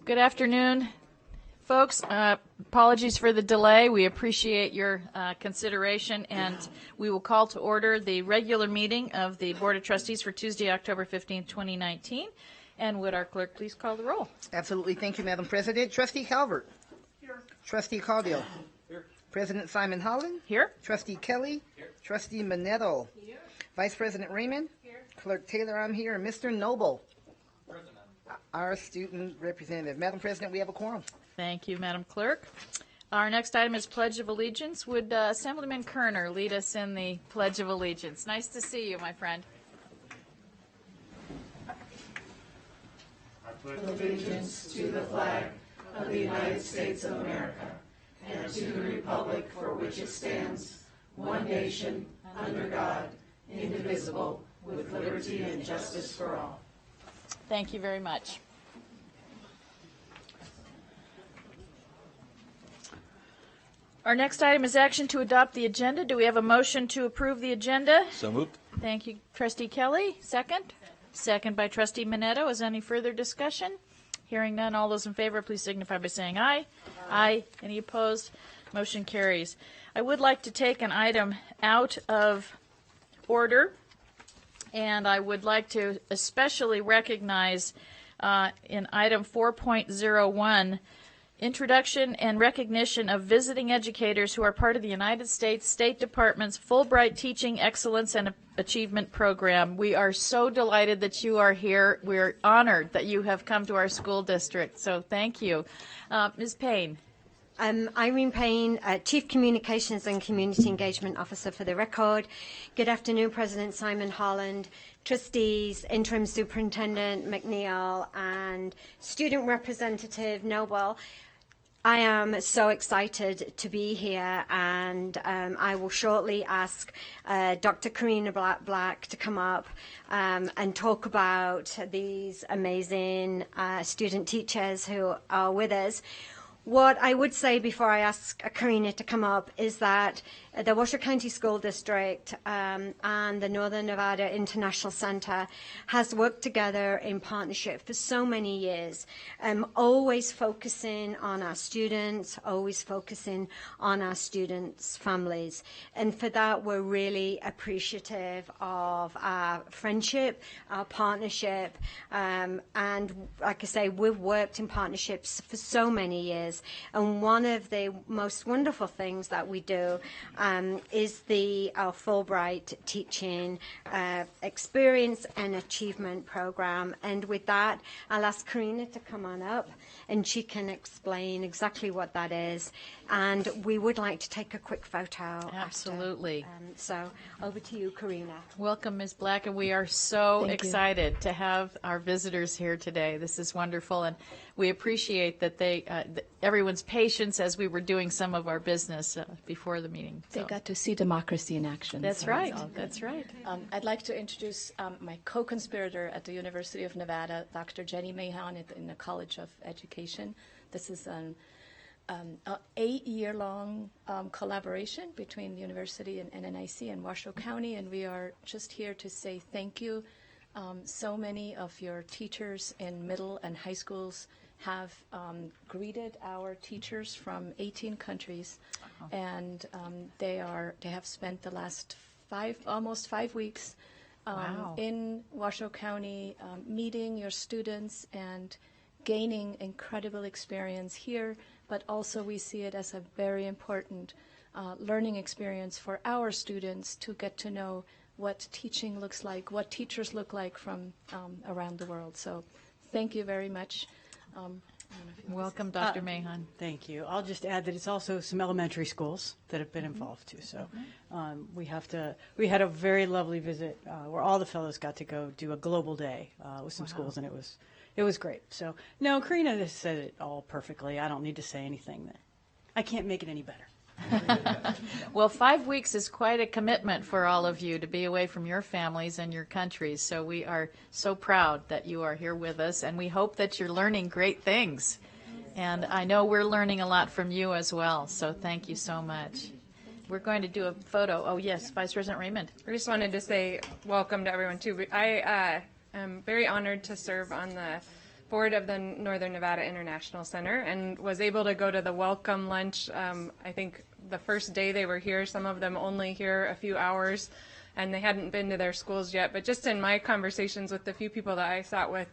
Good afternoon, folks. Apologies for the delay. We appreciate your consideration, and we will call to order the regular meeting of the Board of Trustees for Tuesday, October 15, 2019. And would our clerk please call the roll? Absolutely. Thank you, Madam President. Trustee Calvert. Here. Trustee Caudill. Here. President Simon Holland. Here. Trustee Kelly. Here. Trustee Manetto. Here. Vice President Raymond. Here. Clerk Taylor, I'm here. And Mr. Noble, President. our student representative. Madam President, we have a quorum. Thank you, Madam Clerk. Our next item is Pledge of Allegiance. Would Assemblyman Kerner lead us in the Pledge of Allegiance? Nice to see you, my friend. Allegiance to the flag of the United States of America and to the republic for which it stands, one nation, under God, indivisible, with liberty and justice for all. Thank you very much. Our next item is action to adopt the agenda. Do we have a motion to approve the agenda? So moved. Thank you, Trustee Kelly. Second? Second by Trustee Manetto. Is there any further discussion? Hearing none, all those in favor, please signify by saying aye. Aye. Any opposed? Motion carries. I would like to take an item out of order, and I would like to especially recognize in item 4.01, introduction and recognition of visiting educators who are part of the United States State Department's Fulbright Teaching Excellence and Achievement Program. We are so delighted that you are here. We're honored that you have come to our school district, so thank you. Ms. Payne. Irene Payne, Chief Communications and Community Engagement Officer for the record. Good afternoon, President Simon Holland, trustees, Interim Superintendent McNeil, and Student Representative Noble. I am so excited to be here, and I will shortly ask Dr. Karina Black to come up and talk about these amazing student teachers who are with us. What I would say before I ask Karina to come up is that the Washoe County School District and the Northern Nevada International Center has worked together in partnership for so many years, always focusing on our students, always focusing on our students' families. And for that, we're really appreciative of our friendship, our partnership, and like I say, we've worked in partnerships for so many years. And one of the most wonderful things that we do is the Fulbright Teaching Experience and Achievement Program. And with that, I'll ask Karina to come on up, and she can explain exactly what that is. And we would like to take a quick photo. Absolutely. So over to you, Karina. Welcome, Ms. Black, and we are so excited to have our visitors here today. This is wonderful, and we appreciate that everyone's patience as we were doing some of our business before the meeting. They got to see democracy in action. That's so right. it's all good. That's right. I'd like to introduce my co-conspirator at the University of Nevada, Dr. Jenny Mahon in the College of Education. This is an 8-year-long collaboration between the university and NNIC and Washoe County, and we are just here to say thank you. So many of your teachers in middle and high schools have greeted our teachers from 18 countries, and they have spent the last almost 5 weeks in Washoe County meeting your students and gaining incredible experience here, but also we see it as a very important learning experience for our students to get to know what teaching looks like, what teachers look like from around the world. So thank you very much. Welcome, Dr. Mahon. Thank you. I'll just add that it's also some elementary schools that have been involved too. So we had a very lovely visit where all the fellows got to go do a global day with some schools, and it was great. So no, Karina has said it all perfectly. I don't need to say anything. I can't make it any better. Well, 5 weeks is quite a commitment for all of you to be away from your families and your countries. So we are so proud that you are here with us, and we hope that you're learning great things. And I know we're learning a lot from you as well. So thank you so much. We're going to do a photo. Oh, yes, Vice President Raymond. I just wanted to say welcome to everyone, too. I am very honored to serve on the board of the Northern Nevada International Center and was able to go to the welcome lunch. I think the first day they were here, some of them only here a few hours, and they hadn't been to their schools yet. But just in my conversations with the few people that I sat with,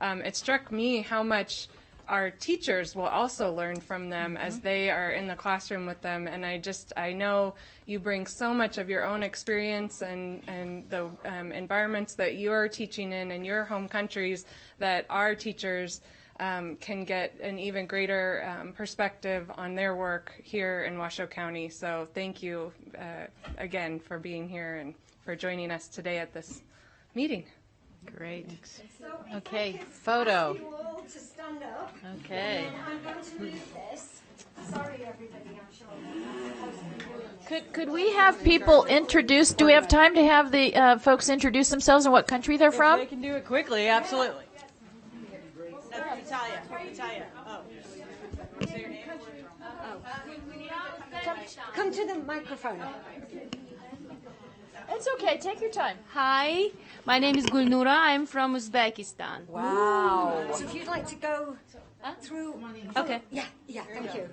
it struck me how much our teachers will also learn from them as they are in the classroom with them. And I know you bring so much of your own experience and the environments that you're teaching in your home countries that our teachers can get an even greater perspective on their work here in Washoe County. So thank you again for being here and for joining us today at this meeting. Great. So Okay, if I could photo. ask you all to stand up. Okay. And I'm going to move this. Sorry, everybody, I'm sure. Could we have people introduce, do we have time to have the folks introduce themselves and what country they're from? They can do it quickly, absolutely. Italia. Italia. Oh. Say your name. Come to the microphone. It's okay, take your time. Hi, my name is Gulnura. I'm from Uzbekistan. Wow. So if you'd like to go through. Okay. Yeah, thank you.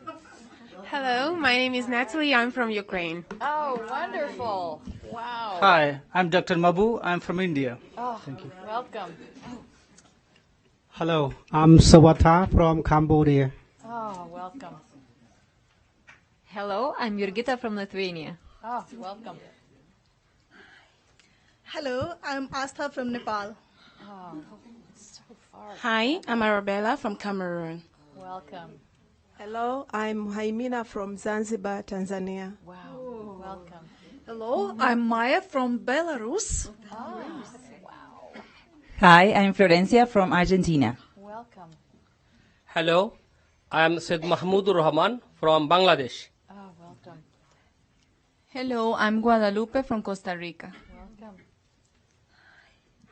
Hello, my name is Natalie. I'm from Ukraine. Oh, wonderful. Wow. Hi, I'm Dr. Mabu. I'm from India. Oh, welcome. Hello, I'm Sawata from Cambodia. Oh, welcome. Hello, I'm Jurgita from Lithuania. Oh, welcome. Hello, I'm Asta from Nepal. Oh, so far. Hi, I'm Arabella from Cameroon. Welcome. Hello, I'm Haimina from Zanzibar, Tanzania. Wow, welcome. Hello, I'm Maya from Belarus. Oh, wow. Hi, I'm Florencia from Argentina. Welcome. Hello, I'm Said Mahmoud Rahman from Bangladesh. Oh, welcome. Hello, I'm Guadalupe from Costa Rica. Welcome.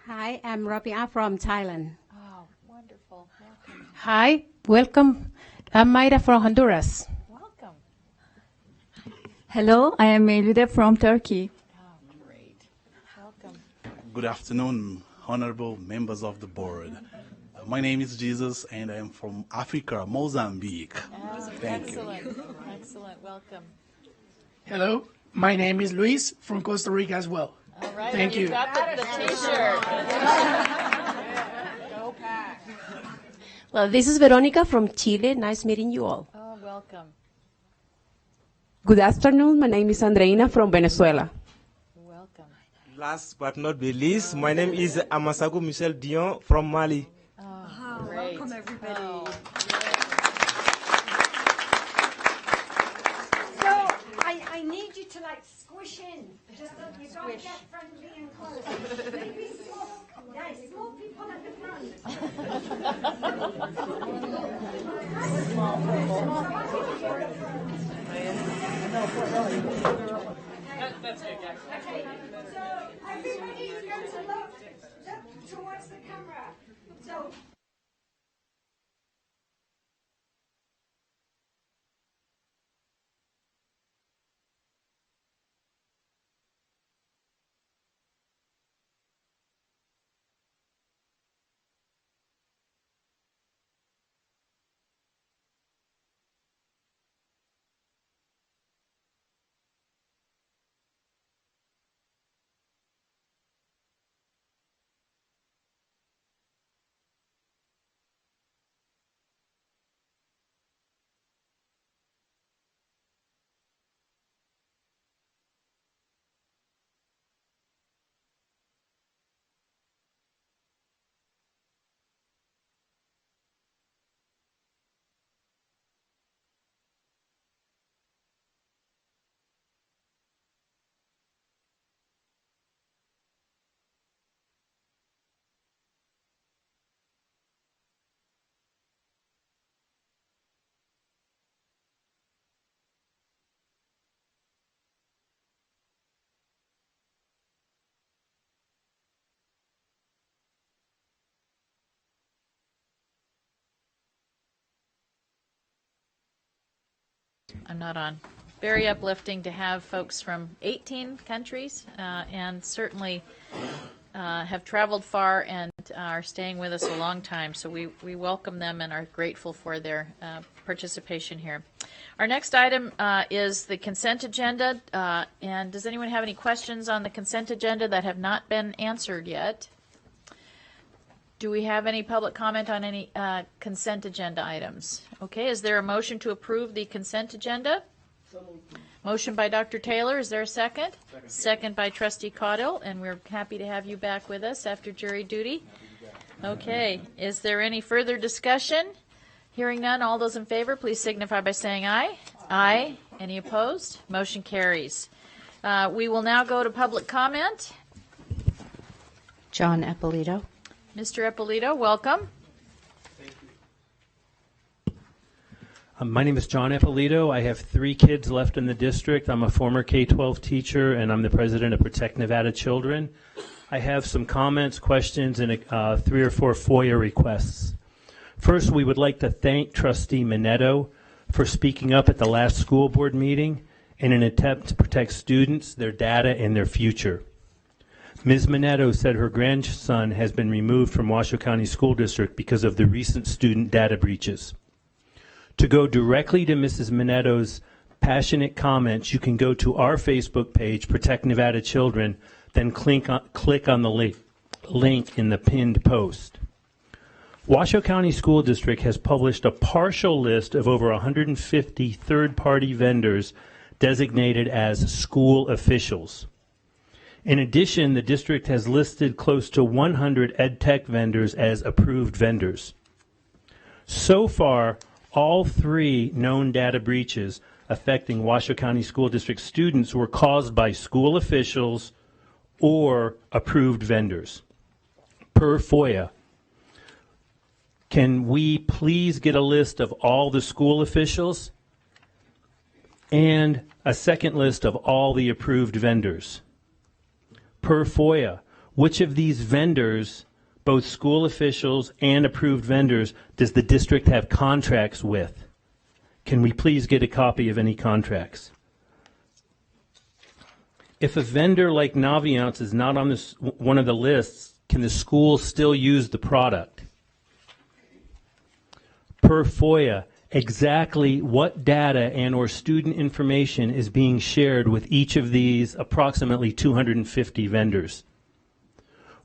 Hi, I'm Rabia from Thailand. Oh, wonderful. Welcome. Hi, welcome. I'm Mayra from Honduras. Welcome. Hello, I am Melude from Turkey. Oh, great. Welcome. Good afternoon, honorable members of the board. My name is Jesus, and I am from Africa, Mozambique. Oh, Thank you. Excellent. Welcome. Hello, my name is Luis from Costa Rica as well. All right. Thank you. Got the T-shirt. Go Pack. Well, this is Veronica from Chile. Nice meeting you all. Oh, welcome. Good afternoon. My name is Andreina from Venezuela. Welcome. Last but not the least, my name is Amasago Michel Dion from Mali. Oh, great. Welcome, everybody. Oh. So I need you to squish in. Just so you don't get friendly and close. Maybe small people at the front. That's good, guys. Okay, so everybody is going to look towards the camera. So. I'm not on. Very uplifting to have folks from 18 countries, and certainly have traveled far and are staying with us a long time. So we welcome them and are grateful for their participation here. Our next item is the consent agenda. And does anyone have any questions on the consent agenda that have not been answered yet? Do we have any public comment on any consent agenda items? Okay, is there a motion to approve the consent agenda? Motion by Dr. Taylor. Is there a second? Second by Trustee Caudill, and we're happy to have you back with us after jury duty. Okay, is there any further discussion? Hearing none, all those in favor, please signify by saying aye. Aye. Any opposed? Motion carries. We will now go to public comment. John Eppolito. Mr. Eppolito, welcome. My name is John Eppolito. I have 3 kids left in the district. I'm a former K-12 teacher, and I'm the president of Protect Nevada Children. I have some comments, questions, and 3 or 4 FOIA requests. First, we would like to thank Trustee Minetto for speaking up at the last school board meeting in an attempt to protect students, their data, and their future. Ms. Minetto said her grandson has been removed from Washoe County School District because of the recent student data breaches. To go directly to Mrs. Minetto's passionate comments, you can go to our Facebook page, Protect Nevada Children, then click on the link in the pinned post. Washoe County School District has published a partial list of over 150 third-party vendors designated as school officials. In addition, the district has listed close to 100 ed tech vendors as approved vendors. So far, all 3 known data breaches affecting Washoe County School District students were caused by school officials or approved vendors. Per FOIA, can we please get a list of all the school officials and a second list of all the approved vendors? Per FOIA, which of these vendors, both school officials and approved vendors, does the district have contracts with? Can we please get a copy of any contracts? If a vendor like Naviance is not on one of the lists, can the school still use the product? Per FOIA, exactly what data and or student information is being shared with each of these approximately 250 vendors?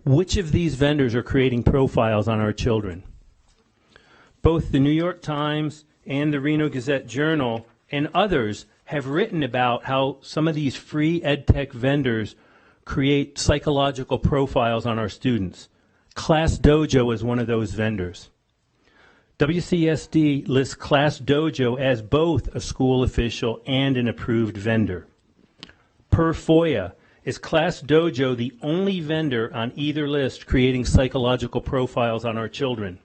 Which of these vendors are creating profiles on our children? Both the New York Times and the Reno Gazette-Journal and others have written about how some of these free ed tech vendors create psychological profiles on our students. Class Dojo is one of those vendors. WCSD lists Class Dojo as both a school official and an approved vendor. Per FOIA, is Class Dojo the only vendor on either list creating psychological profiles on our children?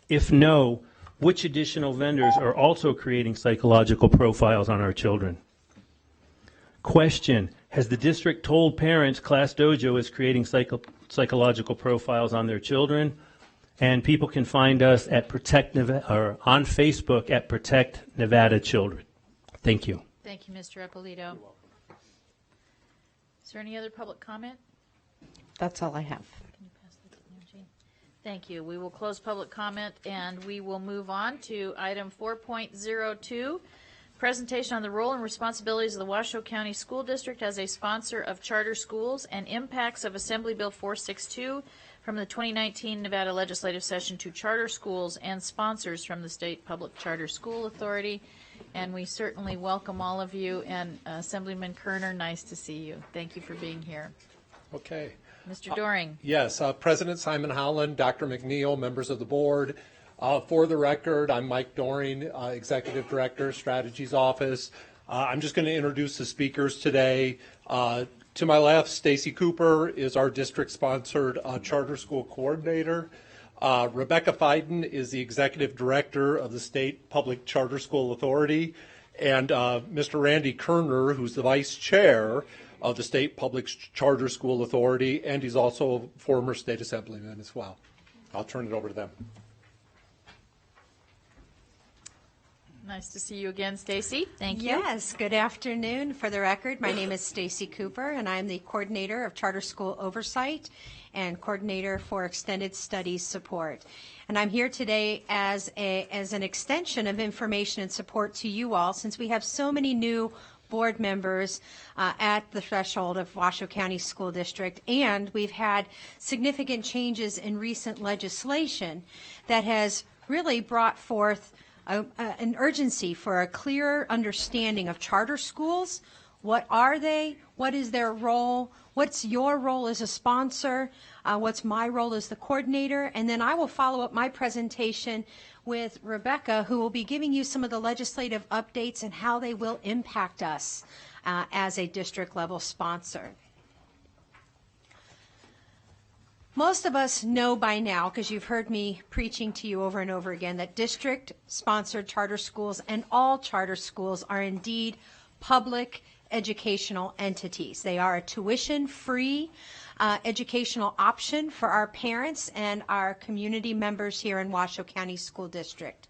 If no, which additional vendors are also creating psychological profiles on our children? Question, has the district told parents Class Dojo is creating psychological profiles on their children? And people can find us at or on Facebook at Protect Nevada Children. Thank you. Thank you, Mr. Eppolito. Is there any other public comment? That's all I have. Can you pass that to Angie? Thank you. We will close public comment and we will move on to item 4.02, presentation on the role and responsibilities of the Washoe County School District as a sponsor of charter schools and impacts of Assembly Bill 462 from the 2019 Nevada Legislative Session to charter schools and sponsors from the State Public Charter School Authority. And we certainly welcome all of you. And Assemblyman Kerner, nice to see you. Thank you for being here. Okay. Mr. Doring. Yes, President Simon Holland, Dr. McNeil, members of the board. For the record, I'm Mike Doring, Executive Director, Strategies Office. I'm just going to introduce the speakers today. To my left, Stacy Cooper is our district-sponsored charter school coordinator. Rebecca Fiden is the executive director of the State Public Charter School Authority. And Mr. Randy Kerner, who's the vice chair of the State Public Charter School Authority, and he's also a former state assemblyman as well. I'll turn it over to them. Nice to see you again, Stacy. Thank you. Yes, good afternoon. For the record, my name is Stacy Cooper, and I'm the coordinator of Charter School Oversight and coordinator for Extended Studies Support. And I'm here today as an extension of information and support to you all, since we have so many new board members at the threshold of Washoe County School District, and we've had significant changes in recent legislation that has really brought forth an urgency for a clearer understanding of charter schools. What are they? What is their role? What's your role as a sponsor? What's my role as the coordinator? And then I will follow up my presentation with Rebecca, who will be giving you some of the legislative updates and how they will impact us as a district level sponsor. Most of us know by now, because you've heard me preaching to you over and over again, that district-sponsored charter schools and all charter schools are indeed public educational entities. They are a tuition-free educational option for our parents and our community members here in Washoe County School District.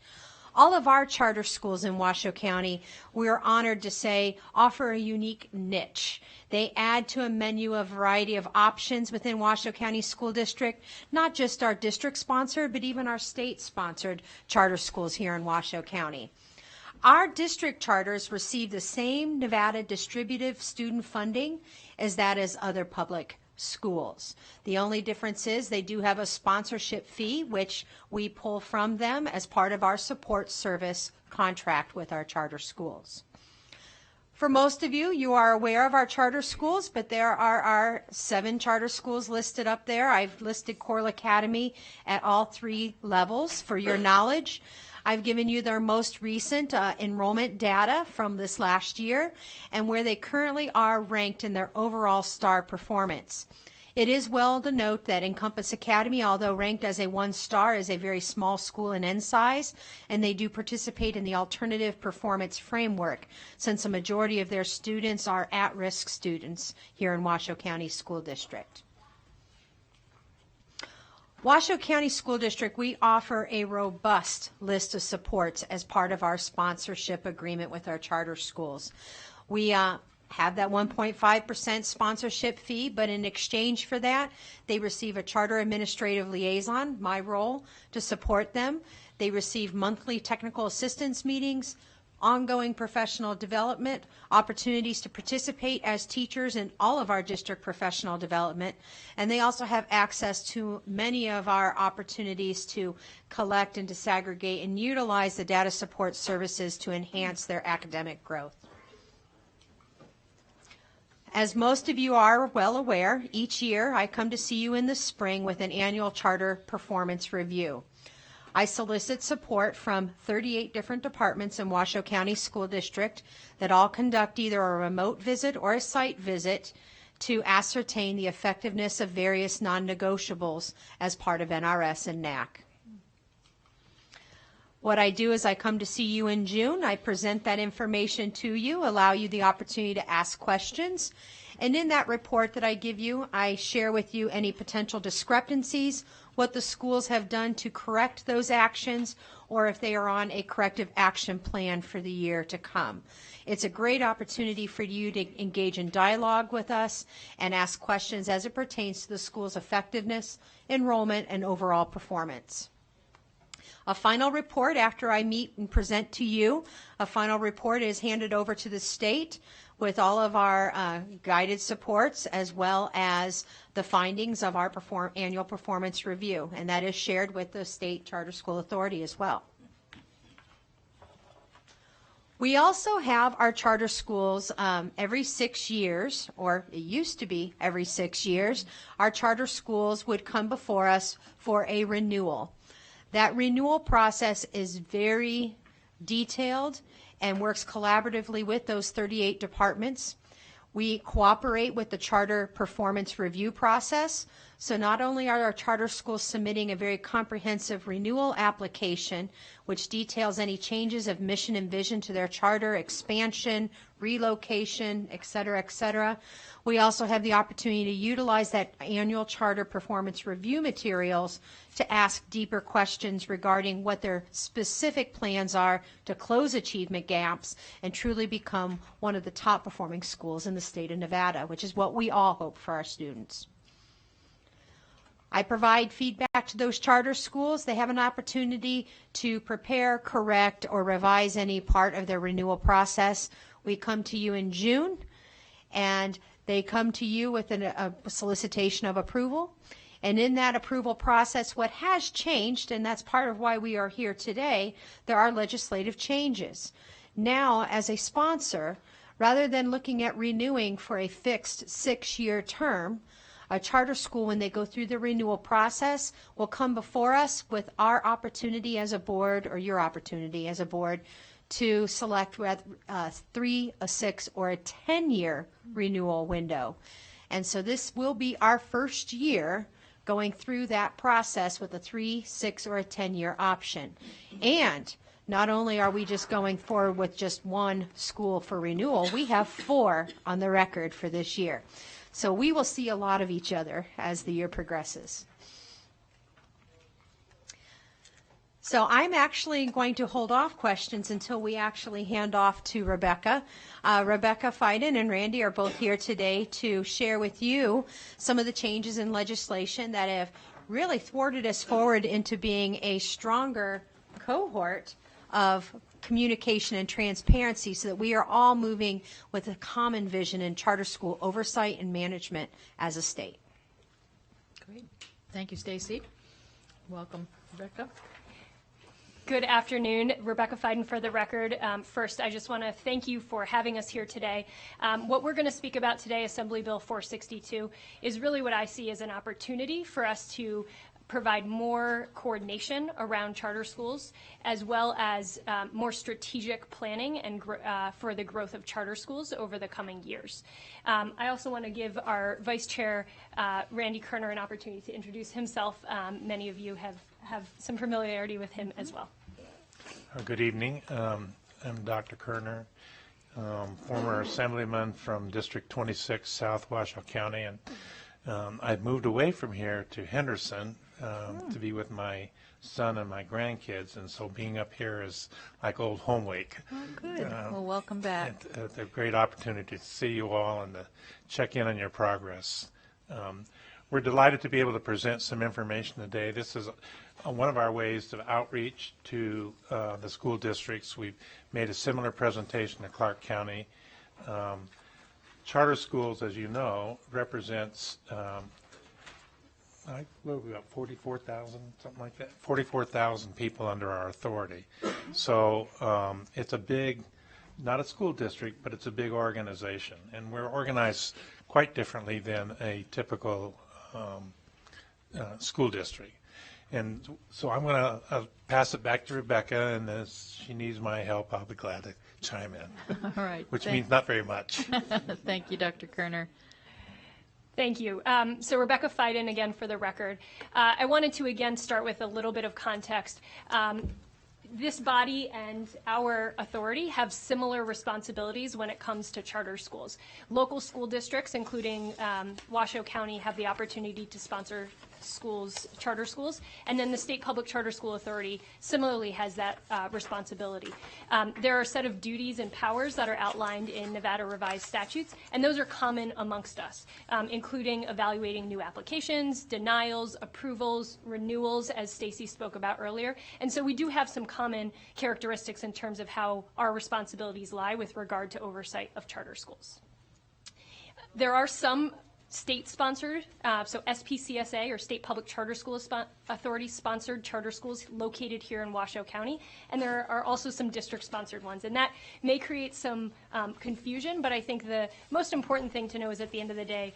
All of our charter schools in Washoe County, we are honored to say, offer a unique niche. They add to a menu a variety of options within Washoe County School District, not just our district-sponsored, but even our state-sponsored charter schools here in Washoe County. Our district charters receive the same Nevada distributive student funding as that is other public schools. The only difference is they do have a sponsorship fee, which we pull from them as part of our support service contract with our charter schools. For most of you, you are aware of our charter schools, but there are our 7 charter schools listed up there. I've listed Coral Academy at all 3 levels for your knowledge. I've given you their most recent enrollment data from this last year and where they currently are ranked in their overall star performance. It is well to note that Encompass Academy, although ranked as a 1-star, is a very small school in size, and they do participate in the alternative performance framework, since a majority of their students are at-risk students here in Washoe County School District. Washoe County School District, we offer a robust list of supports as part of our sponsorship agreement with our charter schools. We have that 1.5% sponsorship fee, but in exchange for that, they receive a charter administrative liaison, my role, to support them. They receive monthly technical assistance meetings, ongoing professional development, opportunities to participate as teachers in all of our district professional development, and they also have access to many of our opportunities to collect and disaggregate and utilize the data support services to enhance their academic growth. As most of you are well aware, each year I come to see you in the spring with an annual charter performance review. I solicit support from 38 different departments in Washoe County School District that all conduct either a remote visit or a site visit to ascertain the effectiveness of various non-negotiables as part of NRS and NAC. What I do is I come to see you in June. I present that information to you, allow you the opportunity to ask questions. And in that report that I give you, I share with you any potential discrepancies, what the schools have done to correct those actions, or if they are on a corrective action plan for the year to come. It's a great opportunity for you to engage in dialogue with us and ask questions as it pertains to the school's effectiveness, enrollment, and overall performance. A final report after I meet and present to you, a final report is handed over to the state with all of our guided supports as well as the findings of our annual performance review, and that is shared with the State Charter School Authority as well. We also have our charter schools every 6 years, or it used to be every 6 years, our charter schools would come before us for a renewal. That renewal process is very detailed and works collaboratively with those 38 departments. We cooperate with the charter performance review process So not only are our charter schools submitting a very comprehensive renewal application, which details any changes of mission and vision to their charter, expansion, relocation, et cetera, we also have the opportunity to utilize that annual charter performance review materials to ask deeper questions regarding what their specific plans are to close achievement gaps and truly become one of the top performing schools in the state of Nevada, which is what we all hope for our students. I provide feedback to those charter schools. They have an opportunity to prepare, correct, or revise any part of their renewal process. We come to you in June, and they come to you with a solicitation of approval. And in that approval process, what has changed, and that's part of why we are here today, there are legislative changes. Now, as a sponsor, rather than looking at renewing for a fixed 6-year term, a charter school, when they go through the renewal process, will come before us with our opportunity as a board, or your opportunity as a board, to select a 3, a 6, or a 10-year renewal window. And so this will be our first year going through that process with a 3, 6, or a 10-year option. And not only are we just going forward with just one school for renewal, we have 4 on the record for this year. So we will see a lot of each other as the year progresses. So I'm actually going to hold off questions until we actually hand off to Rebecca. Rebecca Fiden and Randy are both here today to share with you some of the changes in legislation that have really thwarted us forward into being a stronger cohort of communication and transparency, so that we are all moving with a common vision in charter school oversight and management as a state. Great. Thank you, Stacy. Welcome, Rebecca. Good afternoon. Rebecca Fiden for the record. First, I just want to thank you for having us here today. What we're going to speak about today, Assembly Bill 462, is really what I see as an opportunity for us to provide more coordination around charter schools, as well as more strategic planning and for the growth of charter schools over the coming years. I also want to give our Vice Chair, Randy Kerner, an opportunity to introduce himself. Many of you have some familiarity with him as well. Good evening. I'm Dr. Kerner, former Assemblyman from District 26, South Washoe County, and I've moved away from here to Henderson to be with my son and my grandkids, and so being up here is like old home week. Oh, good. Well, welcome back. It's a great opportunity to see you all and to check in on your progress. We're delighted to be able to present some information today. This is one of our ways of outreach to the school districts. We've made a similar presentation to Clark County. Charter schools, as you know, represents we got 44,000, something like that, 44,000 people under our authority. So it's a big, not a school district, but it's a big organization. And we're organized quite differently than a typical school district. And so I'm going to pass it back to Rebecca, and as she needs my help, I'll be glad to chime in. All right. Which means not very much. Thank you, Dr. Kerner. Thank you. So Rebecca Fiden, again, for the record. I wanted to, again, start with a little bit of context. This body and our authority have similar responsibilities when it comes to charter schools. Local school districts, including Washoe County, have the opportunity to sponsor schools, charter schools, and then the State Public Charter School Authority similarly has that responsibility. There are a set of duties and powers that are outlined in Nevada revised statutes, and those are common amongst us, including evaluating new applications, denials, approvals, renewals, as Stacy spoke about earlier. And so we do have some common characteristics in terms of how our responsibilities lie with regard to oversight of charter schools. There are some state-sponsored, so SPCSA, or State Public Charter School Authority-sponsored charter schools located here in Washoe County, and there are also some district-sponsored ones. And that may create some confusion, but I think the most important thing to know is at the end of the day,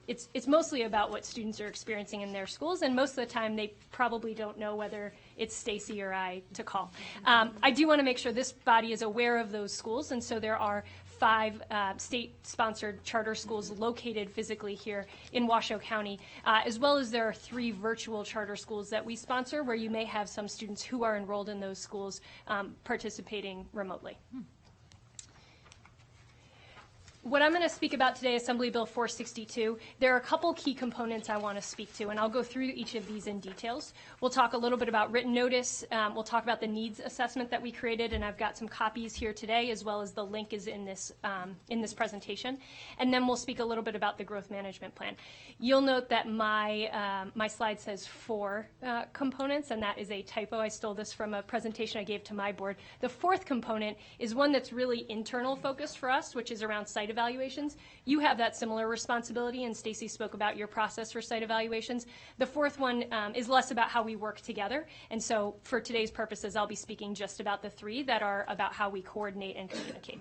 it's mostly about what students are experiencing in their schools, and most of the time they probably don't know whether it's Stacy or I to call. I do want to make sure this body is aware of those schools, and so there are 5 state-sponsored charter schools located physically here in Washoe County, as well as there are 3 virtual charter schools that we sponsor where you may have some students who are enrolled in those schools participating remotely. What I'm going to speak about today, Assembly Bill 462, there are a couple key components I want to speak to, and I'll go through each of these in details. We'll talk a little bit about written notice. We'll talk about the needs assessment that we created, and I've got some copies here today, as well as the link is in this presentation. And then we'll speak a little bit about the growth management plan. You'll note that my slide says 4 components, and that is a typo. I stole this from a presentation I gave to my board. The 4th component is one that's really internal focused for us, which is around site evaluations. You have that similar responsibility, and Stacy spoke about your process for site evaluations. The 4th one is less about how we work together, and so for today's purposes, I'll be speaking just about the 3 that are about how we coordinate and communicate.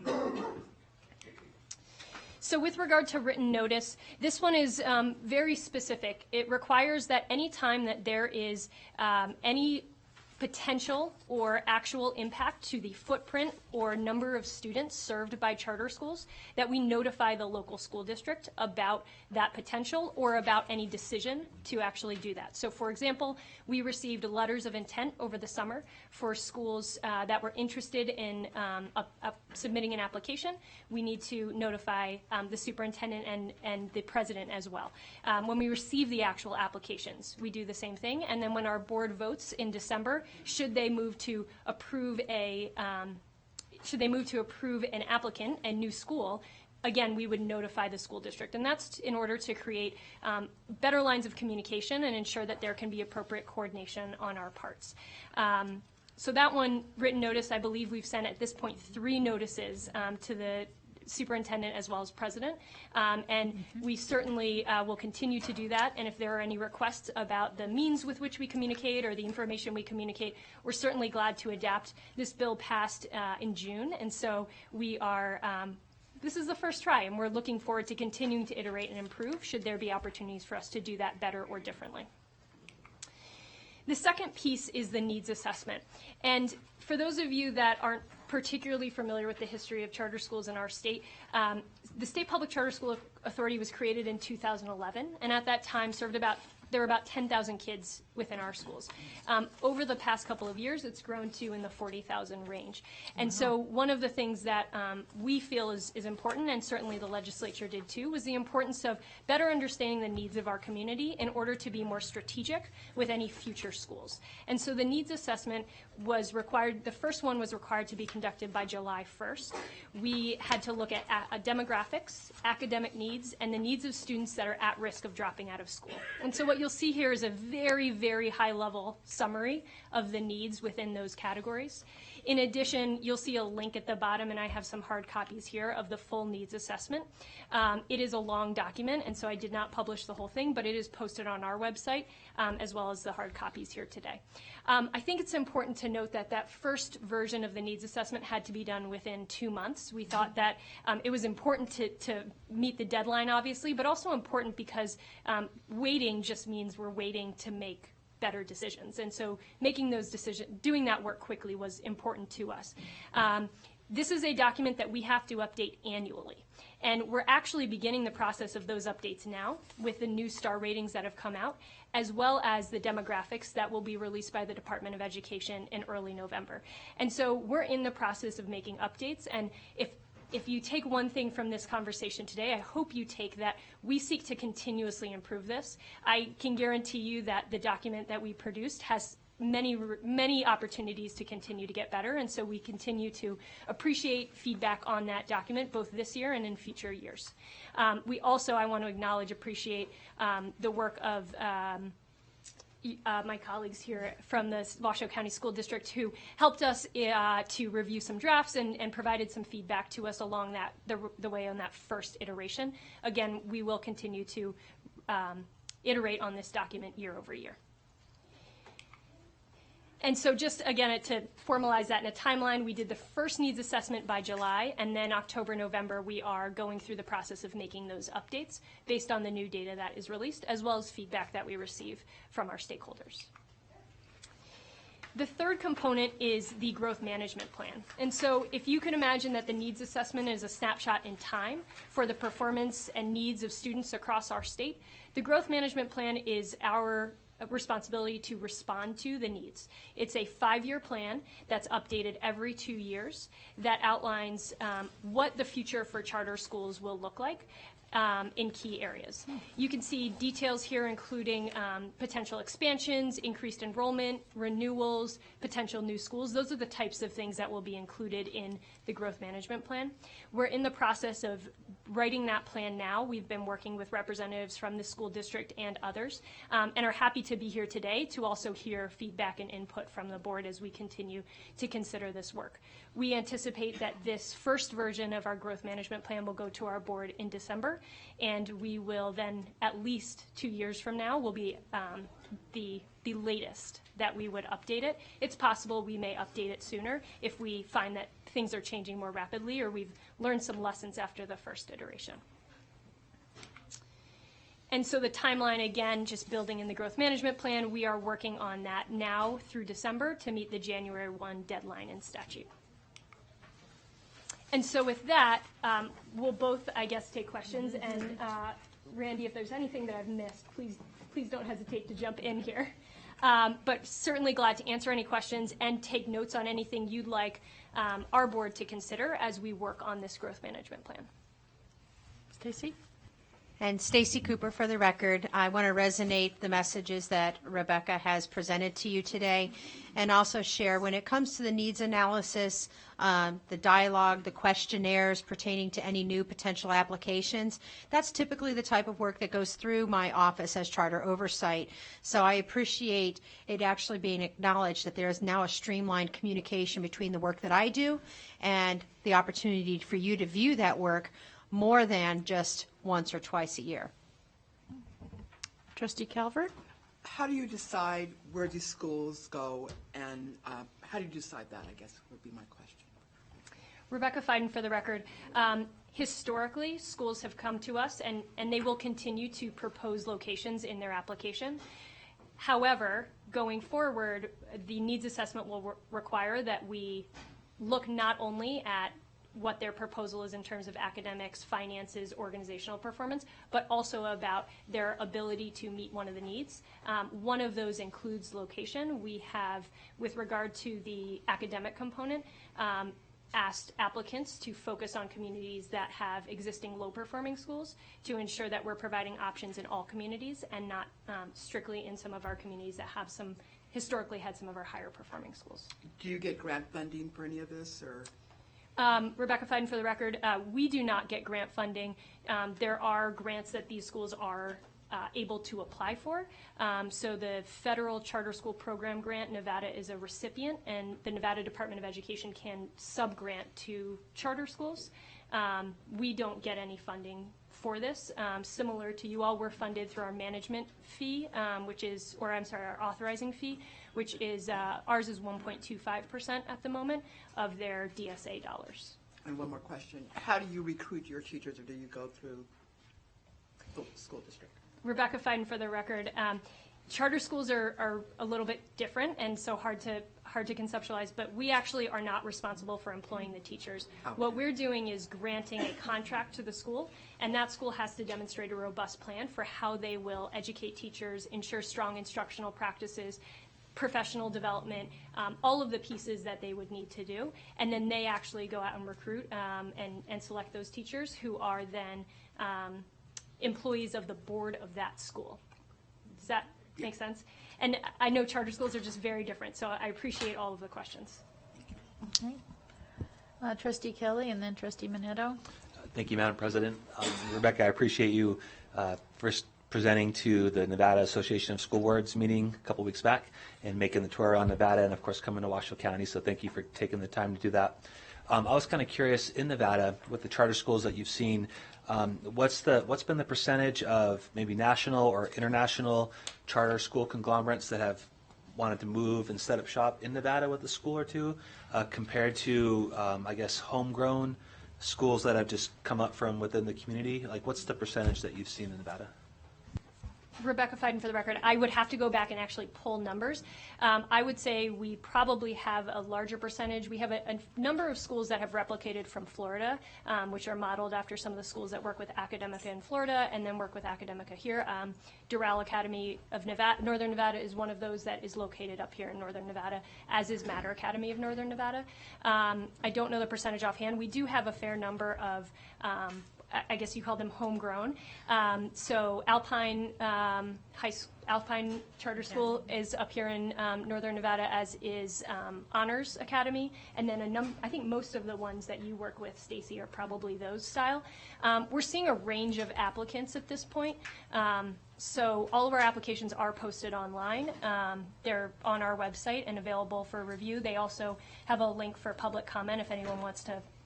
So with regard to written notice, this one is very specific. It requires that any time that there is any potential or actual impact to the footprint or number of students served by charter schools, that we notify the local school district about that potential or about any decision to actually do that. So for example, we received letters of intent over the summer for schools that were interested in submitting an application. We need to notify the superintendent and the president as well. When we receive the actual applications, we do the same thing, and then when our board votes in December, should they move to approve an applicant, a new school, again, we would notify the school district. And that's in order to create better lines of communication and ensure that there can be appropriate coordination on our parts. So that one, written notice, I believe we've sent at this point 3 notices to the superintendent as well as president, and we certainly will continue to do that, and if there are any requests about the means with which we communicate or the information we communicate, we're certainly glad to adapt. This bill passed in June, and so we are this is the first try, and we're looking forward to continuing to iterate and improve should there be opportunities for us to do that better or differently. The second piece is the needs assessment. And for those of you that aren't particularly familiar with the history of charter schools in our state, the State Public Charter School Authority was created in 2011, and at that time there were about 10,000 kids within our schools. Over the past couple of years, it's grown to in the 40,000 range. And so one of the things that we feel is important, and certainly the legislature did too, was the importance of better understanding the needs of our community in order to be more strategic with any future schools. And so the needs assessment was required, the first one was required to be conducted by July 1st. We had to look at demographics, academic needs, and the needs of students that are at risk of dropping out of school. And so what you'll see here is a very, very high-level summary of the needs within those categories. In addition, you'll see a link at the bottom, and I have some hard copies here of the full needs assessment. It is a long document, and so I did not publish the whole thing, but it is posted on our website, as well as the hard copies here today. I think it's important to note that that first version of the needs assessment had to be done within 2 months. We thought that it was important to meet the deadline, obviously, but also important because waiting just means we're waiting to make better decisions. And so making those decisions, doing that work quickly was important to us. This is a document that we have to update annually. And we're actually beginning the process of those updates now with the new star ratings that have come out, as well as the demographics that will be released by the Department of Education in early November. And so we're in the process of making updates. And if you take one thing from this conversation today, I hope you take that we seek to continuously improve this. I can guarantee you that the document that we produced has many opportunities to continue to get better, and so we continue to appreciate feedback on that document both this year and in future years. We also, I want to appreciate the work of my colleagues here from the Washoe County School District who helped us to review some drafts and provided some feedback to us along the way on that first iteration. Again, we will continue to iterate on this document year over year. And so just, again, to formalize that in a timeline, we did the first needs assessment by July, and then October, November, we are going through the process of making those updates based on the new data that is released, as well as feedback that we receive from our stakeholders. The third component is the growth management plan. And so if you can imagine that the needs assessment is a snapshot in time for the performance and needs of students across our state, the growth management plan is our responsibility to respond to the needs. It's a 5-year plan that's updated every 2 years that outlines what the future for charter schools will look like in key areas. You can see details here including potential expansions, increased enrollment, renewals, potential new schools. Those are the types of things that will be included in the growth management plan. We're in the process of writing that plan now. We've been working with representatives from the school district and others, and are happy to be here today to also hear feedback and input from the board as we continue to consider this work. We anticipate that this first version of our growth management plan will go to our board in December, and we will then, at least 2 years from now, will be the latest that we would update it. It's possible we may update it sooner if we find that things are changing more rapidly or we've learned some lessons after the first iteration. And so the timeline, again, just building in the growth management plan, we are working on that now through December to meet the January 1 deadline in statute. And so with that, we'll both, I guess, take questions. And Randy, if there's anything that I've missed, please don't hesitate to jump in here. But certainly glad to answer any questions and take notes on anything you'd like our board to consider as we work on this growth management plan. Stacy? And Stacy Cooper, for the record, I want to resonate the messages that Rebecca has presented to you today, and also share when it comes to the needs analysis, the dialogue, the questionnaires pertaining to any new potential applications. That's typically the type of work that goes through my office as charter oversight. So I appreciate it actually being acknowledged that there is now a streamlined communication between the work that I do and the opportunity for you to view that work more than just once or twice a year. Trustee Calvert? How do you decide where these schools go, and how do you decide that, I guess, would be my question. Rebecca Fiden, for the record. Historically, schools have come to us, and they will continue to propose locations in their application. However, going forward, the needs assessment will require that we look not only at what their proposal is in terms of academics, finances, organizational performance, but also about their ability to meet one of the needs. One of those includes location. We have, with regard to the academic component, asked applicants to focus on communities that have existing low-performing schools to ensure that we're providing options in all communities and not strictly in some of our communities that have historically had some of our higher-performing schools. Do you get grant funding for any of this, or? Rebecca Fiden, for the record, we do not get grant funding. There are grants that these schools are able to apply for. So the federal charter school program grant, Nevada is a recipient, and the Nevada Department of Education can sub-grant to charter schools. We don't get any funding for this. Similar to you all, we're funded through our management fee, our authorizing fee, which is, ours is 1.25% at the moment of their DSA dollars. And one more question. How do you recruit your teachers, or do you go through the school district? Rebecca Fiden, for the record. Charter schools are a little bit different and so hard to conceptualize, but we actually are not responsible for employing the teachers. Okay. What we're doing is granting a contract to the school, and that school has to demonstrate a robust plan for how they will educate teachers, ensure strong instructional practices, professional development, all of the pieces that they would need to do, and then they actually go out and recruit and select those teachers who are then employees of the board of that school. Does that make sense? And I know charter schools are just very different, so I appreciate all of the questions. Okay. Trustee Kelly and then Trustee Minetto. Thank you, Madam President. Rebecca, I appreciate you first presenting to the Nevada Association of School Boards meeting a couple weeks back and making the tour around Nevada and, of course, coming to Washoe County, so thank you for taking the time to do that. I was kind of curious, in Nevada, with the charter schools that you've seen, what's been the percentage of maybe national or international charter school conglomerates that have wanted to move and set up shop in Nevada with a school or two, compared to, I guess, homegrown schools that have just come up from within the community? Like, what's the percentage that you've seen in Nevada? Rebecca Fiden for the record. I would have to go back and actually pull numbers. I would say we probably have a larger percentage. We have a number of schools that have replicated from Florida, which are modeled after some of the schools that work with Academica in Florida and then work with Academica here. Doral Academy of Northern Nevada is one of those that is located up here in Northern Nevada, as is Matter Academy of Northern Nevada. I don't know the percentage offhand. We do have a fair number of I guess you call them homegrown. So Alpine Alpine Charter School is up here in Northern Nevada, as is Honors Academy, and then I think most of the ones that you work with, Stacy, are probably those style. We're seeing a range of applicants at this point. So all of our applications are posted online. They're on our website and available for review. They also have a link for public comment if anyone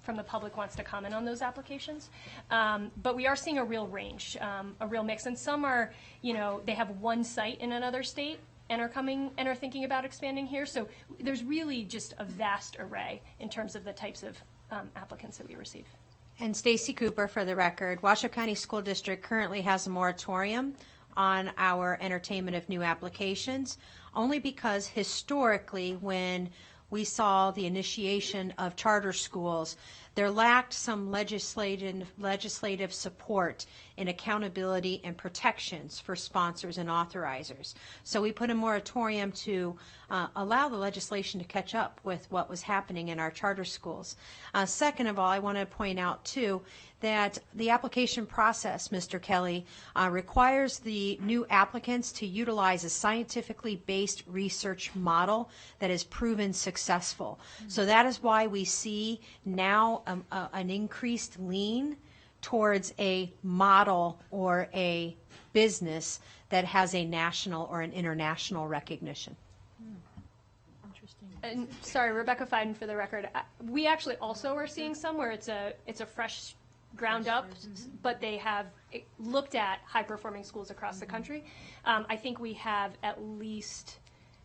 from the public wants to comment on those applications. But we are seeing a real range, a real mix. And some are, they have one site in another state and are thinking about expanding here. So there's really just a vast array in terms of the types of applicants that we receive. And Stacy Cooper, for the record, Washoe County School District currently has a moratorium on our entertainment of new applications, only because historically when we saw the initiation of charter schools, there lacked some legislative support in accountability and protections for sponsors and authorizers. So we put a moratorium to allow the legislation to catch up with what was happening in our charter schools. Second of all, I want to point out, too, that the application process, Mr. Kelly, requires the new applicants to utilize a scientifically based research model that is proven successful. So that is why we see now an increased lean towards a model or a business that has a national or an international recognition. Interesting. And sorry, Rebecca Fiden for the record. We actually also are seeing some where it's a fresh ground up, but they have looked at high-performing schools across the country. I think we have at least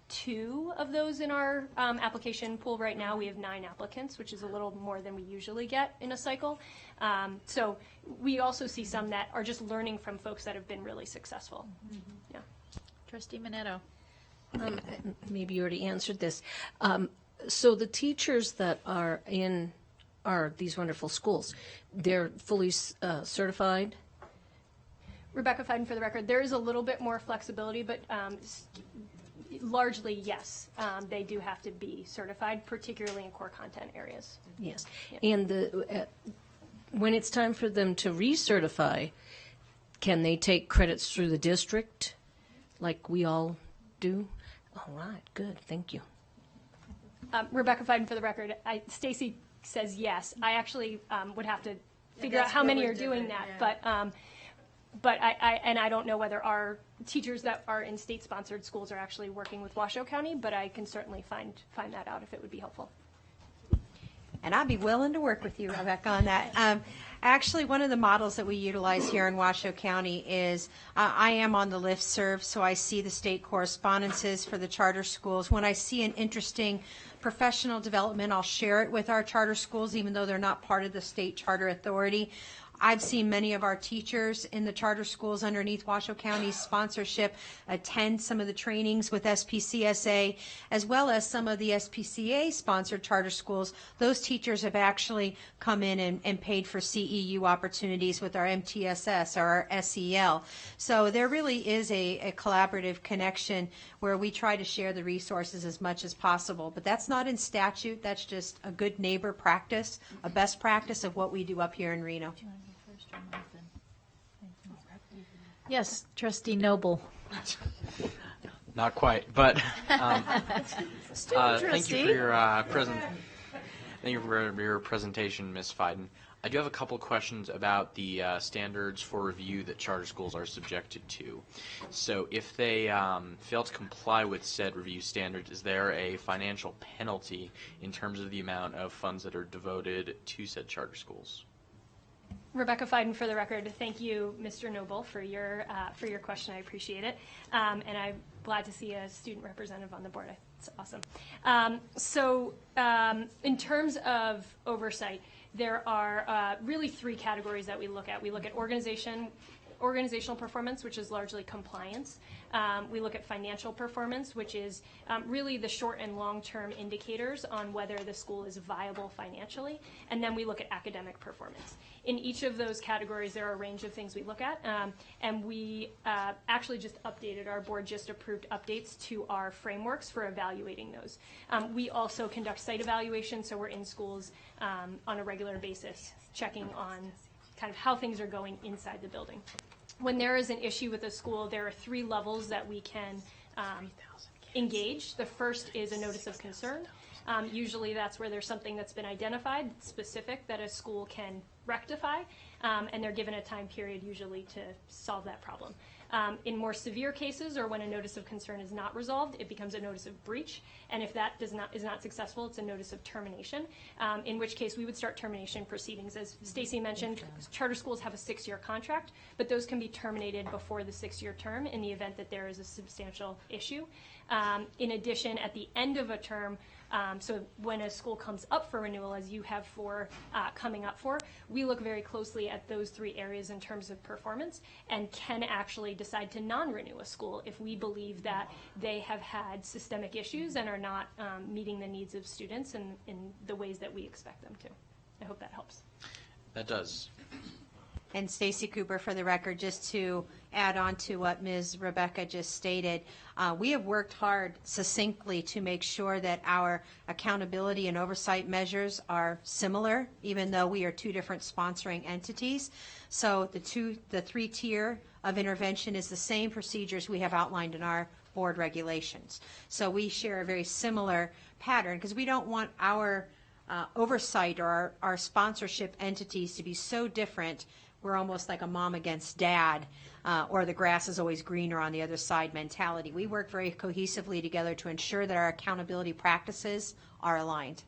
2 of those in our application pool right now. We have 9 applicants, which is a little more than we usually get in a cycle. So we also see some that are just learning from folks that have been really successful. Yeah. Trustee Minetto. Maybe you already answered this. So the teachers that are these wonderful schools, they're fully certified? Rebecca Fiden for the record. There is a little bit more flexibility, but largely, yes, they do have to be certified, particularly in core content areas. Yes. Yeah. And when it's time for them to recertify, can they take credits through the district like we all do? All right, good, thank you. Rebecca Fiden for the record. Stacy says yes. I actually would have to figure out how many are doing that, yeah. But I don't know whether our teachers that are in state-sponsored schools are actually working with Washoe County, but I can certainly find that out if it would be helpful. And I'd be willing to work with you, Rebecca, on that. Actually, one of the models that we utilize here in Washoe County is I am on the listserv, so I see the state correspondences for the charter schools. When I see an interesting professional development, I'll share it with our charter schools, even though they're not part of the state charter authority. I've seen many of our teachers in the charter schools underneath Washoe County's sponsorship attend some of the trainings with SPCSA, as well as some of the SPCA-sponsored charter schools. Those teachers have actually come in and paid for CEU opportunities with our MTSS or our SEL. So there really is a collaborative connection where we try to share the resources as much as possible. But that's not in statute. That's just a good neighbor practice, a best practice of what we do up here in Reno. Yes, Trustee Noble. Not quite, but thank you for your presentation, Ms. Fiden. I do have a couple questions about the standards for review that charter schools are subjected to. So if they fail to comply with said review standards, is there a financial penalty in terms of the amount of funds that are devoted to said charter schools? Rebecca Fiden for the record. Thank you, Mr. Noble, for your question. I appreciate it. And I'm glad to see a student representative on the board. It's awesome. In terms of oversight, there are really 3 categories that we look at. We look at organization, organizational performance, which is largely compliance. We look at financial performance, which is really the short and long-term indicators on whether the school is viable financially. And then we look at academic performance. In each of those categories, there are a range of things we look at. And we actually just updated, our board just approved updates to our frameworks for evaluating those. We also conduct site evaluation, so we're in schools on a regular basis, checking on kind of how things are going inside the building. When there is an issue with a school, there are 3 levels that we can engage. The first is a notice of concern. Usually that's where there's something that's been identified, specific, that a school can rectify, and they're given a time period usually to solve that problem. In more severe cases, or when a notice of concern is not resolved, it becomes a notice of breach, and if that is not successful, it's a notice of termination, in which case we would start termination proceedings. As Stacy mentioned, charter schools have a 6-year contract, but those can be terminated before the 6-year term in the event that there is a substantial issue. In addition, at the end of a term, so when a school comes up for renewal, as you have for coming up for, we look very closely at those 3 areas in terms of performance and can actually decide to non-renew a school if we believe that they have had systemic issues and are not meeting the needs of students in the ways that we expect them to. I hope that helps. That does. And Stacy Cooper, for the record, just to add on to what Ms. Rebecca just stated, we have worked hard succinctly to make sure that our accountability and oversight measures are similar, even though we are 2 different sponsoring entities. So the 3-tier of intervention is the same procedures we have outlined in our board regulations. So we share a very similar pattern because we don't want our oversight or our sponsorship entities to be so different. We're almost like a mom against dad, or the grass is always greener on the other side mentality. We work very cohesively together to ensure that our accountability practices are aligned.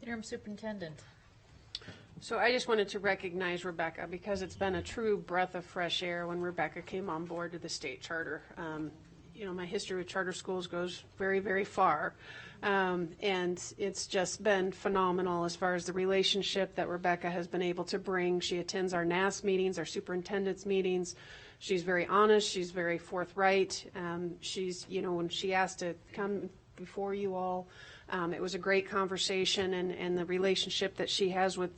Interim Superintendent. So I just wanted to recognize Rebecca because it's been a true breath of fresh air when Rebecca came on board to the state charter. You know, my history with charter schools goes very, very far. And it's just been phenomenal as far as the relationship that Rebecca has been able to bring. She attends our NAS meetings, our superintendent's meetings. She's very honest. She's very forthright. She's, you know, when she asked to come before you all, it was a great conversation, and the relationship that she has with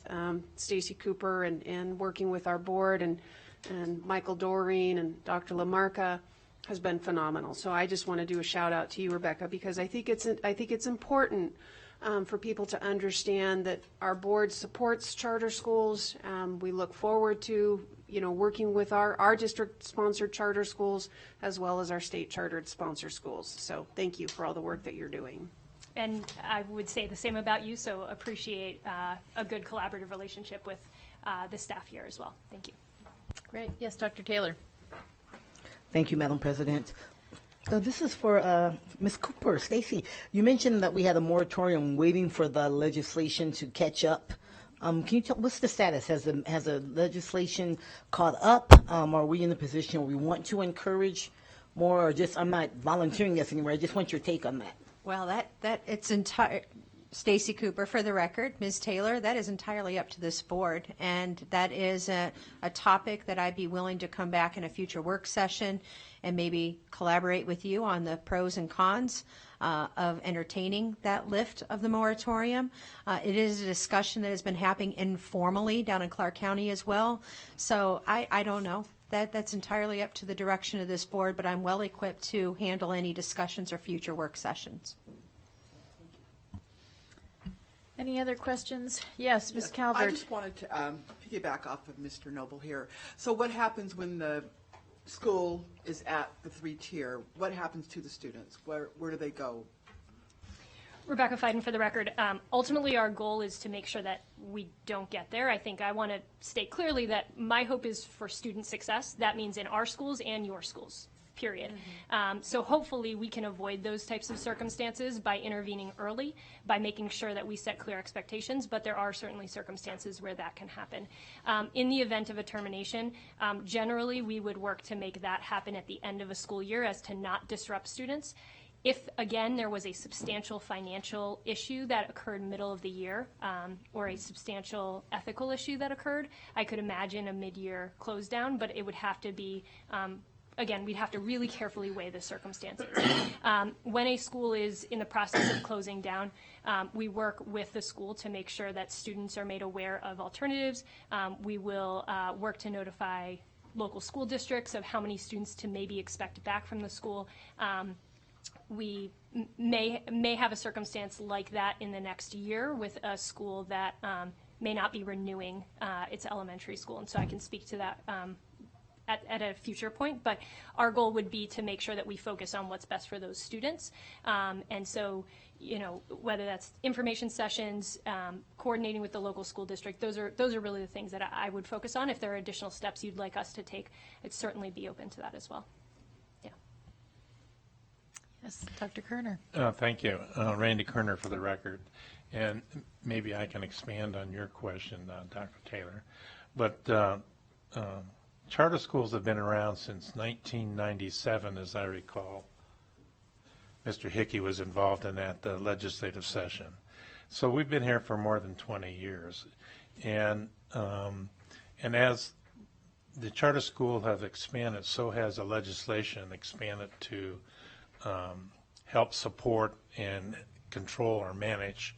Stacy Cooper and working with our board and Michael Doreen and Dr. LaMarca has been phenomenal. So I just want to do a shout out to you, Rebecca, because I think it's important for people to understand that our board supports charter schools. We look forward to, you know, working with our district-sponsored charter schools as well as our state-chartered sponsor schools. So thank you for all the work that you're doing. And I would say the same about you, so appreciate a good collaborative relationship with the staff here as well. Thank you. Great. Yes, Dr. Taylor. Thank you, Madam President. This is for Ms. Cooper. Stacy, you mentioned that we had a moratorium waiting for the legislation to catch up. Can you tell what's the status? Has the legislation caught up? Are we in a position where we want to encourage more, or just I'm not volunteering this anymore? I just want your take on that. Well, that it's entire. Stacy Cooper, for the record, Ms. Taylor, that is entirely up to this board, and that is a topic that I'd be willing to come back in a future work session and maybe collaborate with you on the pros and cons of entertaining that lift of the moratorium. It is a discussion that has been happening informally down in Clark County as well, so I don't know. That's entirely up to the direction of this board, but I'm well equipped to handle any discussions or future work sessions. Any other questions? Yes, Ms. Calvert. I just wanted to piggyback off of Mr. Noble here. So what happens when the school is at the 3-tier? What happens to the students? Where do they go? Rebecca Fiden, for the record. Ultimately, our goal is to make sure that we don't get there. I think I want to state clearly that my hope is for student success. That means in our schools and your schools, period. So hopefully we can avoid those types of circumstances by intervening early, by making sure that we set clear expectations, but there are certainly circumstances where that can happen. In the event of a termination, generally we would work to make that happen at the end of a school year as to not disrupt students. If, again, there was a substantial financial issue that occurred middle of the year, or a substantial ethical issue that occurred, I could imagine a mid-year close down, but it would have to be, again, we'd have to really carefully weigh the circumstances. When a school is in the process of closing down, we work with the school to make sure that students are made aware of alternatives. We will work to notify local school districts of how many students to maybe expect back from the school. We may have a circumstance like that in the next year with a school that may not be renewing its elementary school, and so I can speak to that at a future point, but our goal would be to make sure that we focus on what's best for those students. And so, you know, whether that's information sessions, coordinating with the local school district, those are really the things that I would focus on. If there are additional steps you'd like us to take, I'd certainly be open to that as well. Yeah. Yes, Dr. Kerner. Thank you. Randy Kerner for the record. And maybe I can expand on your question, Dr. Taylor. But charter schools have been around since 1997, as I recall. Mr. Hickey was involved in that legislative session. So we've been here for more than 20 years. And as the charter school have expanded, so has the legislation expanded to help support and control or manage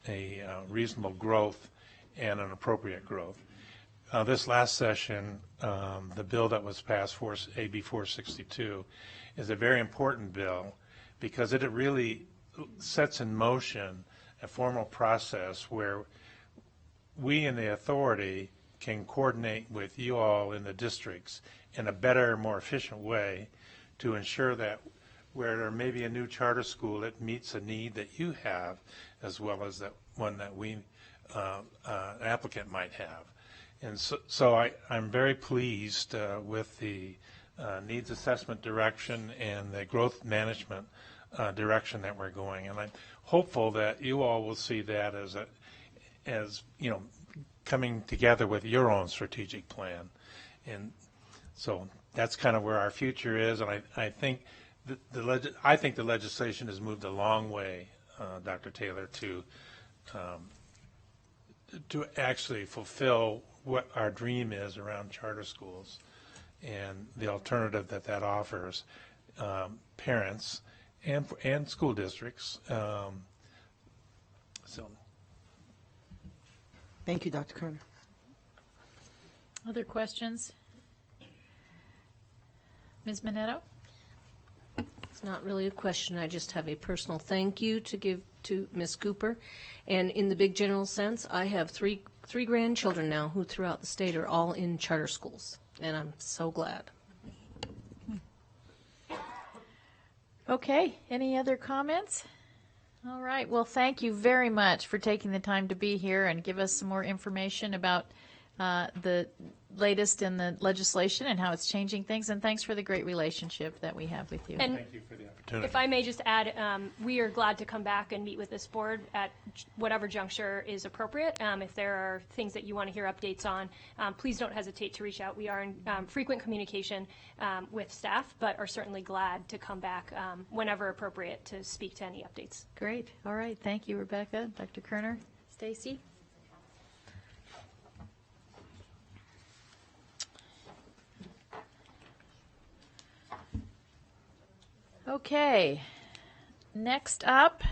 a reasonable growth and an appropriate growth. This last session, the bill that was passed, AB 462, is a very important bill because it really sets in motion a formal process where we in the authority can coordinate with you all in the districts in a better, more efficient way to ensure that where there may be a new charter school, it meets a need that you have as well as that one that we, an applicant might have. And so I'm very pleased with the needs assessment direction and the growth management direction that we're going. And I'm hopeful that you all will see that as you know, coming together with your own strategic plan. And so that's kind of where our future is. And I think the legislation has moved a long way, Dr. Taylor, to actually fulfill what our dream is around charter schools and the alternative that offers parents and school districts. So, thank you, Dr. Kerner. Other questions? Ms. Minetto? It's not really a question. I just have a personal thank you to give to Ms. Cooper. And in the big general sense, I have three grandchildren now who throughout the state are all in charter schools, and I'm so glad. Okay, any other comments? All right, well, thank you very much for taking the time to be here and give us some more information about the latest in the legislation and how it's changing things, and thanks for the great relationship that we have with you. And thank you for the opportunity. if I may just add, we are glad to come back and meet with this board at whatever juncture is appropriate. If there are things that you want to hear updates on, please don't hesitate to reach out. We are in frequent communication with staff, but are certainly glad to come back whenever appropriate to speak to any updates. Great. All right. Thank you, Rebecca, Dr. Kerner, Stacy. Okay, next up,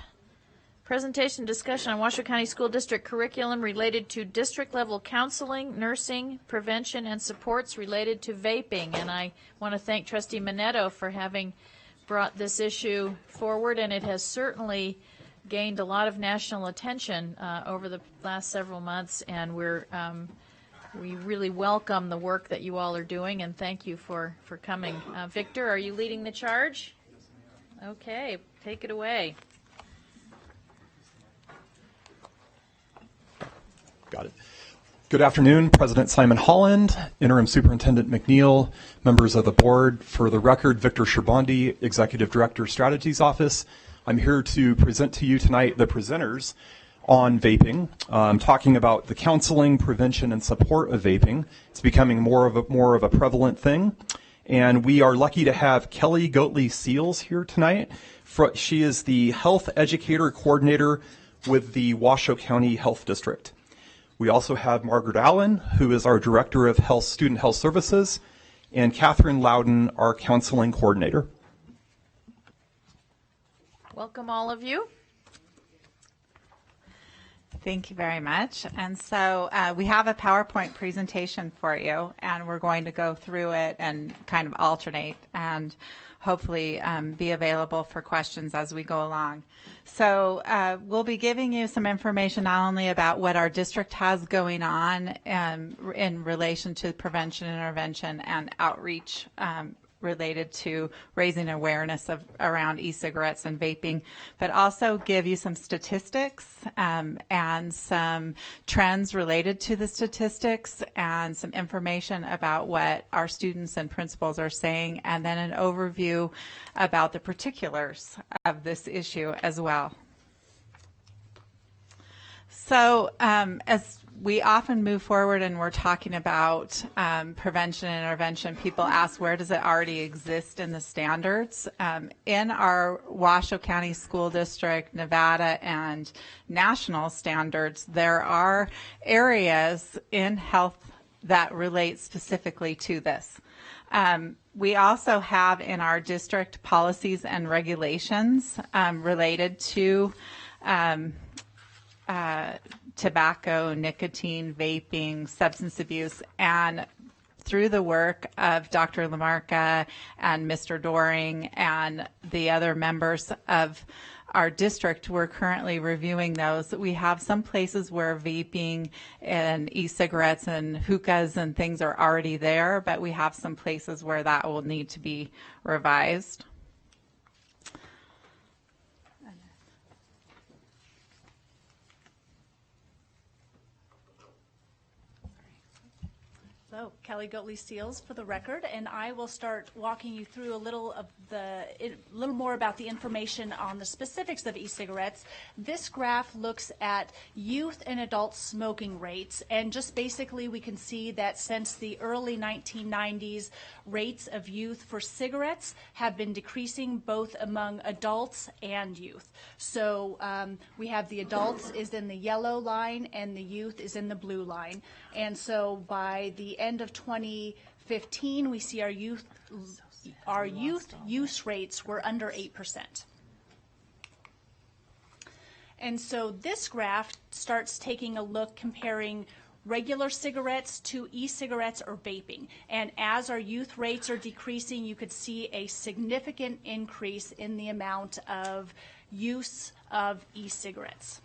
presentation discussion on Washoe County School District curriculum related to district-level counseling, nursing, prevention, and supports related to vaping. And I want to thank Trustee Minetto for having brought this issue forward, and it has certainly gained a lot of national attention over the last several months, and we really welcome the work that you all are doing, and thank you for coming. Victor, are you leading the charge? Okay, take it away. Got it. Good afternoon, President Simon Holland, Interim Superintendent McNeil, members of the board. For the record, Victor Sherbandi, Executive Director, Strategies Office. I'm here to present to you tonight the presenters on vaping. I'm talking about the counseling, prevention, and support of vaping. It's becoming more of a prevalent thing. And we are lucky to have Kelly Goatley Seals here tonight. She is the Health Educator Coordinator with the Washoe County Health District. We also have Margaret Allen, who is our Director of Student Health Services, and Catherine Loudon, our Counseling Coordinator. Welcome, all of you. Thank you very much. And so we have a PowerPoint presentation for you, and we're going to go through it and kind of alternate and hopefully be available for questions as we go along. So we'll be giving you some information not only about what our district has going on in relation to prevention, intervention, and outreach related to raising awareness around e-cigarettes and vaping, but also give you some statistics and some trends related to the statistics and some information about what our students and principals are saying, and then an overview about the particulars of this issue as well. So as we often move forward and we're talking about prevention and intervention, people ask, where does it already exist in the standards? In our Washoe County School District, Nevada, and national standards, there are areas in health that relate specifically to this. We also have in our district policies and regulations related to tobacco, nicotine, vaping, substance abuse, and through the work of Dr. Lamarca and Mr. Doring and the other members of our district, we're currently reviewing those. We have some places where vaping and e-cigarettes and hookahs and things are already there, but we have some places where that will need to be revised. So, Kelly Goatley Seals for the record, and I will start walking you through a little more about the information on the specifics of e-cigarettes. This graph looks at youth and adult smoking rates, and just basically we can see that since the early 1990s, rates of youth for cigarettes have been decreasing both among adults and youth. So we have the adults is in the yellow line and the youth is in the blue line. And so by the end of 2015, we see our youth use rates were under 8%. And so this graph starts taking a look comparing regular cigarettes to e-cigarettes or vaping. And as our youth rates are decreasing, you could see a significant increase in the amount of use of e-cigarettes.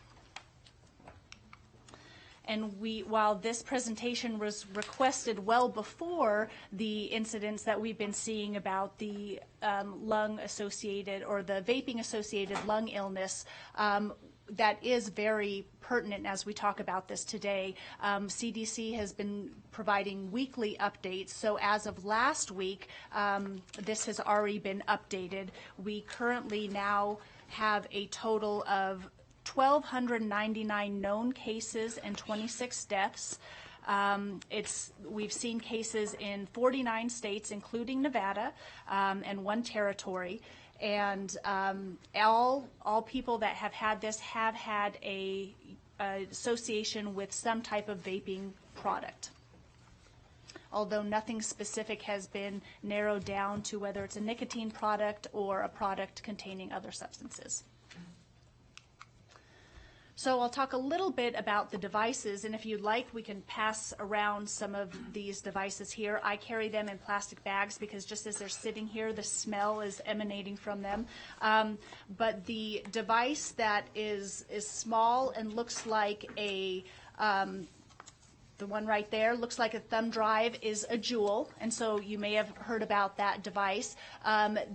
And while this presentation was requested well before the incidents that we've been seeing about the lung-associated or the vaping-associated lung illness, that is very pertinent as we talk about this today. CDC has been providing weekly updates. So as of last week, this has already been updated. We currently now have a total of 1,299 known cases and 26 deaths. We've seen cases in 49 states, including Nevada, and 1 territory. And all people that have had this have had a association with some type of vaping product. Although nothing specific has been narrowed down to whether it's a nicotine product or a product containing other substances. So I'll talk a little bit about the devices, and if you'd like, we can pass around some of these devices here. I carry them in plastic bags because just as they're sitting here, the smell is emanating from them. But the device that is small and looks like a the one right there looks like a thumb drive is a JUUL, and so you may have heard about that device.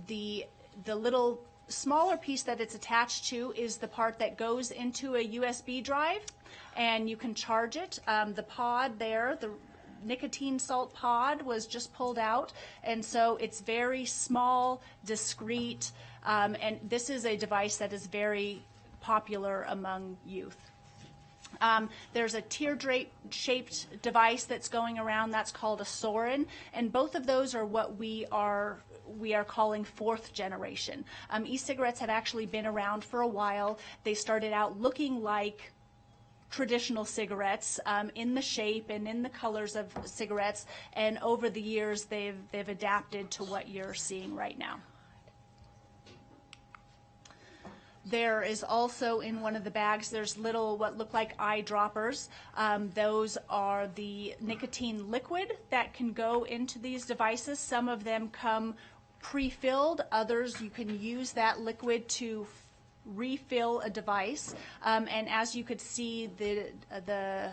The little smaller piece that it's attached to is the part that goes into a USB drive, and you can charge it. The pod there, the nicotine salt pod, was just pulled out, and so it's very small, discreet, and this is a device that is very popular among youth. There's a teardrop-shaped device that's going around. That's called a Sorin, and both of those are what we are calling fourth generation. E-cigarettes have actually been around for a while. They started out looking like traditional cigarettes in the shape and in the colors of cigarettes, and over the years they've adapted to what you're seeing right now. There is also in one of the bags, there's little what look like eyedroppers. Those are the nicotine liquid that can go into these devices. Some of them come pre-filled. Others, you can use that liquid to refill a device. And as you could see, the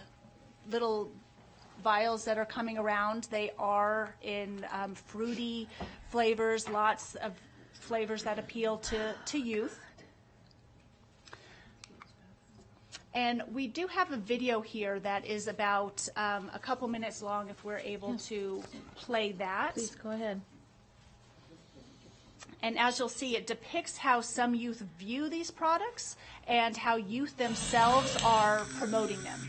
little vials that are coming around, they are in fruity flavors, lots of flavors that appeal to youth. And we do have a video here that is about a couple minutes long, if we're able to play that. Please go ahead. And as you'll see, it depicts how some youth view these products and how youth themselves are promoting them.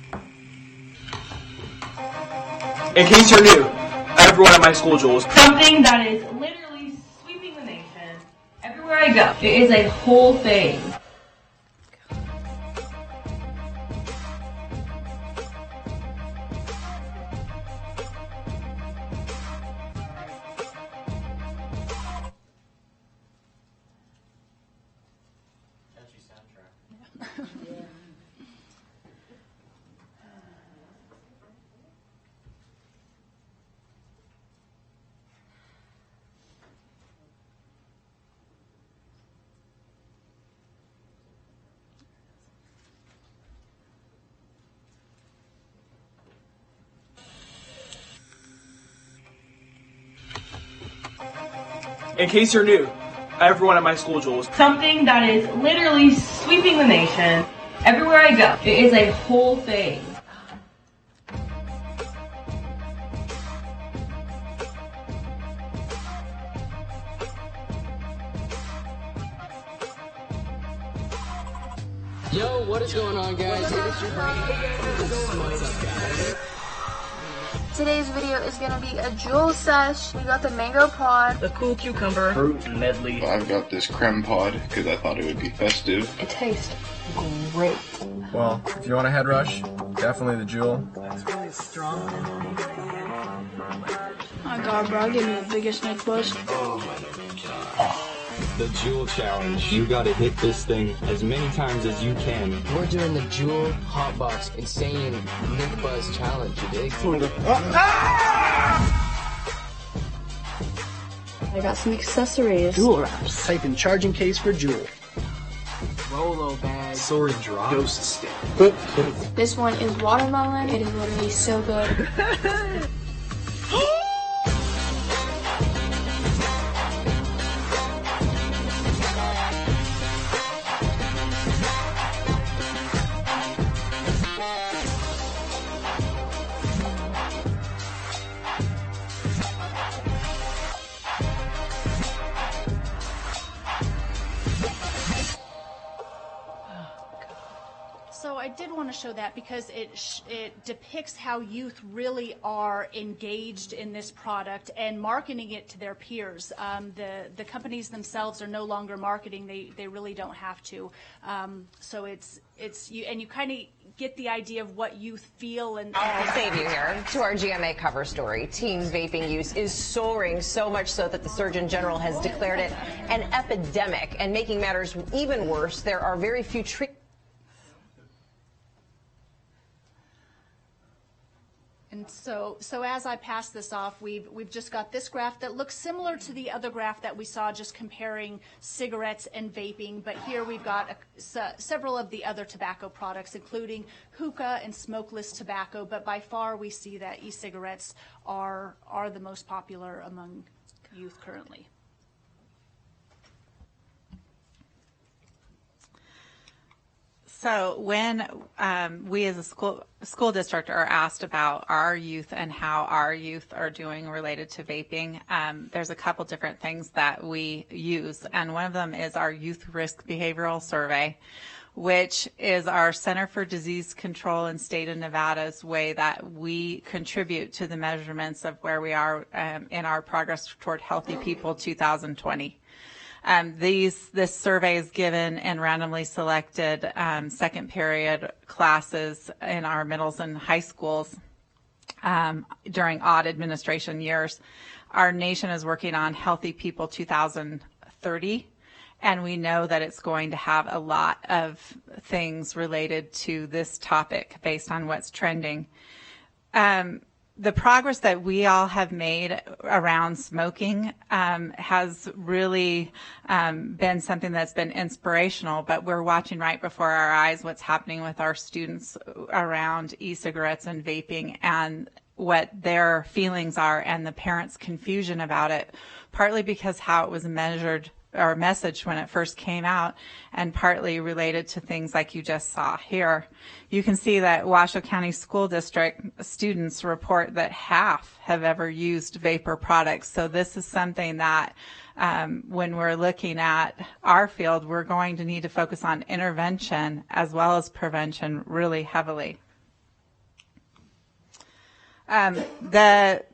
In case you're new, everyone at my school, JUUL, something that is literally sweeping the nation. Everywhere I go, it is a whole thing. In case you're new, everyone at my school, JUUL, Something that is literally sweeping the nation. Everywhere I go, it is a whole thing. Yo, what is going on, guys? Today's video is gonna be a JUUL sesh. We got the mango pod, the cool cucumber, fruit medley. I've got this creme pod because I thought it would be festive. It tastes great. Well, if you want a head rush, definitely the JUUL. That's really strong. My God, bro, give me the biggest neck buzz. Oh my God. The JUUL challenge. You gotta hit this thing as many times as you can. We're doing the JUUL Hotbox Insane Nick Buzz Challenge, you dig? I got some accessories. JUUL wraps. Type in charging case for JUUL. Rolo bag. Soaring drop. Ghost stick. This one is watermelon. It is literally so good. So I did want to show that because it depicts how youth really are engaged in this product and marketing it to their peers. The companies themselves are no longer marketing; they really don't have to. So it's you, and you kind of get the idea of what youth feel. And I'll save you here to our GMA cover story. Teen vaping use is soaring, so much so that the Surgeon General has declared it an epidemic. And making matters even worse, there are very few treatments. And so as I pass this off, we've just got this graph that looks similar to the other graph that we saw just comparing cigarettes and vaping, but here we've got several of the other tobacco products, including hookah and smokeless tobacco, but by far we see that e-cigarettes are the most popular among youth currently. So when we as a school district are asked about our youth and how our youth are doing related to vaping, there's a couple different things that we use, and one of them is our Youth Risk Behavioral Survey, which is our Center for Disease Control in state of Nevada's way that we contribute to the measurements of where we are in our progress toward Healthy People 2020. This survey is given in randomly selected second period classes in our middles and high schools during odd administration years. Our nation is working on Healthy People 2030, and we know that it's going to have a lot of things related to this topic based on what's trending. The progress that we all have made around smoking has really been something that's been inspirational, but we're watching right before our eyes what's happening with our students around e-cigarettes and vaping and what their feelings are and the parents' confusion about it, partly because how it was measured or messaged when it first came out, and partly related to things like you just saw here. You can see that Washoe County School District students report that half have ever used vapor products. So this is something that when we're looking at our field, we're going to need to focus on intervention as well as prevention really heavily. The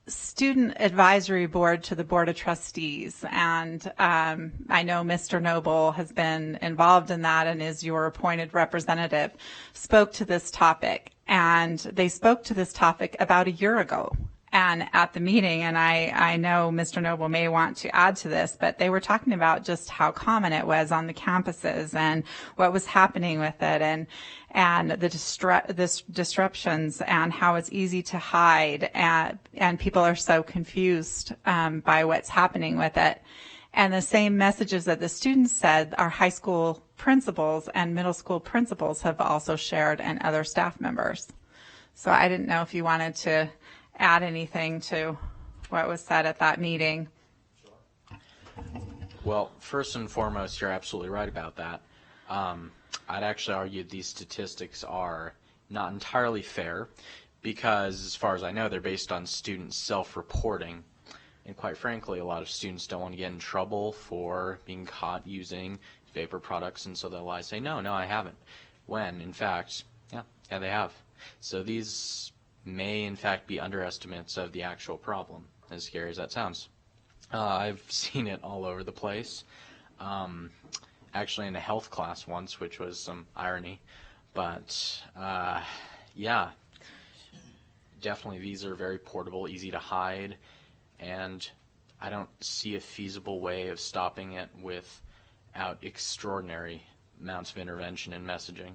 Student Advisory Board to the Board of Trustees, and I know Mr. Noble has been involved in that and is your appointed representative, spoke to this topic, and they spoke to this topic about a year ago. And at the meeting, and I know Mr. Noble may want to add to this, but they were talking about just how common it was on the campuses and what was happening with it, and the disruptions and how it's easy to hide, and people are so confused by what's happening with it. And the same messages that the students said, our high school principals and middle school principals have also shared, and other staff members. So I didn't know if you wanted to add anything to what was said at that meeting. Well, first and foremost, you're absolutely right about that. I'd actually argue these statistics are not entirely fair because, as far as I know, they're based on students self-reporting. And quite frankly, a lot of students don't want to get in trouble for being caught using vapor products, and so they'll lie, say, no, I haven't. When, in fact, yeah, they have. So these may in fact be underestimates of the actual problem, as scary as that sounds. I've seen it all over the place. Actually in a health class once, which was some irony, but yeah, definitely these are very portable, easy to hide, and I don't see a feasible way of stopping it without extraordinary amounts of intervention and messaging.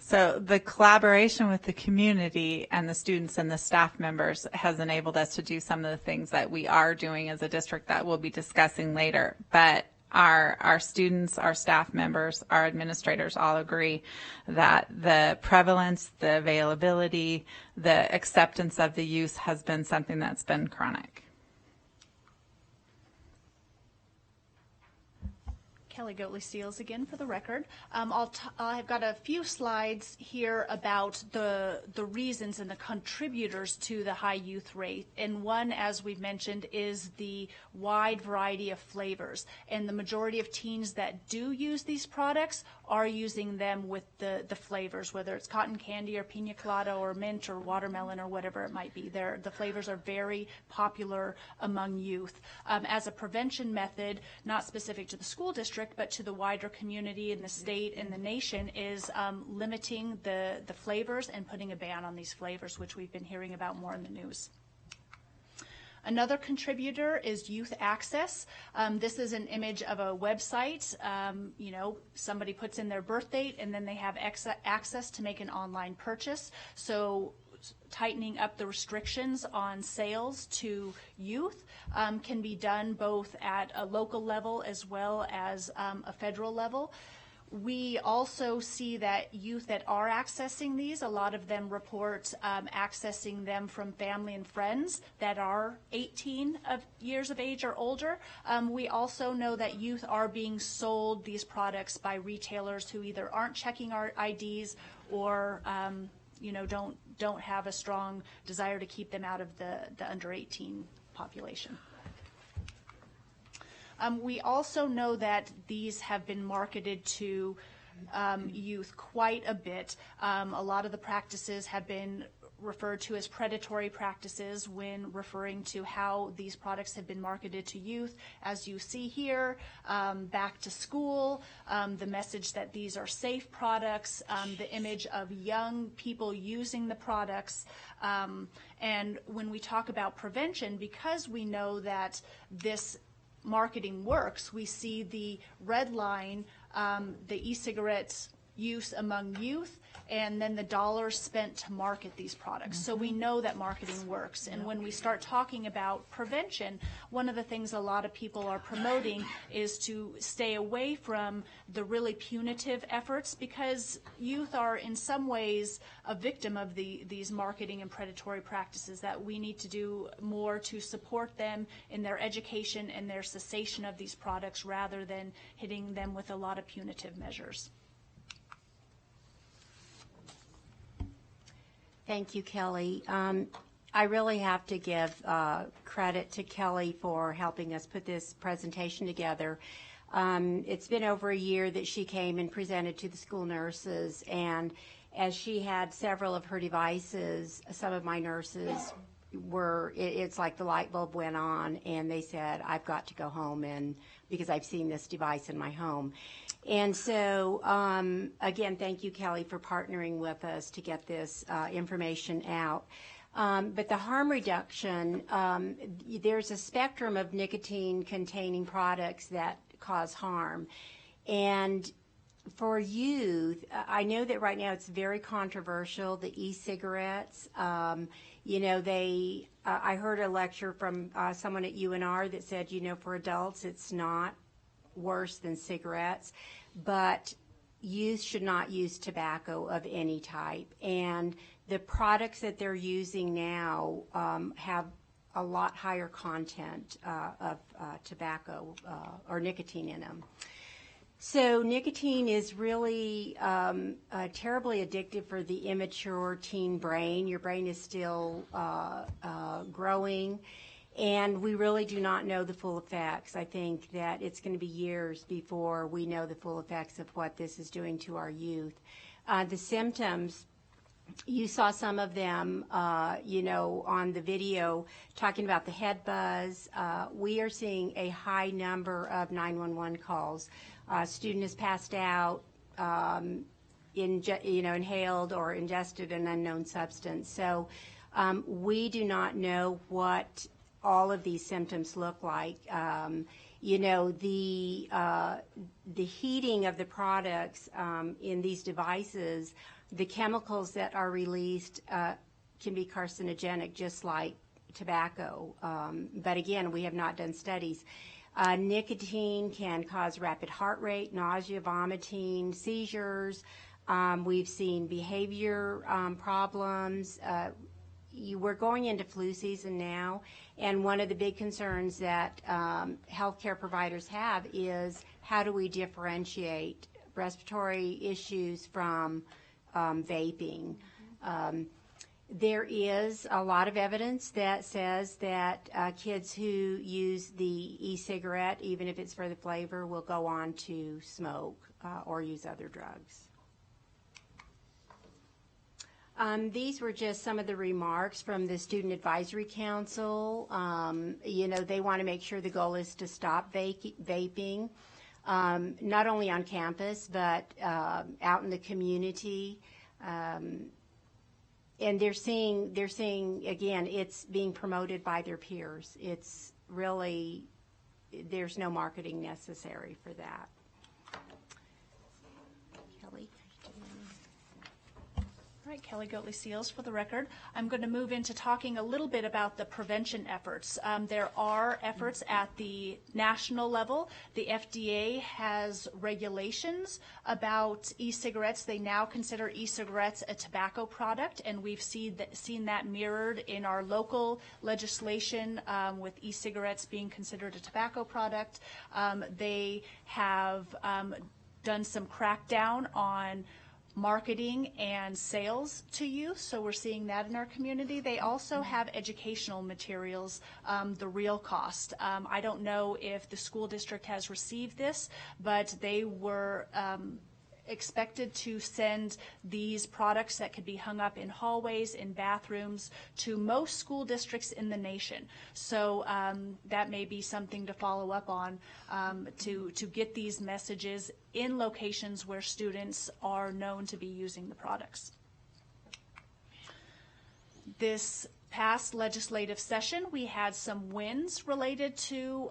So the collaboration with the community and the students and the staff members has enabled us to do some of the things that we are doing as a district that we'll be discussing later. But our students, our staff members, our administrators all agree that the prevalence, the availability, the acceptance of the use has been something that's been chronic. Kelly Goatley Seals again for the record. I've got a few slides here about the reasons and the contributors to the high youth rate. And one, as we've mentioned, is the wide variety of flavors. And the majority of teens that do use these products are using them with the flavors, whether it's cotton candy or pina colada or mint or watermelon or whatever it might be. The flavors are very popular among youth. As a prevention method, not specific to the school district, but to the wider community in the state and the nation, is limiting the flavors and putting a ban on these flavors, which we've been hearing about more in the news. Another contributor is youth access. This is an image of a website. Somebody puts in their birth date and then they have access to make an online purchase. So tightening up the restrictions on sales to youth can be done both at a local level as well as a federal level. We also see that youth that are accessing these, a lot of them report accessing them from family and friends that are 18 years of age or older. We also know that youth are being sold these products by retailers who either aren't checking our IDs or don't have a strong desire to keep them out of the under 18 population. We also know that these have been marketed to youth quite a bit. A lot of the practices have been referred to as predatory practices when referring to how these products have been marketed to youth. As you see here, back to school, the message that these are safe products, the image of young people using the products. And when we talk about prevention, because we know that this marketing works, we see the red line, the e-cigarettes use among youth, and then the dollars spent to market these products. So we know that marketing works. And when we start talking about prevention, one of the things a lot of people are promoting is to stay away from the really punitive efforts, because youth are in some ways a victim of these marketing and predatory practices, that we need to do more to support them in their education and their cessation of these products rather than hitting them with a lot of punitive measures. Thank you, Kelly. I really have to give credit to Kelly for helping us put this presentation together. It's been over a year that she came and presented to the school nurses, and as she had several of her devices, some of my nurses it's like the light bulb went on, and they said, I've got to go home, and because I've seen this device in my home. And so, again, thank you, Kelly, for partnering with us to get this information out. But the harm reduction, there's a spectrum of nicotine-containing products that cause harm. And for youth, I know that right now it's very controversial, the e-cigarettes. I heard a lecture from someone at UNR that said, for adults it's not worse than cigarettes, but youth should not use tobacco of any type. And the products that they're using now have a lot higher content of tobacco or nicotine in them. So nicotine is really terribly addictive for the immature teen brain. Your brain is still growing, and we really do not know the full effects. I think that it's going to be years before we know the full effects of what this is doing to our youth. The symptoms, you saw some of them, on the video talking about the head buzz. We are seeing a high number of 911 calls. Student has passed out, inhaled or ingested an unknown substance. So we do not know what all of these symptoms look like. The heating of the products in these devices, the chemicals that are released can be carcinogenic, just like tobacco. But again, we have not done studies. Nicotine can cause rapid heart rate, nausea, vomiting, seizures. We've seen behavior problems. We're going into flu season now, and one of the big concerns that healthcare providers have is how do we differentiate respiratory issues from vaping. There is a lot of evidence that says that kids who use the e-cigarette, even if it's for the flavor, will go on to smoke or use other drugs. These were just some of the remarks from the Student Advisory Council. They want to make sure the goal is to stop vaping, not only on campus, but out in the community. And they're seeing again, it's being promoted by their peers. It's really, there's no marketing necessary for that. Kelly? All right, Kelly Goatley Seals for the record. I'm going to move into talking a little bit about the prevention efforts. There are efforts at the national level. The FDA has regulations about e-cigarettes. They now consider e-cigarettes a tobacco product, and we've seen that mirrored in our local legislation with e-cigarettes being considered a tobacco product. They have done some crackdown on marketing and sales to youth, so we're seeing that in our community. They also have educational materials, the real cost. I don't know if the school district has received this, but they were expected to send these products that could be hung up in hallways, in bathrooms, to most school districts in the nation. So that may be something to follow up on, to get these messages in locations where students are known to be using the products. This past legislative session, we had some wins related to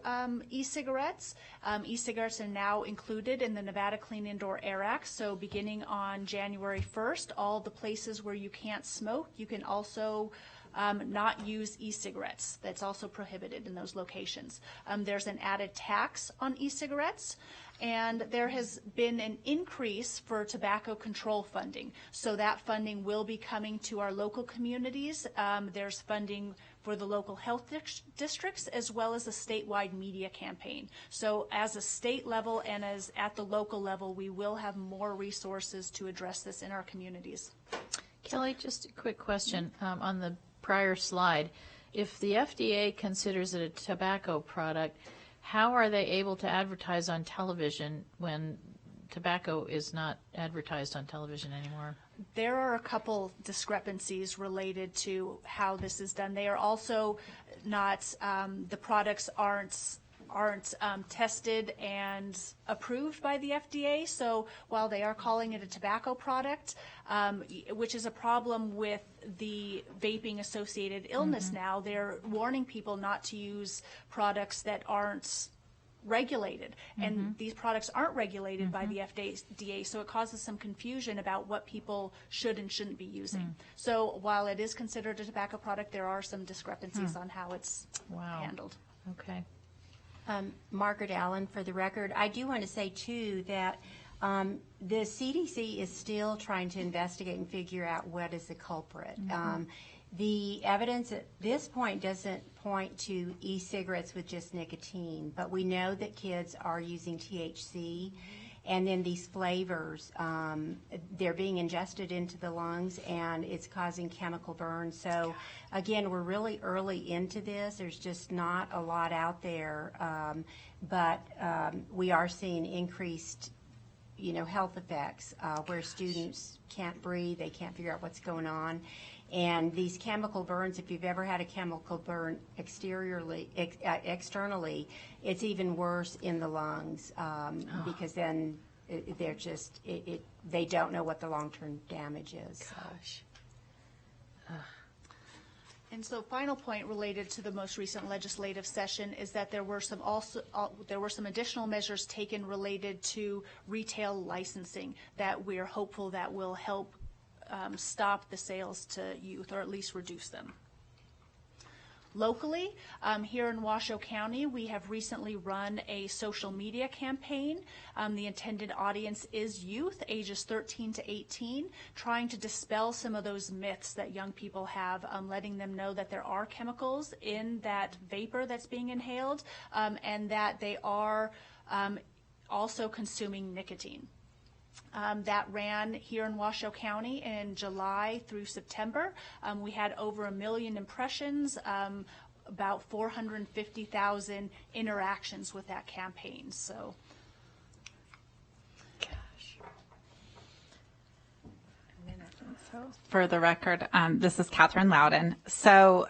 e-cigarettes. E-cigarettes are now included in the Nevada Clean Indoor Air Act, so beginning on January 1st, all the places where you can't smoke, you can also not use e-cigarettes. That's also prohibited in those locations. There's an added tax on e-cigarettes, and there has been an increase for tobacco control funding. So that funding will be coming to our local communities. There's funding for the local health districts as well as a statewide media campaign. So as a state level and as at the local level, we will have more resources to address this in our communities. Kelly, just a quick question on the prior slide. If the FDA considers it a tobacco product, how are they able to advertise on television when tobacco is not advertised on television anymore? There are a couple discrepancies related to how this is done. They are also not, the products aren't tested and approved by the FDA. So while they are calling it a tobacco product, which is a problem with the vaping associated illness now, they're warning people not to use products that aren't regulated. And these products aren't regulated by the FDA, so it causes some confusion about what people should and shouldn't be using. So while it is considered a tobacco product, there are some discrepancies on how it's handled. Okay. Margaret Allen, for the record. I do want to say, too, that the CDC is still trying to investigate and figure out what is the culprit. The evidence at this point doesn't point to e-cigarettes with just nicotine, but we know that kids are using THC, and then these flavors, they're being ingested into the lungs, and it's causing chemical burn. So, again, we're really early into this. There's just not a lot out there, but we are seeing increased health effects where students can't breathe, they can't figure out what's going on. And these chemical burns, if you've ever had a chemical burn externally, it's even worse in the lungs because then they're just, they don't know what the long-term damage is. Gosh. And so, final point related to the most recent legislative session is that there were some additional measures taken related to retail licensing that we're hopeful that will help stop the sales to youth, or at least reduce them. Locally, here in Washoe County, we have recently run a social media campaign. The intended audience is youth, ages 13 to 18, trying to dispel some of those myths that young people have, letting them know that there are chemicals in that vapor that's being inhaled, and that they are also consuming nicotine. That ran here in Washoe County in July through September. We had over 1 million impressions, about 450,000 interactions with that campaign. So, for the record, this is Catherine Loudon. So,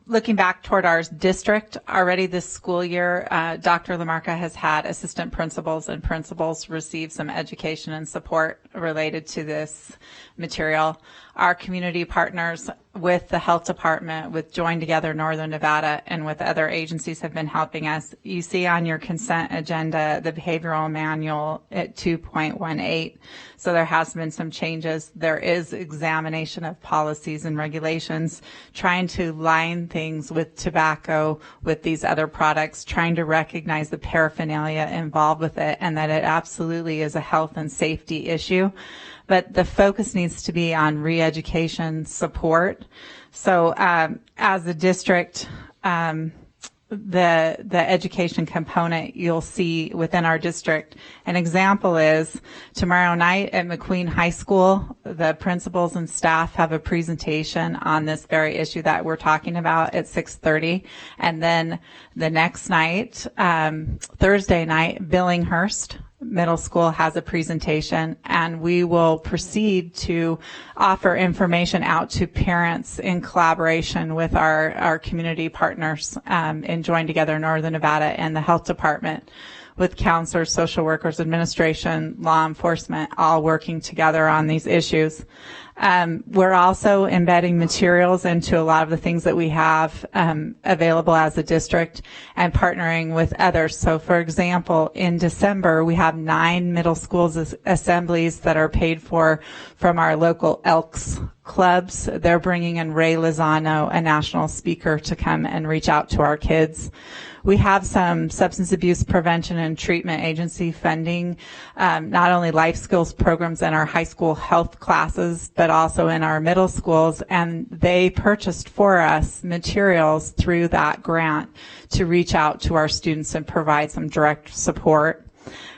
looking back toward our district, already this school year, Dr. Lamarca has had assistant principals and principals receive some education and support related to this material. Our community partners with the health department, with Join Together Northern Nevada, and with other agencies have been helping us. You see on your consent agenda the behavioral manual at 2.18. So there has been some changes. There is examination of policies and regulations, trying to line things with tobacco, with these other products, trying to recognize the paraphernalia involved with it, and that it absolutely is a health and safety issue. But the focus needs to be on re-education support. So as a district, the education component you'll see within our district. An example is tomorrow night at McQueen High School, the principals and staff have a presentation on this very issue that we're talking about at 6:30. And then the next night, Thursday night, Billinghurst Middle School has a presentation, and we will proceed to offer information out to parents in collaboration with our community partners in Join Together Northern Nevada and the health department, with counselors, social workers, administration, law enforcement, all working together on these issues. We're also embedding materials into a lot of the things that we have available as a district and partnering with others. So, for example, in December, we have 9 middle schools assemblies that are paid for from our local Elks clubs. They're bringing in Ray Lozano, a national speaker, to come and reach out to our kids. We have some substance abuse prevention and treatment agency funding, not only life skills programs in our high school health classes, but also in our middle schools. And they purchased for us materials through that grant to reach out to our students and provide some direct support.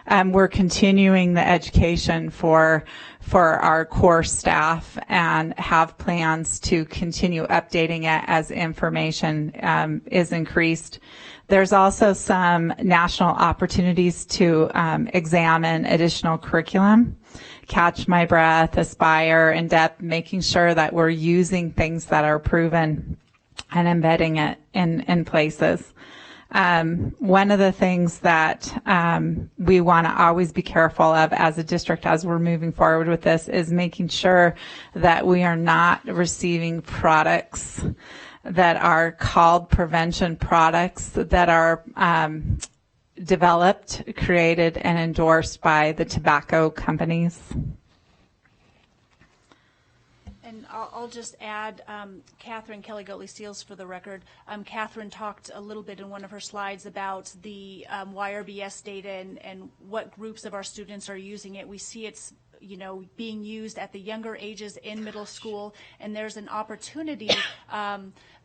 We're continuing the education for our core staff and have plans to continue updating it as information is increased. There's also some national opportunities to examine additional curriculum, Catch My Breath, Aspire, In Depth, making sure that we're using things that are proven and embedding it in places. One of the things that we want to always be careful of as a district as we're moving forward with this is making sure that we are not receiving products that are called prevention products that are developed, created, and endorsed by the tobacco companies. And I'll just add, Catherine Kelly Goatley Steels for the record. Catherine talked a little bit in one of her slides about the YRBS data and what groups of our students are using it. We see it's being used at the younger ages in middle school, and there's an opportunity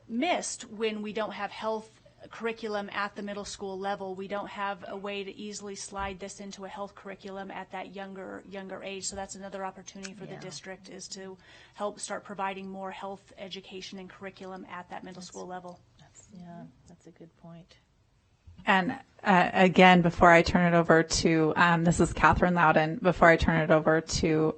missed when we don't have health curriculum at the middle school level. We don't have a way to easily slide this into a health curriculum at that younger age. So that's another opportunity for the district, is to help start providing more health education and curriculum at that middle school level. That's a good point. And again, before I turn it over to, this is Catherine Loudon, before I turn it over to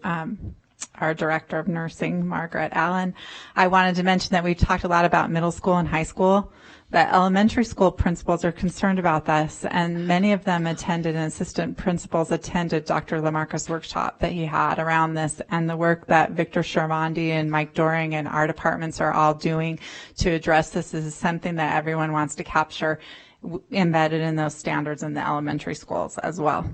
our Director of Nursing, Margaret Allen, I wanted to mention that we've talked a lot about middle school and high school. The elementary school principals are concerned about this, and many of them attended, and assistant principals attended Dr. Lamarca's workshop that he had around this, and the work that Victor Shervandi and Mike Doring and our departments are all doing to address this is something that everyone wants to capture embedded in those standards in the elementary schools as well.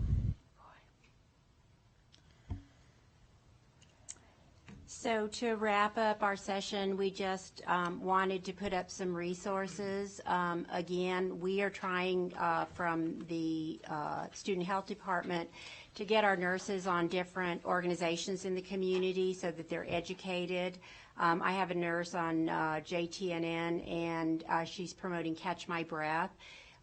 So to wrap up our session, we just wanted to put up some resources. Again, we are trying from the Student Health Department to get our nurses on different organizations in the community so that they're educated. I have a nurse on JTNN, and she's promoting Catch My Breath.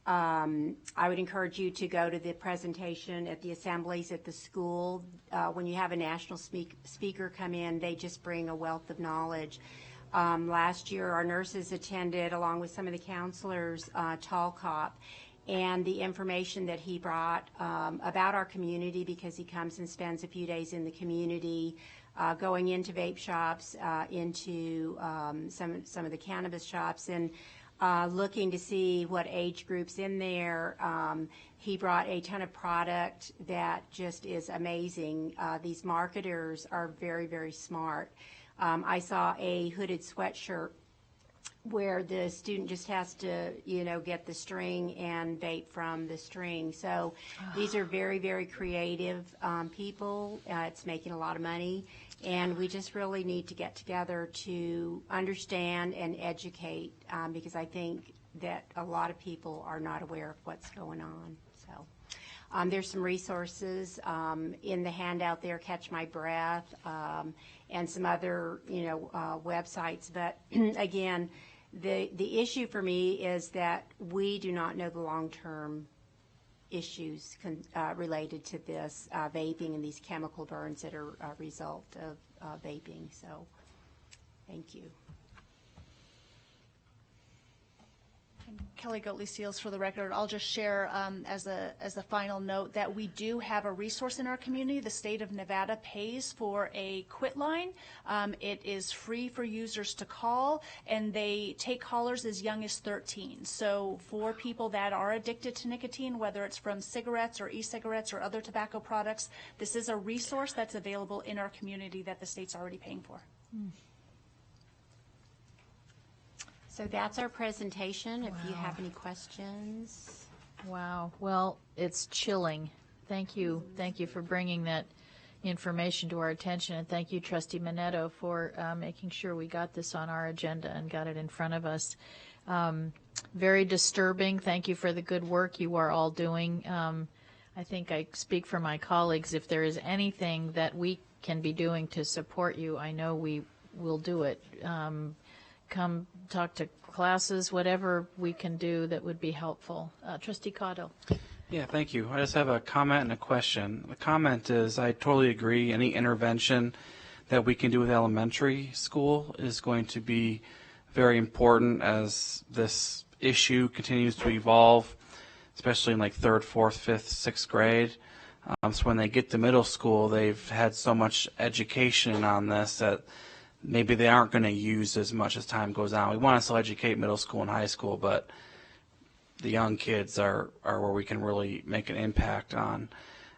I would encourage you to go to the presentation at the assemblies at the school. When you have a national speaker come in, they just bring a wealth of knowledge. Last year, our nurses attended, along with some of the counselors, Tall Cop, and the information that he brought about our community, because he comes and spends a few days in the community, going into vape shops, into some of the cannabis shops, and looking to see what age groups in there. He brought a ton of product that just is amazing. These marketers are very, very smart. I saw a hooded sweatshirt where the student just has to, get the string and vape from the string. So these are very, very creative people. It's making a lot of money, and we just really need to get together to understand and educate because I think that a lot of people are not aware of what's going on. So there's some resources in the handout there, Catch My Breath, and some other, websites. But again, the issue for me is that we do not know the long-term issues related to this vaping and these chemical burns that are a result of vaping. So, thank you. Kelly Goatley Seals for the record. I'll just share as a final note that we do have a resource in our community. The state of Nevada pays for a quit line. It is free for users to call, and they take callers as young as 13. So for people that are addicted to nicotine, whether it's from cigarettes or e-cigarettes or other tobacco products, this is a resource that's available in our community that the state's already paying for. So that's our presentation. If you have any questions. Wow. Well, it's chilling. Thank you. Thank you for bringing that information to our attention. And thank you, Trustee Minetto, for making sure we got this on our agenda and got it in front of us. Very disturbing. Thank you for the good work you are all doing. I think I speak for my colleagues. If there is anything that we can be doing to support you, I know we will do it. Come talk to classes, whatever we can do that would be helpful. Trustee Cotto. Yeah, thank you. I just have a comment and a question. The comment is I totally agree. Any intervention that we can do with elementary school is going to be very important as this issue continues to evolve, especially in like 3rd, 4th, 5th, 6th grade. So when they get to middle school, they've had so much education on this that maybe they aren't going to use as much as time goes on. We want to still educate middle school and high school, but the young kids are where we can really make an impact on.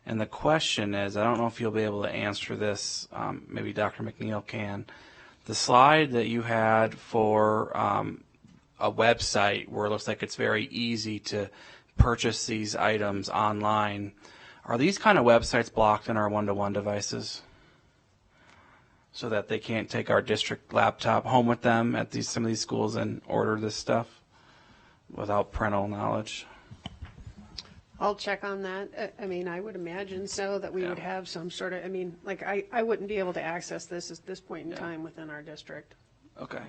And the question is, I don't know if you'll be able to answer this, maybe Dr. McNeil can. The slide that you had for a website where it looks like it's very easy to purchase these items online, are these kind of websites blocked in our one-to-one devices so that they can't take our district laptop home with them at some of these schools and order this stuff without parental knowledge? I'll check on that. I mean, I would imagine so, that we would have some sort of, like I wouldn't be able to access this at this point in time within our district. Okay.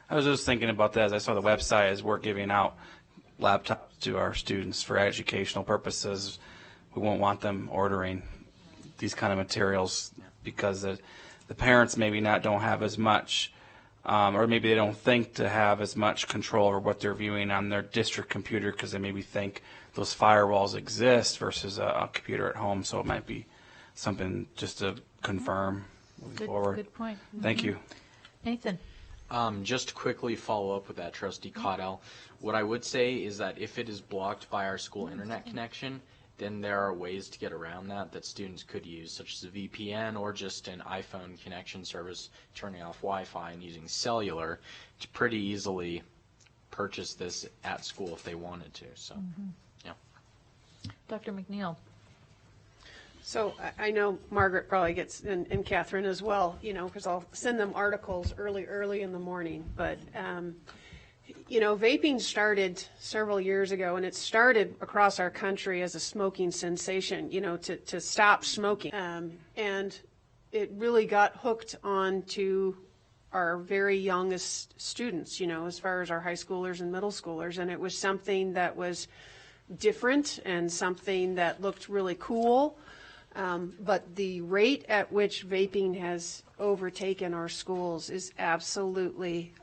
I was just thinking about that as I saw the website, as we're giving out laptops to our students for educational purposes. We won't want them ordering these kind of materials because the parents maybe don't have as much, or maybe they don't think to have as much control over what they're viewing on their district computer because they maybe think those firewalls exist versus a computer at home. So it might be something just to confirm moving forward. Good point. Thank you. Nathan. Just to quickly follow up with that, Trustee Cottle, what I would say is that if it is blocked by our school internet connection, then there are ways to get around that students could use, such as a VPN or just an iPhone connection service, turning off Wi-Fi and using cellular to pretty easily purchase this at school if they wanted to. So, yeah. Dr. McNeil. So I know Margaret probably gets, and Catherine as well, because I'll send them articles early in the morning. But, vaping started several years ago, and it started across our country as a smoking sensation, to stop smoking. And it really got hooked onto our very youngest students, as far as our high schoolers and middle schoolers. And it was something that was different and something that looked really cool. But the rate at which vaping has overtaken our schools is absolutely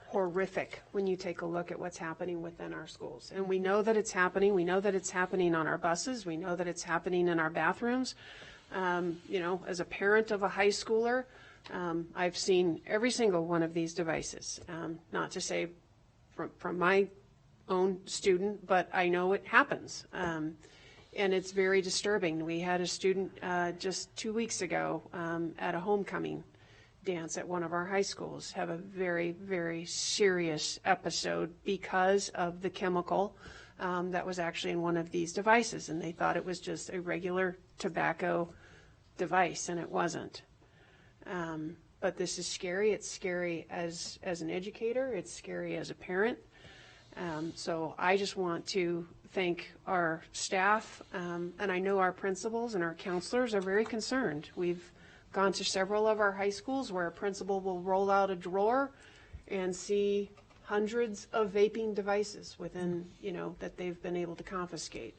horrific when you take a look at what's happening within our schools. And we know that it's happening. We know that it's happening on our buses. We know that it's happening in our bathrooms. As a parent of a high schooler, I've seen every single one of these devices. Not to say from my own student, but I know it happens. And it's very disturbing. We had a student just 2 weeks ago at a homecoming dance at one of our high schools have a very, very serious episode because of the chemical that was actually in one of these devices, and they thought it was just a regular tobacco device, and it wasn't. But this is scary. It's scary as an educator. It's scary as a parent. So I just want to thank our staff, and I know our principals and our counselors are very concerned. We've gone to several of our high schools where a principal will roll out a drawer and see hundreds of vaping devices within, that they've been able to confiscate.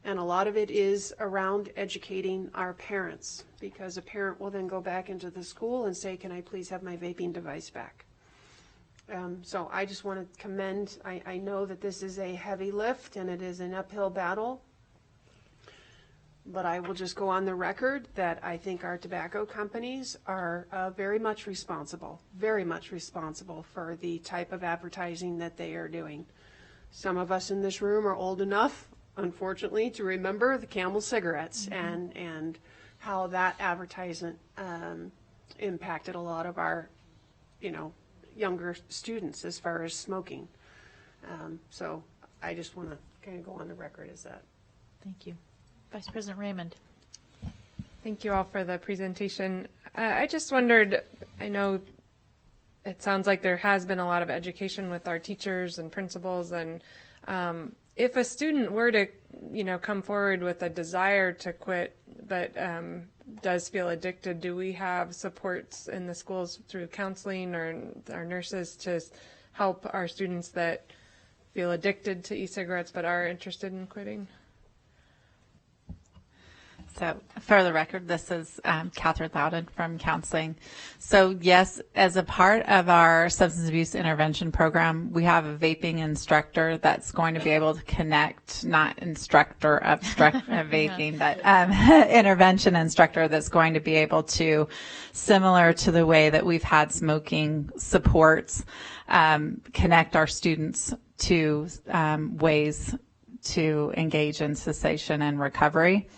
And a lot of it is around educating our parents, because a parent will then go back into the school and say, can I please have my vaping device back? So I just want to commend, I know that this is a heavy lift and it is an uphill battle, but I will just go on the record that I think our tobacco companies are very much responsible for the type of advertising that they are doing. Some of us in this room are old enough, unfortunately, to remember the Camel cigarettes and how that advertisement impacted a lot of our, younger students as far as smoking. So I just want to kind of go on the record as that. Thank you. Vice President Raymond. Thank you all for the presentation. I just wondered, I know it sounds like there has been a lot of education with our teachers and principals, and if a student were to, come forward with a desire to quit, but does feel addicted, do we have supports in the schools through counseling or our nurses to help our students that feel addicted to e-cigarettes but are interested in quitting? So for the record, this is Catherine Loudon from counseling. So yes, as a part of our substance abuse intervention program, we have a vaping instructor that's going to be able to connect, not instructor of vaping, but intervention instructor that's going to be able to, similar to the way that we've had smoking supports, connect our students to ways to engage in cessation and recovery.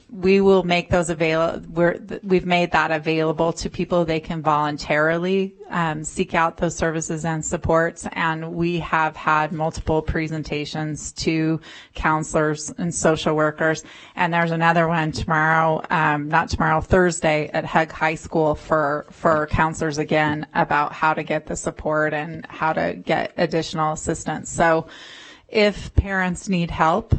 We will make those available. We've made that available to people. They can voluntarily seek out those services and supports. And we have had multiple presentations to counselors and social workers. And there's another one tomorrow, Thursday at Hug High School for counselors again about how to get the support and how to get additional assistance. So if parents need help,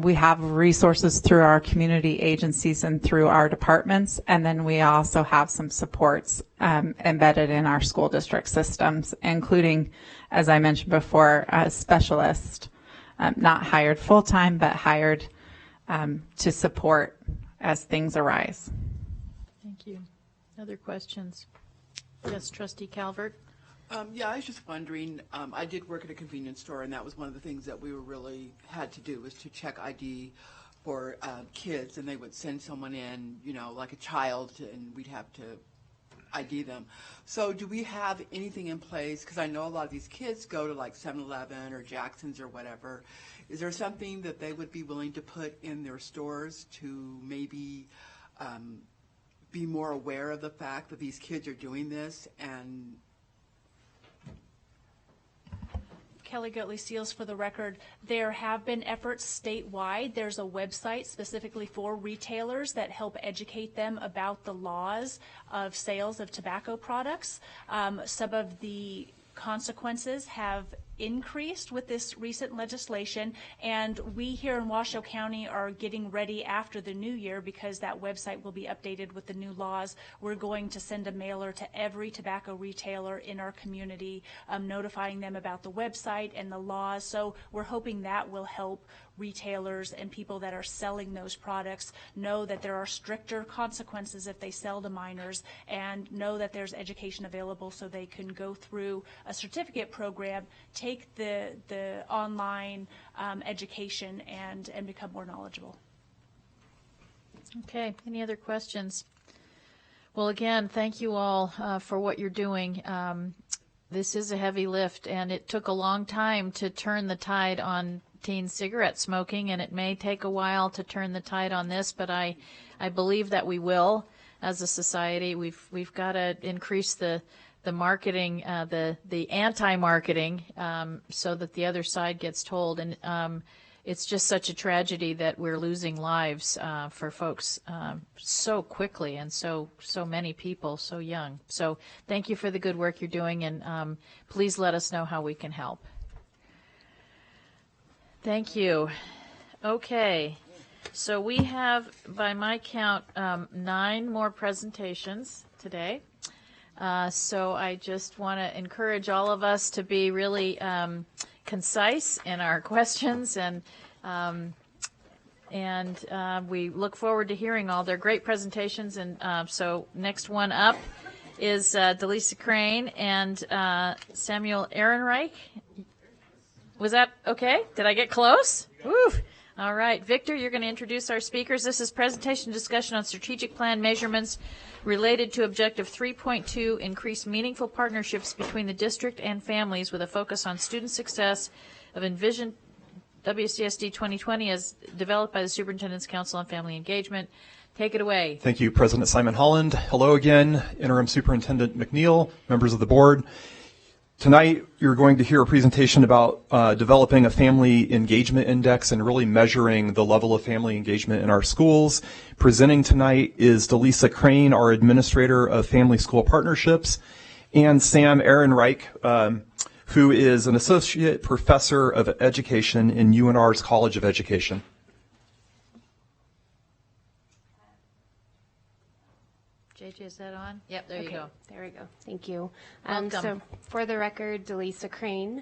we have resources through our community agencies and through our departments, and then we also have some supports embedded in our school district systems, including, as I mentioned before, a specialist, not hired full-time, but hired to support as things arise. Thank you. Other questions? Yes, Trustee Calvert. Yeah, I was just wondering, I did work at a convenience store, and that was one of the things that we really had to do was to check ID for kids, and they would send someone in, like a child, and we'd have to ID them. So do we have anything in place? Because I know a lot of these kids go to like 7-Eleven or Jackson's or whatever. Is there something that they would be willing to put in their stores to maybe be more aware of the fact that these kids are doing this? And Kelly Goatley Seals for the record. There have been efforts statewide. There's a website specifically for retailers that help educate them about the laws of sales of tobacco products. Some of the consequences have increased with this recent legislation, and we here in Washoe County are getting ready after the new year because that website will be updated with the new laws. We're going to send a mailer to every tobacco retailer in our community, notifying them about the website and the laws. So we're hoping that will help retailers and people that are selling those products know that there are stricter consequences if they sell to minors, and know that there's education available so they can go through a certificate program, take the online education, and become more knowledgeable. Okay, any other questions? Well, again, thank you all for what you're doing. This is a heavy lift, and it took a long time to turn the tide on teen cigarette smoking, and it may take a while to turn the tide on this, but I believe that we will. as a society. We've got to increase the marketing, the anti-marketing, so that the other side gets told. And it's just such a tragedy that we're losing lives for folks so quickly, and so many people so young. So thank you for the good work you're doing, and please let us know how we can help. Thank you. Okay, so we have, by my count, 9 more presentations today. So I just want to encourage all of us to be really concise in our questions, and we look forward to hearing all their great presentations. And so next one up is Delisa Crane and Samuel Ehrenreich. Was that okay? Did I get close? Woo. All right, Victor, you're going to introduce our speakers. This is presentation discussion on strategic plan measurements related to Objective 3.2, increase meaningful partnerships between the district and families with a focus on student success of Envision WCSD 2020 as developed by the Superintendent's Council on Family Engagement. Take it away. Thank you, President Simon Holland. Hello again, Interim Superintendent McNeil, members of the board. Tonight, you're going to hear a presentation about developing a family engagement index and really measuring the level of family engagement in our schools. Presenting tonight is Delisa Crane, our Administrator of Family School Partnerships, and Sam Ehrenreich, who is an Associate Professor of Education in UNR's College of Education. JJ, is that on? Yep, there you go. There we go. Thank you. Welcome. So for the record, Delisa Crane.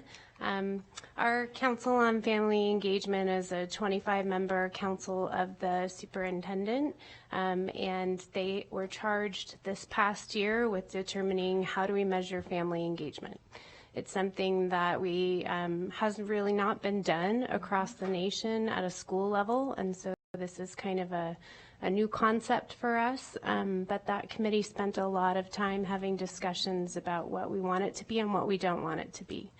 Our Council on Family Engagement is a 25-member council of the superintendent, and they were charged this past year with determining how do we measure family engagement. It's something that has really not been done across the nation at a school level, and so this is kind of a new concept for us, but that committee spent a lot of time having discussions about what we want it to be and what we don't want it to be.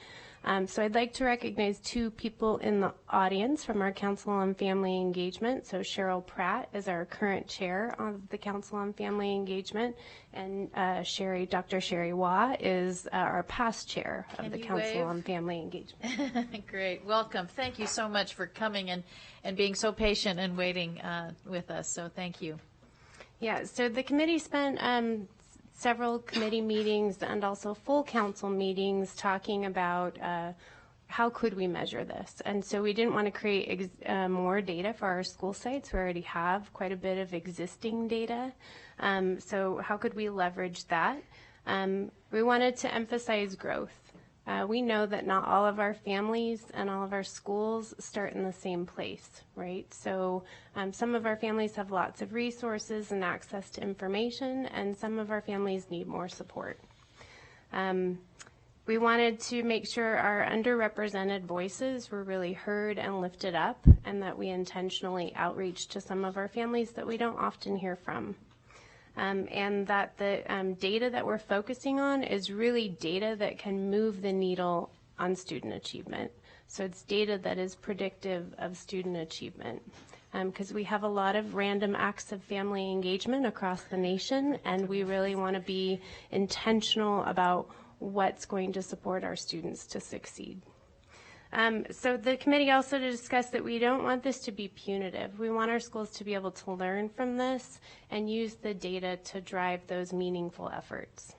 So I'd like to recognize 2 people in the audience from our Council on Family Engagement. So Cheryl Pratt is our current chair of the Council on Family Engagement, and Dr. Sherry Waugh is our past chair of the Council on Family Engagement. Great. Welcome. Thank you so much for coming and being so patient and waiting with us. So thank you. Yeah, so the committee spent several committee meetings and also full council meetings talking about how could we measure this. And so we didn't want to create more data for our school sites. We already have quite a bit of existing data. So how could we leverage that? We wanted to emphasize growth. We know that not all of our families and all of our schools start in the same place, right? So some of our families have lots of resources and access to information, and some of our families need more support. We wanted to make sure our underrepresented voices were really heard and lifted up, and that we intentionally outreach to some of our families that we don't often hear from. And that the data that we're focusing on is really data that can move the needle on student achievement. So it's data that is predictive of student achievement. Because we have a lot of random acts of family engagement across the nation, and we really want to be intentional about what's going to support our students to succeed. So the committee also discussed that we don't want this to be punitive. We want our schools to be able to learn from this and use the data to drive those meaningful efforts.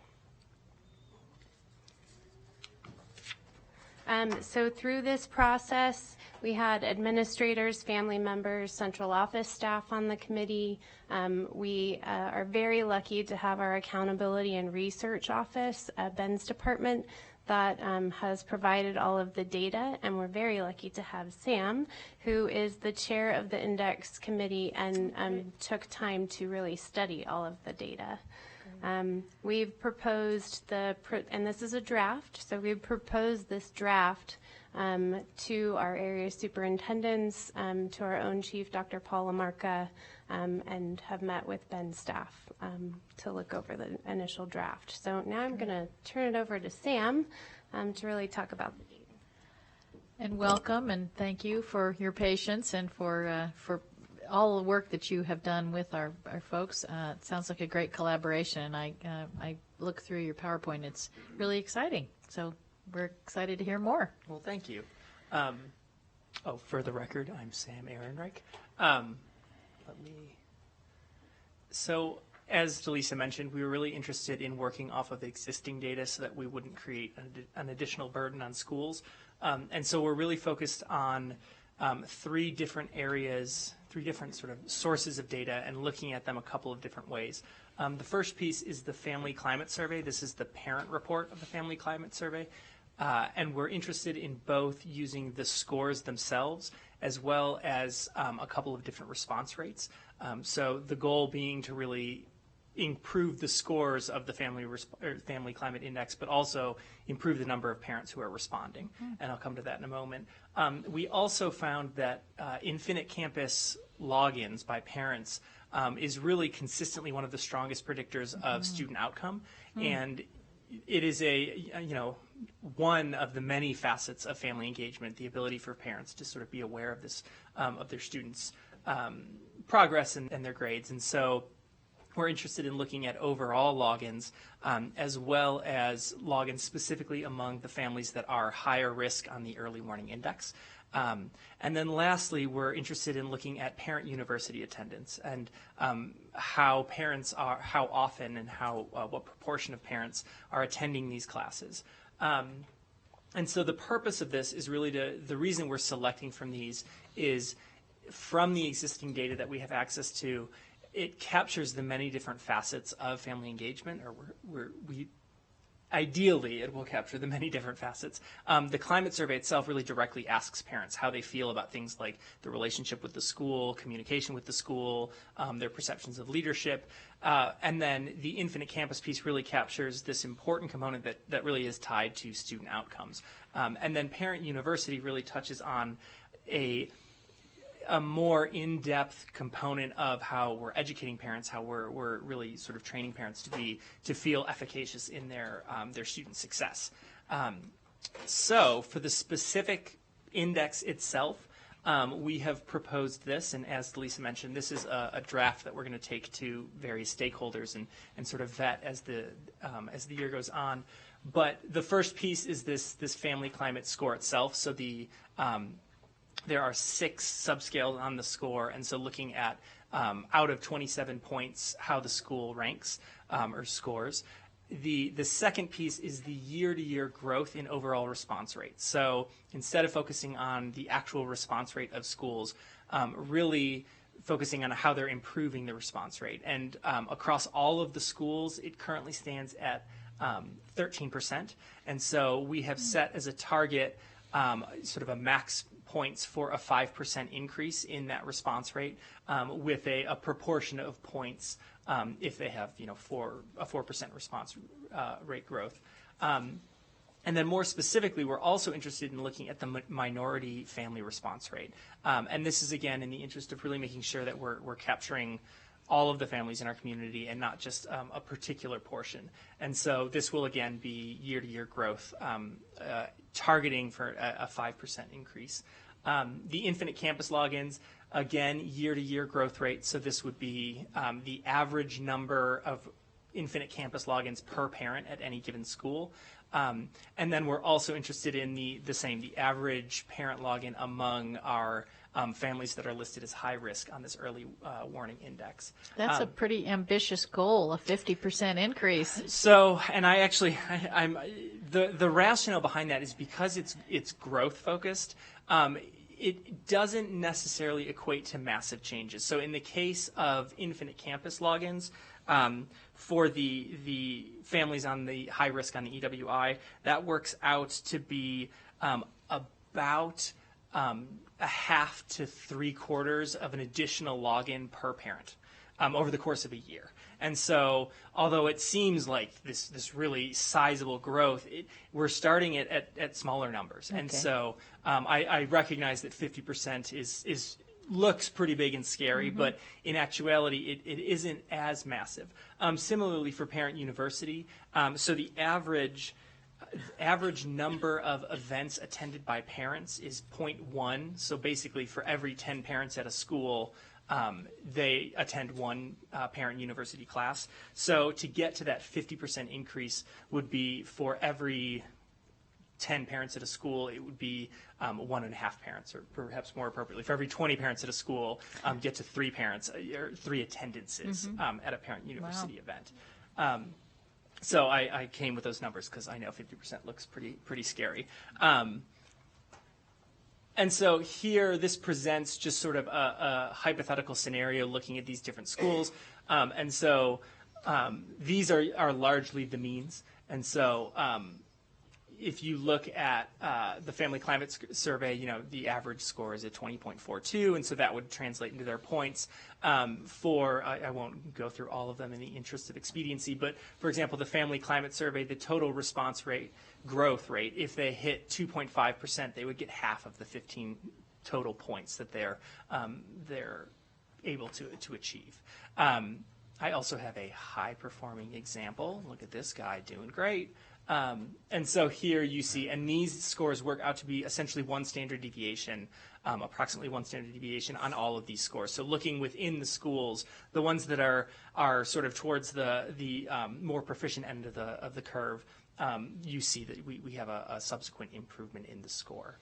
So through this process, we had administrators, family members, central office staff on the committee. We are very lucky to have our accountability and research office, Ben's department, that has provided all of the data, and we're very lucky to have Sam, who is the chair of the index committee and took time to really study all of the data. We've proposed and this is a draft, so we've proposed this draft to our area superintendents, to our own chief, Dr. Paul Lamarca, and have met with Ben's staff to look over the initial draft. So now I'm going to turn it over to Sam to really talk about the data. And welcome, and thank you for your patience and for all the work that you have done with our folks. It sounds like a great collaboration. I look through your PowerPoint. It's really exciting. So we're excited to hear more. Well, thank you. For the record, I'm Sam Ehrenreich. So as Delisa mentioned, we were really interested in working off of existing data so that we wouldn't create an additional burden on schools. And so we're really focused on three different areas, three different sort of sources of data, and looking at them a couple of different ways. The first piece is the Family Climate Survey. This is the parent report of the Family Climate Survey. And we're interested in both using the scores themselves as well as a couple of different response rates. So the goal being to really improve the scores of the Family Climate Index, but also improve the number of parents who are responding. And I'll come to that in a moment. We also found that Infinite Campus logins by parents is really consistently one of the strongest predictors of student outcome. And it is one of the many facets of family engagement, the ability for parents to sort of be aware of this, of their students' progress and their grades. And so we're interested in looking at overall logins as well as logins specifically among the families that are higher risk on the early warning index. And then lastly, we're interested in looking at parent university attendance and how parents are, how often and what proportion of parents are attending these classes. And so the purpose of this is really the reason we're selecting from these is from the existing data that we have access to, it captures the many different facets of family engagement, or ideally, it will capture the many different facets. The climate survey itself really directly asks parents how they feel about things like the relationship with the school, communication with the school, their perceptions of leadership. And then the Infinite Campus piece really captures this important component that really is tied to student outcomes. And then Parent University really touches on a more in-depth component of how we're educating parents, how we're really sort of training parents to feel efficacious in their student success. So for the specific index itself, we have proposed this, and as Delisa mentioned, this is a draft that we're going to take to various stakeholders and sort of vet as the year goes on. But the first piece is this family climate score itself. So there are 6 subscales on the score, and so looking at out of 27 points how the school ranks or scores. The second piece is the year-to-year growth in overall response rate. So instead of focusing on the actual response rate of schools, really focusing on how they're improving the response rate. And across all of the schools, it currently stands at 13%. And so we have set as a target sort of a max points for a 5% increase in that response rate, with a proportion of points if they have a 4% response rate growth. And then more specifically, we're also interested in looking at the minority family response rate. And this is, again, in the interest of really making sure that we're capturing all of the families in our community and not just a particular portion. And so this will, again, be year-to-year growth, targeting for a 5% increase. The Infinite Campus logins, again, year-to-year growth rate. So this would be the average number of Infinite Campus logins per parent at any given school. And then we're also interested in the average parent login among our families that are listed as high risk on this early warning index. That's a pretty ambitious goal, a 50% increase. So, and I'm the rationale behind that is because it's growth focused. It doesn't necessarily equate to massive changes. So in the case of Infinite Campus logins, for the families on the high risk on the EWI, that works out to be about a half to 3/4 of an additional login per parent over the course of a year. And so, although it seems like this really sizable growth, we're starting it at smaller numbers. Okay. And so, I recognize that 50% looks pretty big and scary, but in actuality, it isn't as massive. Similarly, for Parent University, so the average number of events attended by parents is 0.1. So basically, for every 10 parents at a school, they attend one parent university class. So to get to that 50% increase would be for every 10 parents at a school, it would be 1.5 parents, or perhaps more appropriately, for every 20 parents at a school, get to 3 parents, or 3 attendances at a parent university event. So I came with those numbers because I know 50% looks pretty scary. And so here, this presents just sort of a hypothetical scenario looking at these different schools. And so these are largely the means. And so if you look at the Family Climate Survey, the average score is at 20.42, and so that would translate into their points. I won't go through all of them in the interest of expediency, but for example, the Family Climate Survey, the total response rate, growth rate, if they hit 2.5%, they would get half of the 15 total points that they're able to achieve. I also have a high-performing example. Look at this guy doing great. And so here you see, and these scores work out to be essentially one standard deviation, approximately one standard deviation on all of these scores. So looking within the schools, the ones that are sort of towards the more proficient end of the curve, you see that we have a subsequent improvement in the score.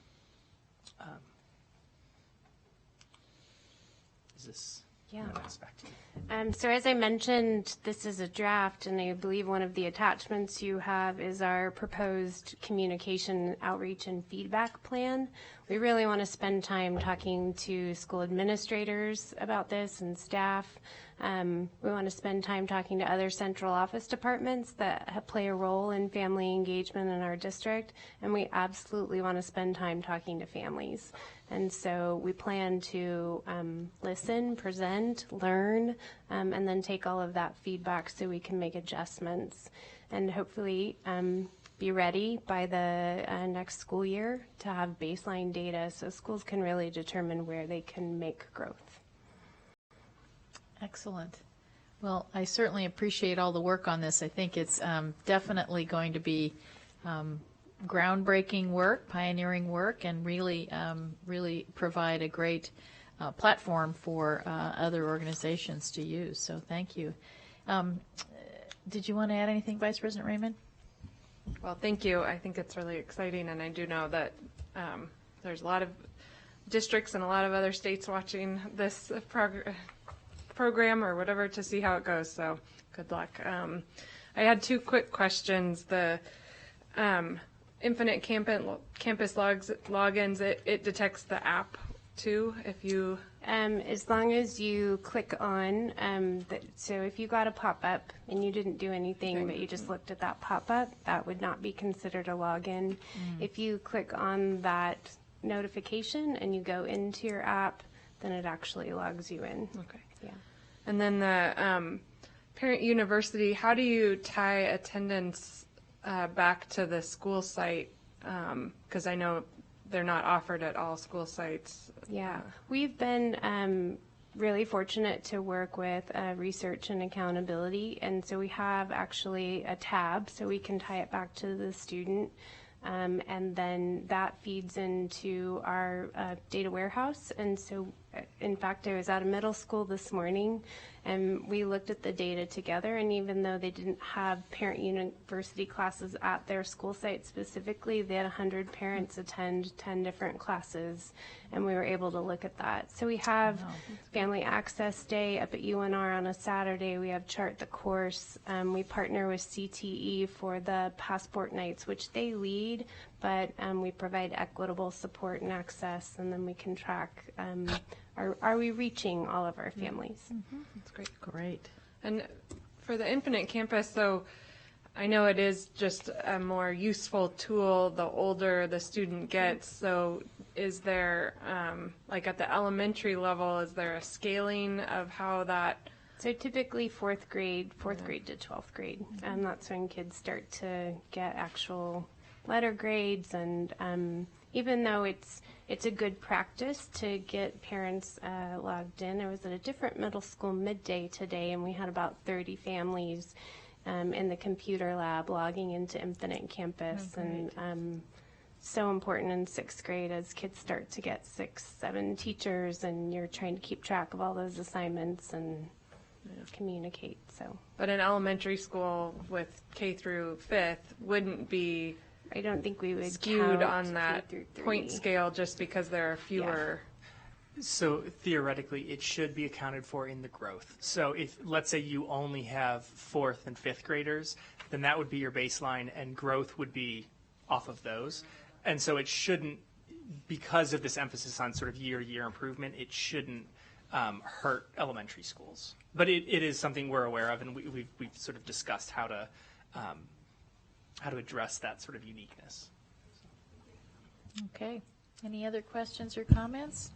Is this? Yeah. No, that's back to you. So as I mentioned, this is a draft, and I believe one of the attachments you have is our proposed communication, outreach, and feedback plan. We really want to spend time talking to school administrators about this and staff. We want to spend time talking to other central office departments that play a role in family engagement in our district, and we absolutely want to spend time talking to families. And so we plan to listen, present, learn, and then take all of that feedback so we can make adjustments and hopefully be ready by the next school year to have baseline data so schools can really determine where they can make growth. Excellent. Well, I certainly appreciate all the work on this. I think it's definitely going to be groundbreaking work, pioneering work, and really provide a great platform for other organizations to use. So thank you. Did you want to add anything, Vice President Raymond? Well, thank you. I think it's really exciting, and I do know that there's a lot of districts and a lot of other states watching this program or whatever to see how it goes, so good luck. I had 2 quick questions. The Infinite Campus logins, it detects the app too, if you... As long as you click on, so if you got a pop-up and you didn't do anything, but you just looked at that pop-up, that would not be considered a login. If you click on that notification and you go into your app, then it actually logs you in. Okay. Yeah. And then the parent university, how do you tie attendance back to the school site? Because I know they're not offered at all school sites. Yeah, we've been really fortunate to work with research and accountability, and so we have actually a tab so we can tie it back to the student, and then that feeds into our data warehouse. And so in fact, I was at a middle school this morning and we looked at the data together, and even though they didn't have parent university classes at their school site specifically, they had 100 parents attend 10 different classes, and we were able to look at that. So we have Family Access Day up at UNR on a Saturday. We have Chart the Course. We partner with CTE for the Passport Nights, which they lead, but we provide equitable support and access, and then we can track are we reaching all of our families? That's great. Great. And for the Infinite Campus, so I know it is just a more useful tool the older the student gets. So is there, like at the elementary level, is there a scaling of how that? So typically fourth grade to 12th grade. And that's when kids start to get actual letter grades, and even though it's a good practice to get parents logged in. I was at a different middle school midday today, and we had about 30 families in the computer lab logging into Infinite Campus. And so important in 6th grade as kids start to get 6, 7 teachers, and you're trying to keep track of all those assignments and communicate. So, but in elementary school with K through 5th wouldn't be. I don't think we would skewed count on that K through 3. point scale just because there are fewer. So theoretically, it should be accounted for in the growth. So if, let's say you only have 4th and 5th graders, then that would be your baseline, and growth would be off of those. And so it shouldn't, because of this emphasis on sort of year-to-year improvement, it shouldn't hurt elementary schools. But it is something we're aware of, and we've sort of discussed how to address that sort of uniqueness. Okay. Any other questions or comments?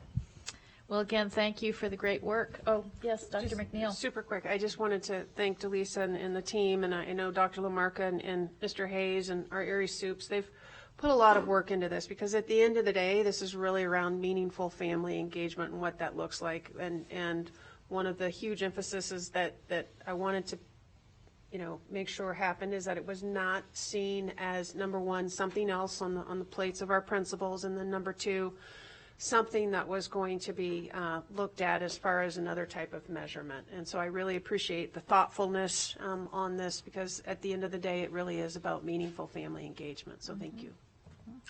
Well, again, thank you for the great work. Oh, yes, Dr. McNeil. Super quick. I just wanted to thank Delisa and the team, and I know Dr. LaMarca and Mr. Hayes and our Erie Soups. They've put a lot of work into this because at the end of the day, this is really around meaningful family engagement and what that looks like. And one of the huge emphases that I wanted to make sure happened is that it was not seen as, number one, something else on the plates of our principals, and then number two, something that was going to be looked at as far as another type of measurement. And so I really appreciate the thoughtfulness on this, because at the end of the day, it really is about meaningful family engagement. So thank you.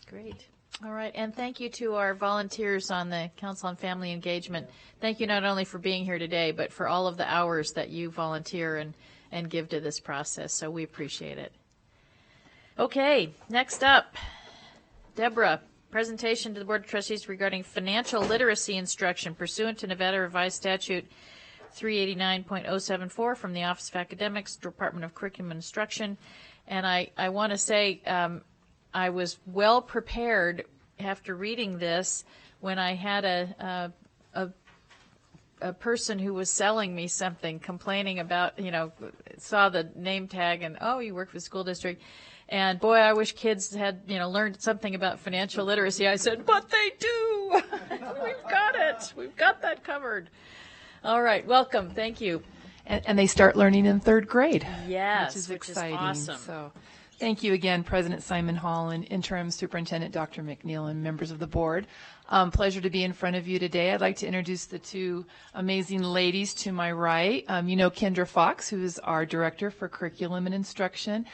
Great. All right. And thank you to our volunteers on the Council on Family Engagement. Thank you not only for being here today, but for all of the hours that you volunteer and give to this process. So we appreciate it. Okay. Next up, Deborah. Presentation to the Board of Trustees regarding financial literacy instruction pursuant to Nevada Revised Statute 389.074 from the Office of Academics, Department of Curriculum and Instruction. And I want to say I was well prepared after reading this when I had a person who was selling me something, complaining about, saw the name tag and, oh, you work for the school district. And boy, I wish kids had, learned something about financial literacy. I said, but they do. We've got it. We've got that covered. All right. Welcome. Thank you. And they start learning in 3rd grade. Yes, which is exciting. Awesome. So thank you again, President Simon Hall and Interim Superintendent Dr. McNeil and members of the board. Pleasure to be in front of you today. I'd like to introduce the two amazing ladies to my right. Kendra Fox, who is our Director for Curriculum and Instruction.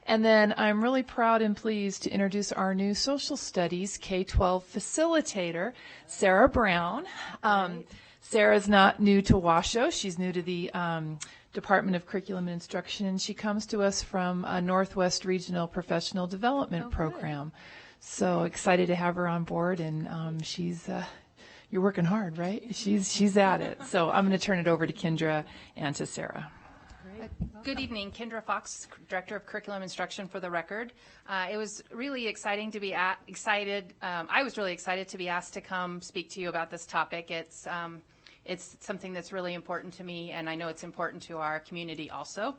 And then I'm really proud and pleased to introduce our new Social Studies K-12 facilitator, Sarah Brown. Sarah's not new to Washoe. She's new to the Department of Curriculum and Instruction, and she comes to us from a Northwest Regional Professional Development Program. So excited to have her on board, and she's you're working hard, right? She's at it. So I'm going to turn it over to Kendra and to Sarah. Good evening, Kendra Fox, Director of Curriculum Instruction for the record. It was really exciting to be I was really excited to be asked to come speak to you about this topic. It's something that's really important to me, and I know it's important to our community also.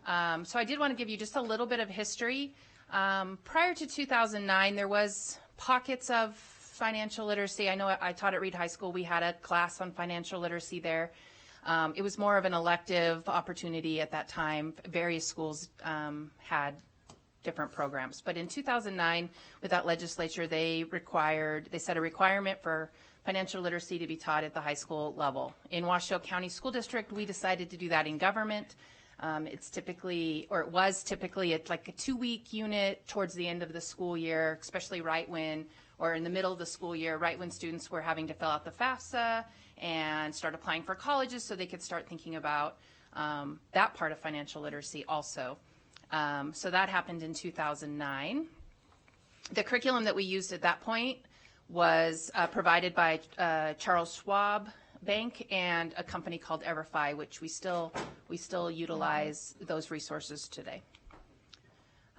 So I did want to give you just a little bit of history. Prior to 2009, there was pockets of financial literacy. I know I taught at Reed High School. We had a class on financial literacy there. It was more of an elective opportunity at that time. Various schools had different programs. But in 2009, with that legislature, they set a requirement for financial literacy to be taught at the high school level. In Washoe County School District, we decided to do that in government. It was typically like a 2-week unit towards the end of the school year, especially or in the middle of the school year, right when students were having to fill out the FAFSA and start applying for colleges so they could start thinking about that part of financial literacy also. So that happened in 2009. The curriculum that we used at that point was provided by Charles Schwab Bank and a company called Everfi, which we still utilize those resources today.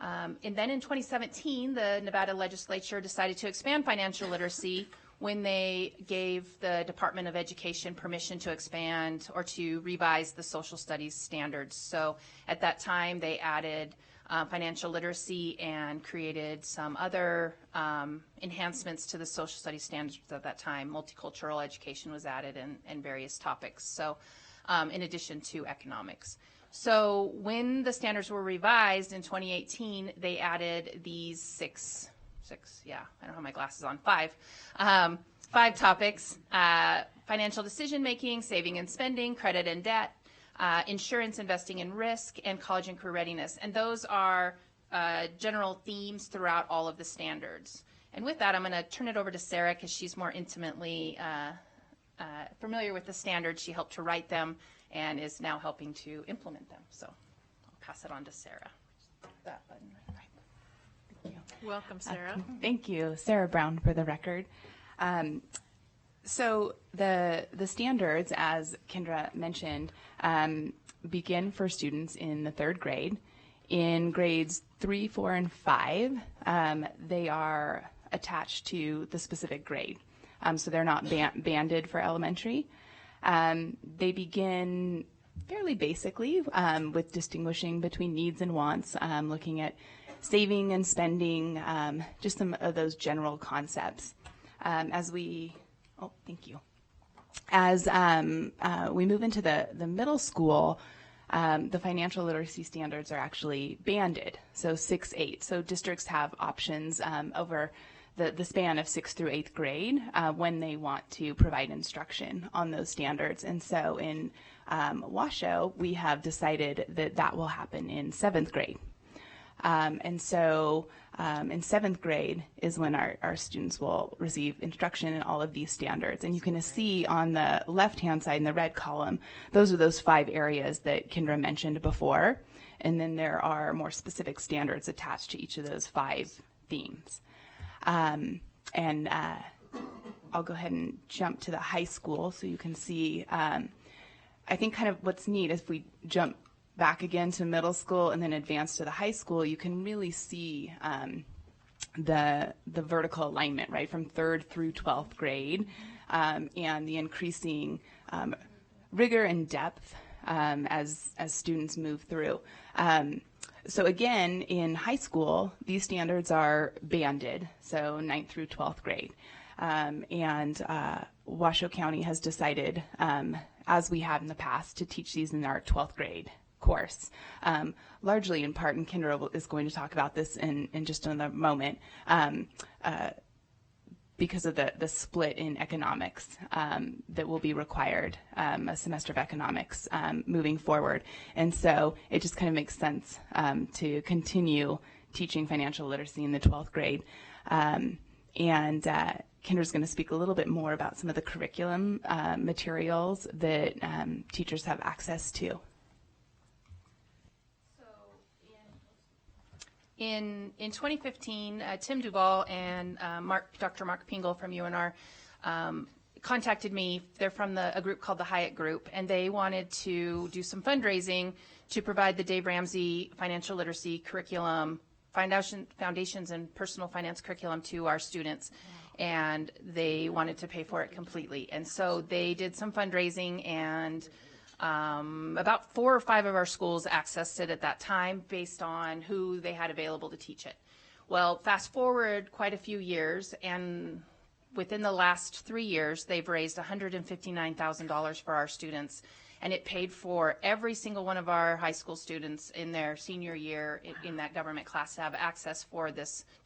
And then in 2017, the Nevada legislature decided to expand financial literacy when they gave the Department of Education permission to expand or to revise the social studies standards. So at that time, they added financial literacy and created some other enhancements to the social studies standards at that time. Multicultural education was added and various topics, so in addition to economics. So when the standards were revised in 2018, they added these 6 6, yeah, I don't have my glasses on, 5. 5 topics: financial decision making, saving and spending, credit and debt, insurance, investing in risk, and college and career readiness. And those are general themes throughout all of the standards. And with that, I'm going to turn it over to Sarah because she's more intimately familiar with the standards. She helped to write them and is now helping to implement them. So I'll pass it on to Sarah. That button right. Thank you. Welcome, Sarah. Thank you. Sarah Brown for the record. So the standards, as Kendra mentioned, begin for students in the 3rd grade. In grades 3, 4, and 5, they are attached to the specific grade. So they're not banded for elementary. They begin fairly basically with distinguishing between needs and wants, looking at saving and spending, just some of those general concepts. As we move into the middle school, the financial literacy standards are actually banded, so 6, 8. So districts have options over the span of 6th through 8th grade when they want to provide instruction on those standards. And so in Washoe, we have decided that will happen in 7th grade. And so in 7th grade is when our students will receive instruction in all of these standards. And you can see on the left-hand side in the red column, those are those 5 areas that Kendra mentioned before. And then there are more specific standards attached to each of those 5 themes. I'll go ahead and jump to the high school so you can see, I think kind of what's neat is if we jump back again to middle school and then advance to the high school, you can really see the vertical alignment, right, from 3rd through 12th grade, and the increasing rigor and depth as students move through. So again, in high school, these standards are banded, so 9th through 12th grade. Washoe County has decided, as we have in the past, to teach these in our 12th grade course, largely in part, and Kendra is going to talk about this in just another moment, because of the split in economics that will be required, a semester of economics moving forward. And so it just kind of makes sense to continue teaching financial literacy in the 12th grade. Kendra's going to speak a little bit more about some of the curriculum materials that teachers have access to. In 2015, Tim Duval and Dr. Mark Pingle from UNR contacted me. They're from a group called the Hyatt Group, and they wanted to do some fundraising to provide the Dave Ramsey financial literacy curriculum, foundations and personal finance curriculum to our students. And they wanted to pay for it completely. And so they did some fundraising, and about 4 or 5 of our schools accessed it at that time based on who they had available to teach it. Well, fast forward quite a few years, and within the last 3 years, they've raised $159,000 for our students, and it paid for every single one of our high school students in their senior year in that government class to have access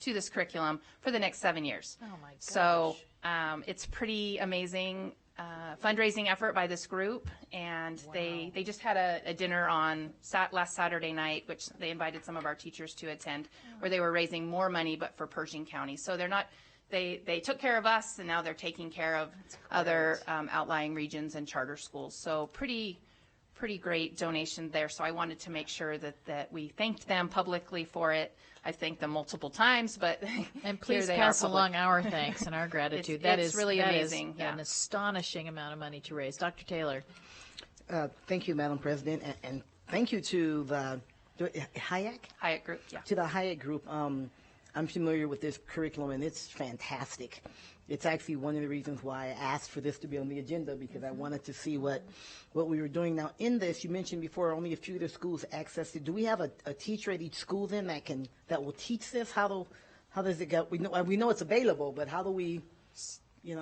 to this curriculum for the next 7 years. Oh my gosh. So it's pretty amazing fundraising effort by this group, and wow. They just had a dinner on last Saturday night, which they invited some of our teachers to attend, where they were raising more money, but for Pershing County. So they took care of us, and now they're taking care of other outlying regions and charter schools. So pretty great donation there. So I wanted to make sure that we thanked them publicly for it. I thanked them multiple times, but and please pass along our thanks and our gratitude. It's really amazing. Yeah. An astonishing amount of money to raise. Dr. Taylor. Thank you, Madam President, and thank you to the Hyatt Group. Yeah. To the Hyatt Group. I'm familiar with this curriculum, and it's fantastic. It's actually one of the reasons why I asked for this to be on the agenda, because I wanted to see what we were doing. Now, in this, you mentioned before only a few of the schools access it. Do we have a teacher at each school then that will teach this? How does it go? We know it's available, but how do we,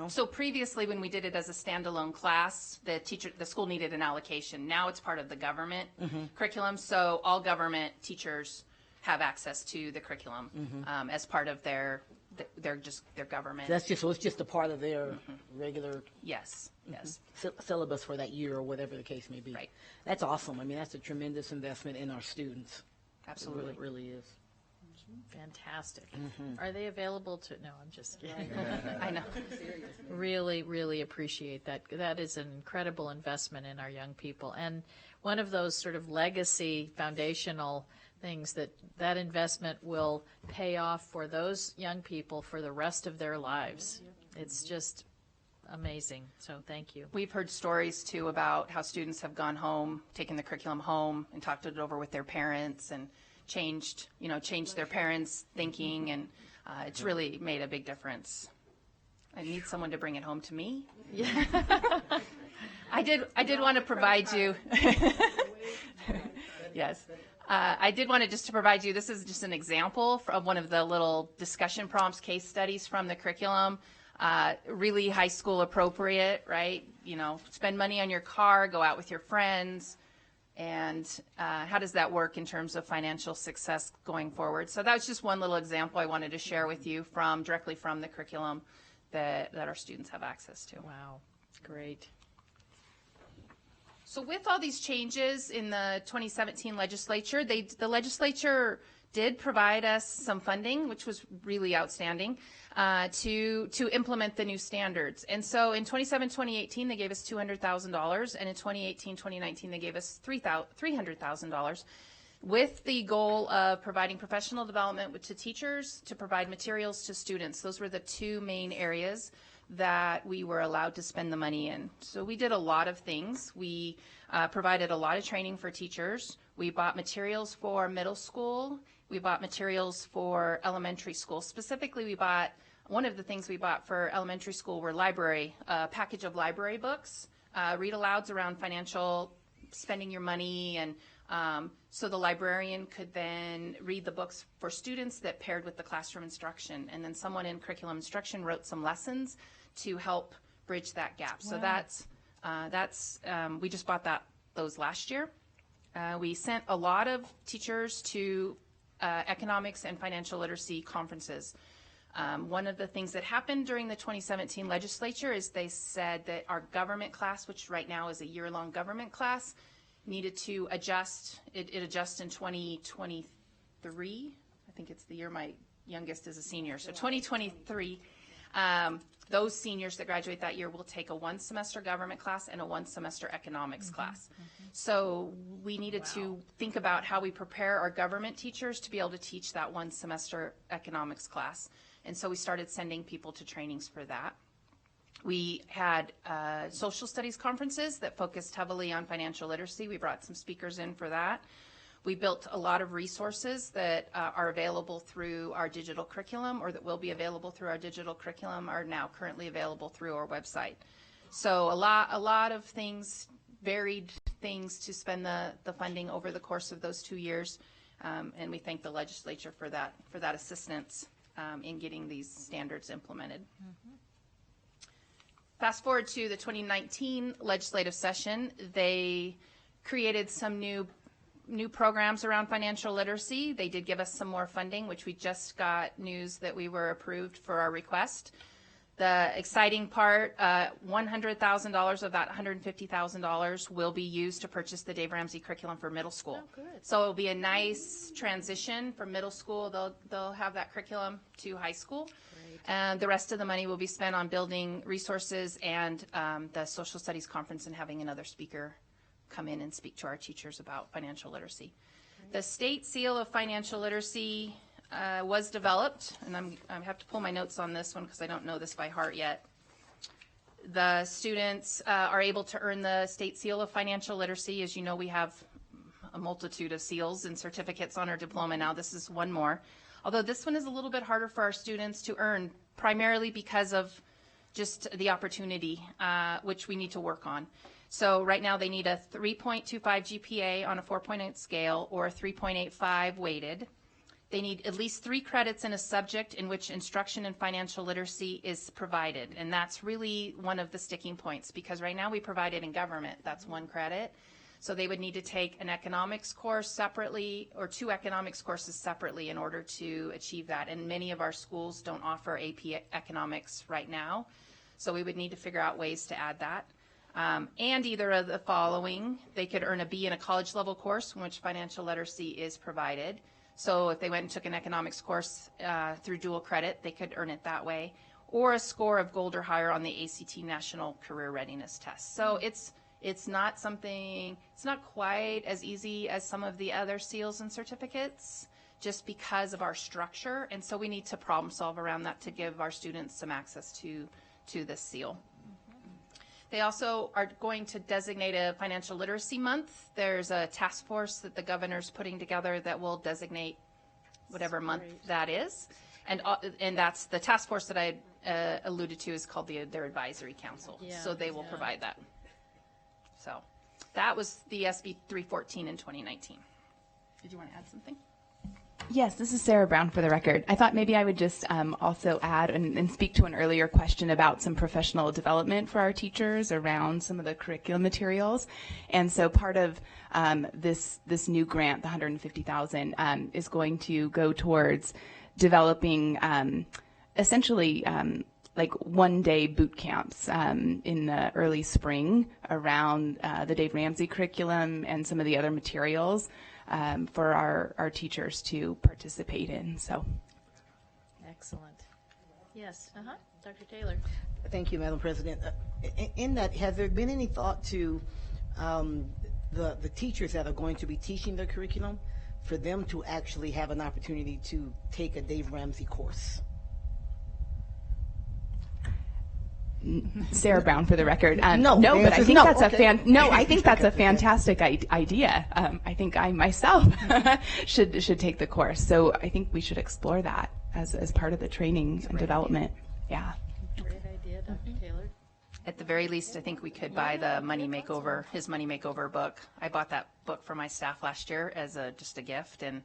So previously, when we did it as a standalone class, the school needed an allocation. Now it's part of the government curriculum, so all government teachers have access to the curriculum as part of their their government. That's just, so it's just a part of their regular Yes, yes. syllabus for that year or whatever the case may be. Right. That's awesome. I mean, that's a tremendous investment in our students. Absolutely. It really is. Fantastic. Are they available to? No, I'm just kidding. I know. Really, really appreciate that. That is an incredible investment in our young people, and one of those sort of legacy foundational things that investment will pay off for those young people for the rest of their lives. It's just amazing. So thank you. We've heard stories too about how students have gone home, taken the curriculum home, and talked it over with their parents, and changed their parents' thinking, and it's really made a big difference. I need someone to bring it home to me. Yeah. I did want to provide you. Yes. I did want to provide you, this is just an example of one of the little discussion prompts, case studies from the curriculum. Really high school appropriate, right? Spend money on your car, go out with your friends, and how does that work in terms of financial success going forward? So that's just one little example I wanted to share with you directly from the curriculum that our students have access to. Wow, great. So with all these changes in the 2017 legislature, the legislature did provide us some funding, which was really outstanding, to implement the new standards. And so in 2018, they gave us $200,000, and in 2019, they gave us $300,000, with the goal of providing professional development to teachers, to provide materials to students. Those were the two main areas that we were allowed to spend the money in. So we did a lot of things. We provided a lot of training for teachers. We bought materials for middle school. We bought materials for elementary school. Specifically, one of the things we bought for elementary school were a package of library books, read-alouds around financial spending your money, and so the librarian could then read the books for students that paired with the classroom instruction. And then someone in curriculum instruction wrote some lessons to help bridge that gap. Wow. So that's we just bought those last year. We sent a lot of teachers to economics and financial literacy conferences. One of the things that happened during the 2017 legislature is they said that our government class, which right now is a year-long government class, needed to adjust. It adjusts in 2023. I think it's the year my youngest is a senior. So 2023, those seniors that graduate that year will take a one-semester government class and a one-semester economics class. So we needed to think about how we prepare our government teachers to be able to teach that one-semester economics class. And so we started sending people to trainings for that. We had social studies conferences that focused heavily on financial literacy. We brought some speakers in for that. We built a lot of resources that are available through our digital curriculum, or that will be available through our digital curriculum, are now currently available through our website. So a lot of things, varied things to spend the funding over the course of those 2 years, and we thank the legislature for that assistance in getting these standards implemented. Fast forward to the 2019 legislative session, they created some new programs around financial literacy. They did give us some more funding, which we just got news that we were approved for our request. The exciting part, $100,000 of that $150,000 will be used to purchase the Dave Ramsey curriculum for middle school. Oh, good. So it'll be a nice transition from middle school. They'll have that curriculum to high school. And the rest of the money will be spent on building resources and the social studies conference, and having another speaker come in and speak to our teachers about financial literacy. The state seal of financial literacy was developed, and I have to pull my notes on this one because I don't know this by heart yet. The students are able to earn the state seal of financial literacy. As you know, we have a multitude of seals and certificates on our diploma now. This is one more. Although this one is a little bit harder for our students to earn, primarily because of just the opportunity, which we need to work on. So right now they need a 3.25 GPA on a 4.8 scale, or a 3.85 weighted. They need at least 3 credits in a subject in which instruction in financial literacy is provided. And that's really one of the sticking points, because right now we provide it in government. That's 1 credit. So they would need to take an economics course separately or 2 economics courses separately in order to achieve that. And many of our schools don't offer AP economics right now. So we would need to figure out ways to add that. And either of the following, they could earn a B in a college level course in which financial literacy is provided. So if they went and took an economics course through dual credit, they could earn it that way. Or a score of gold or higher on the ACT National Career Readiness Test. So it's not something, it's not quite as easy as some of the other seals and certificates just because of our structure. And so we need to problem solve around that to give our students some access to this seal. They also are going to designate a financial literacy month. There's a task force that the governor's putting together that will designate whatever month that is. And that's the task force that I alluded to is called their advisory council. So they will provide that. So that was the SB 314 in 2019. Did you want to add something? Yes, this is Sarah Brown for the record. I thought maybe I would just also add and speak to an earlier question about some professional development for our teachers around some of the curriculum materials. And so part of this new grant, the $150,000, is going to go towards developing essentially like one-day boot camps in the early spring around the Dave Ramsey curriculum and some of the other materials for our teachers to participate in. So, excellent. Yes, Dr. Taylor. Thank you, Madam President. In that, has there been any thought to the teachers that are going to be teaching the curriculum, for them to actually have an opportunity to take a Dave Ramsey course? Sarah Brown for the record. No, but I think that's okay. I think that's a fantastic idea. I think I myself should take the course. So I think we should explore that as part of the training and development. Yeah. Great idea, Dr. Taylor. At the very least, I think we could buy the his Money Makeover book. I bought that book for my staff last year as just a gift, and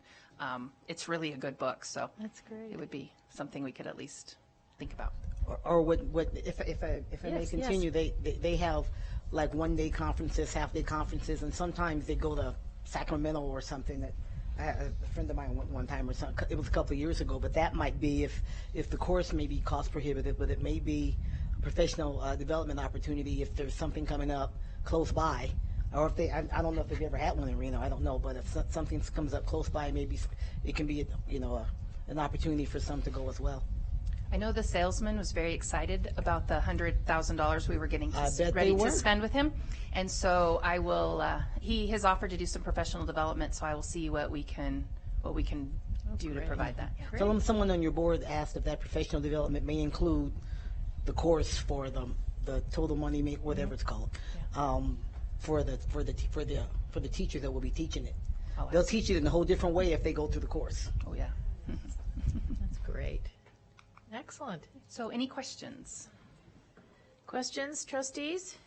it's really a good book. So that's great. It would be something we could at least think about. Or what if I may continue, they have like one-day conferences, half-day conferences, and sometimes they go to Sacramento or something. That a friend of mine went one time, or something. It was a couple of years ago, but that might be if the course may be cost prohibitive, but it may be a professional development opportunity if there's something coming up close by, or if I don't know if they've ever had one in Reno. I don't know, but if something comes up close by, maybe it can be an opportunity for some to go as well. I know the salesman was very excited about the $100,000 we were getting ready to spend with him, and so I will. He has offered to do some professional development, so I will see what we can do to provide that. Yeah. Someone on your board asked if that professional development may include the course for the total money, whatever it's called, for the teachers that will be teaching it. Oh, they'll teach it in a whole different way if they go through the course. Oh yeah. That's great. Excellent. So any questions? Questions, trustees?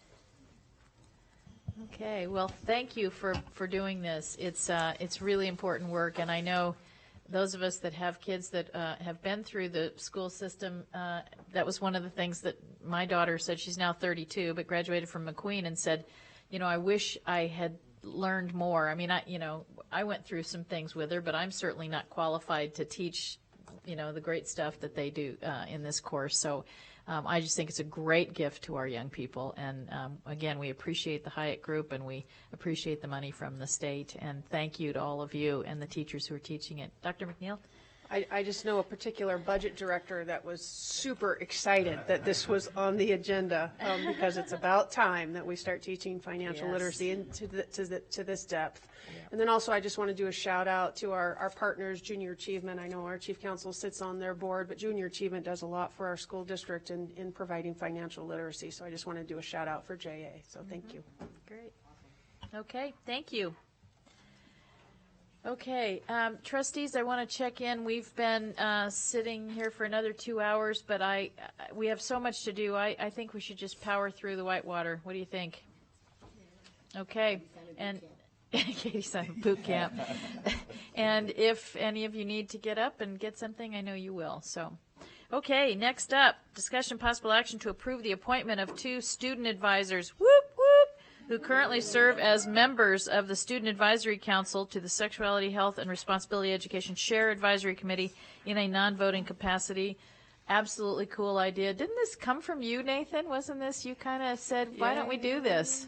Okay, well, thank you for doing this. It's really important work, and I know those of us that have kids that have been through the school system, that was one of the things that my daughter said. She's now 32, but graduated from McQueen, and said, I wish I had learned more. I mean, I went through some things with her, but I'm certainly not qualified to teach the great stuff that they do in this course. So I just think it's a great gift to our young people. And again, we appreciate the Hyatt Group, and we appreciate the money from the state. And thank you to all of you and the teachers who are teaching it. Dr. McNeil? I just know a particular budget director that was super excited that this was on the agenda because it's about time that we start teaching financial literacy to this depth. Yeah. And then also I just want to do a shout out to our partners, Junior Achievement. I know our chief counsel sits on their board, but Junior Achievement does a lot for our school district in providing financial literacy. So I just want to do a shout out for JA. So thank you. Great. Okay, thank you. Okay, trustees, I want to check in. We've been sitting here for another 2 hours, but we have so much to do. I think we should just power through the Whitewater. What do you think? Okay, and Katie signed boot camp. And if any of you need to get up and get something, I know you will. So, okay, next up, discussion possible action to approve the appointment of 2 student advisors. Whoop, whoop. who currently serve as members of the Student Advisory Council to the Sexuality, Health, and Responsibility Education Share Advisory Committee in a non-voting capacity. Absolutely cool idea. Didn't this come from you, Nathan? Wasn't this, you kind of said, why don't we do this?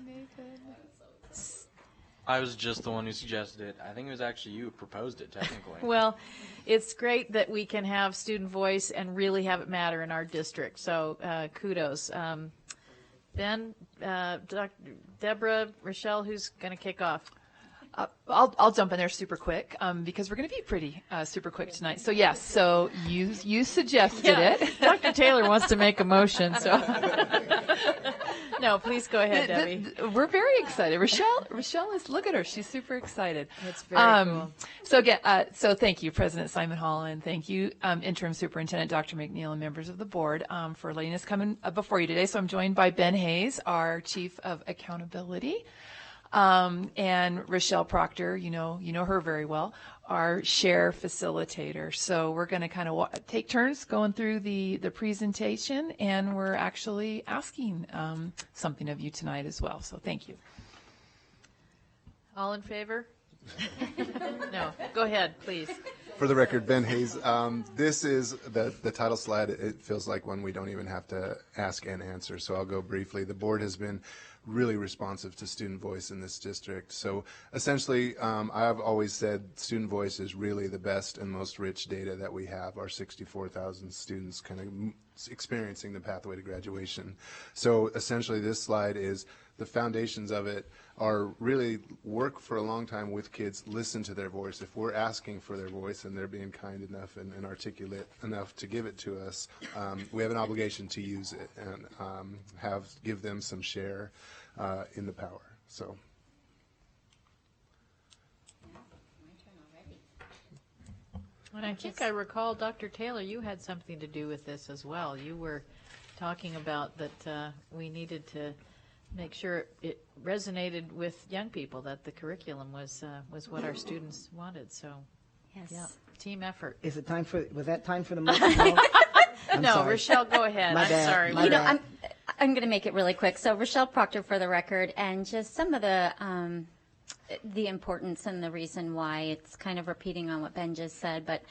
I was just the one who suggested it. I think it was actually you who proposed it, technically. Well, it's great that we can have student voice and really have it matter in our district. So kudos. Ben, Deborah, Rochelle, who's going to kick off? I'll jump in there super quick because we're going to be pretty super quick tonight. So yes, so you suggested it. Dr. Taylor wants to make a motion, so no, please go ahead, Debbie. We're very excited. Rochelle is, look at her, she's super excited. It's very cool. So again, so thank you, President Simon Holland. Thank you, Interim Superintendent Dr. McNeil and members of the board for letting us come in before you today. So I'm joined by Ben Hayes, our Chief of Accountability. And Rochelle Proctor, you know her very well, our share facilitator. So we're going to kind of take turns going through the presentation, and we're actually asking something of you tonight as well. So thank you. All in favor? No. Go ahead, please. For the record, Ben Hayes. This is the title slide. It feels like one we don't even have to ask and answer, so I'll go briefly. The board has been really responsive to student voice in this district. So essentially, I've always said student voice is really the best and most rich data that we have, our 64,000 students kind of experiencing the pathway to graduation. So essentially this slide is the foundations of it are really work for a long time with kids, listen to their voice. If we're asking for their voice and they're being kind enough and articulate enough to give it to us, we have an obligation to use it and give them some share in the power. So. And I think I recall, Dr. Taylor, you had something to do with this as well. You were talking about that we needed to make sure it resonated with young people, that the curriculum was what our students wanted. So, yes. Yeah, team effort. Was that time for the motion? No, sorry. Rochelle, go ahead. My bad. Sorry. You know, I'm going to make it really quick. So Rochelle Proctor for the record, and just some of the importance and the reason why it's kind of repeating on what Ben just said, but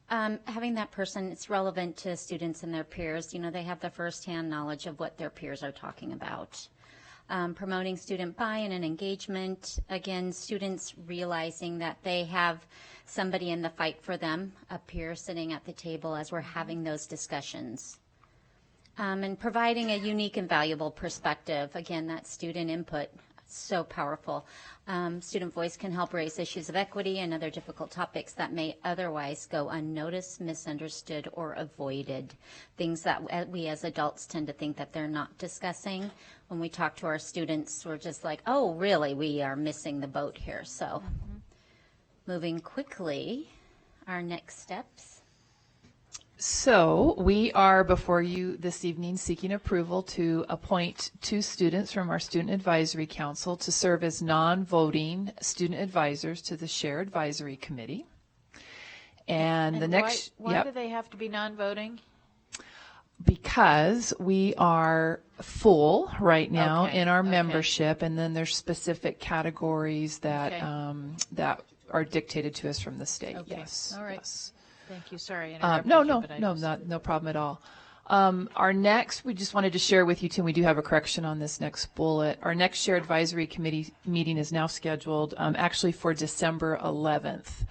having that person, it's relevant to students and their peers. You know, they have the firsthand knowledge of what their peers are talking about. Promoting student buy-in and engagement. Again, students realizing that they have somebody in the fight for them, a peer sitting at the table as we're having those discussions. And providing a unique and valuable perspective. Again, that student input, so powerful. Student voice can help raise issues of equity and other difficult topics that may otherwise go unnoticed, misunderstood, or avoided. Things that we as adults tend to think that they're not discussing. When we talk to our students, we're just like, oh, really, we are missing the boat here. So moving quickly, our next steps. So we are before you this evening seeking approval to appoint 2 students from our Student Advisory Council to serve as non-voting student advisors to the Share Advisory Committee. And the next, why do they have to be non-voting? Because we are full right now in our membership, and then there's specific categories that that are dictated to us from the state. Okay. Yes. All right. Yes. Thank you. Sorry. No problem at all. Our next, we just wanted to share with you too, and we do have a correction on this next bullet. Our next Share Advisory Committee meeting is now scheduled actually for December 11th.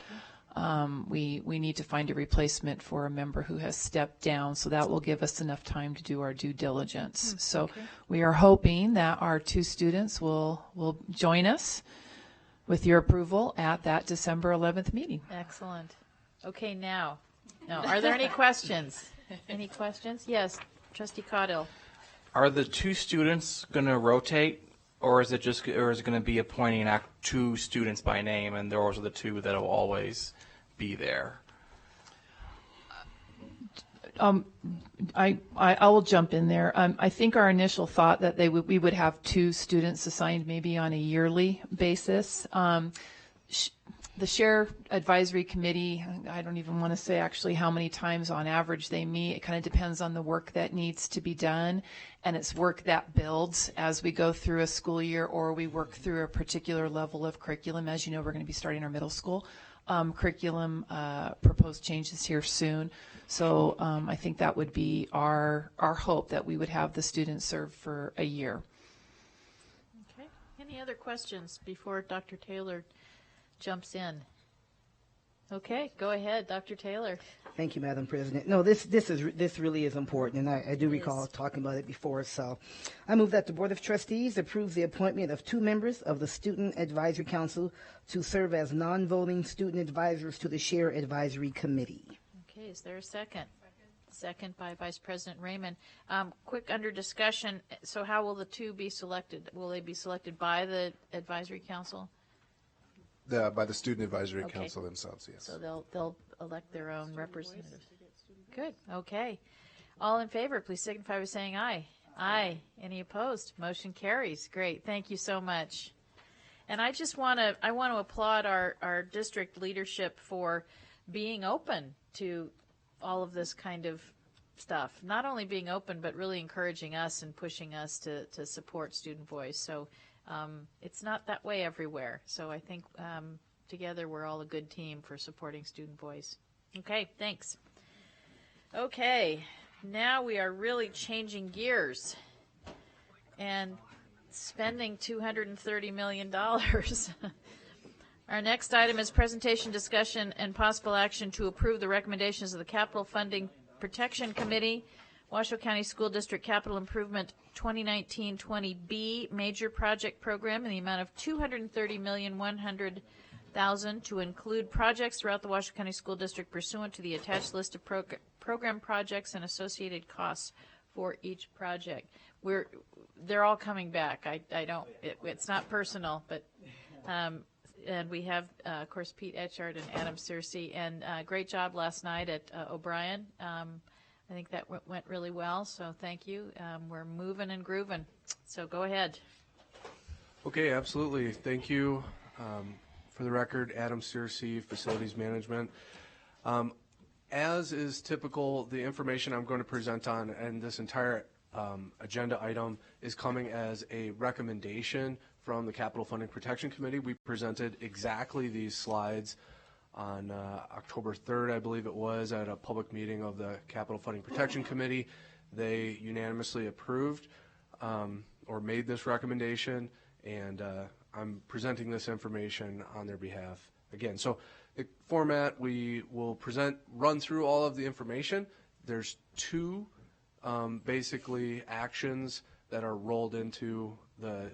We need to find a replacement for a member who has stepped down, so that will give us enough time to do our due diligence. So we are hoping that our 2 students will join us with your approval at that December 11th meeting. Excellent. Okay, now, are there any questions? Any questions? Yes, Trustee Caudill. Are the 2 students going to rotate, or is it going to be appointing 2 students by name, and those are the 2 that will always be there? I will jump in there. I think our initial thought that we would have 2 students assigned maybe on a yearly basis. The Share Advisory Committee, I don't even want to say actually how many times on average they meet. It kind of depends on the work that needs to be done, and it's work that builds as we go through a school year or we work through a particular level of curriculum. As you know, we're going to be starting our middle school curriculum proposed changes here soon. So I think that would be our hope, that we would have the students serve for a year. Okay. Any other questions before Dr. Taylor jumps in? Okay, go ahead, Dr. Taylor. Thank you, Madam President. No, this really is important, and I do recall talking about it before. So I move that the Board of Trustees approves the appointment of 2 members of the Student Advisory Council to serve as non-voting student advisors to the Share Advisory Committee. Okay, is there a second? Second by Vice President Raymond. Quick under discussion, so how will the 2 be selected? Will they be selected by the Advisory Council? By the Student Advisory Council themselves, yes. So they'll elect their own representatives. Good, okay. All in favor, please signify by saying aye. Aye. Any opposed? Motion carries. Great, thank you so much. And I just want to applaud our district leadership for being open to all of this kind of stuff. Not only being open, but really encouraging us and pushing us to support student voice. So it's not that way everywhere. So I think together we're all a good team for supporting student voice. Okay, thanks. Okay, now we are really changing gears and spending $230 million. Our next item is presentation, discussion, and possible action to approve the recommendations of the Capital Funding Protection Committee, Washoe County School District Capital Improvement 2019-20B Major Project Program in the amount of $230,100,000 to include projects throughout the Washoe County School District pursuant to the attached list of program projects and associated costs for each project. They're all coming back. It's not personal, but and we have, of course, Pete Etchard and Adam Searcy, and great job last night at O'Brien. I think that went really well, so thank you. We're moving and grooving, so go ahead. Okay, absolutely. Thank you. For the record, Adam Searcy, Facilities Management. As is typical, the information I'm going to present on and this entire agenda item is coming as a recommendation from the Capital Funding Protection Committee. We presented exactly these slides on October 3rd, I believe it was, at a public meeting of the Capital Funding Protection Committee. They unanimously approved or made this recommendation, and I'm presenting this information on their behalf again. So the format, we will run through all of the information. There's 2 basically actions that are rolled into the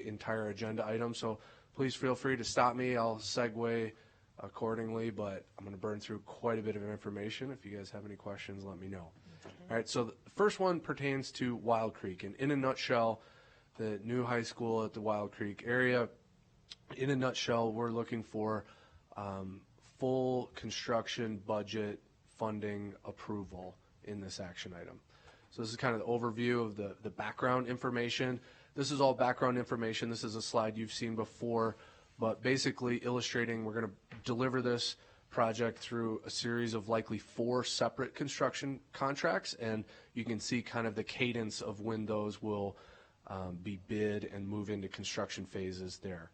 entire agenda item. So please feel free to stop me. I'll segue accordingly, but I'm going to burn through quite a bit of information. If you guys have any questions, let me know. Okay. All right, so the first one pertains to Wild Creek. And in a nutshell, the new high school at the Wild Creek area, in a nutshell, we're looking for full construction budget funding approval in this action item. So this is kind of the overview of the background information. This is all background information. This is a slide you've seen before, but basically illustrating we're going to deliver this project through a series of likely 4 separate construction contracts, and you can see kind of the cadence of when those will be bid and move into construction phases there.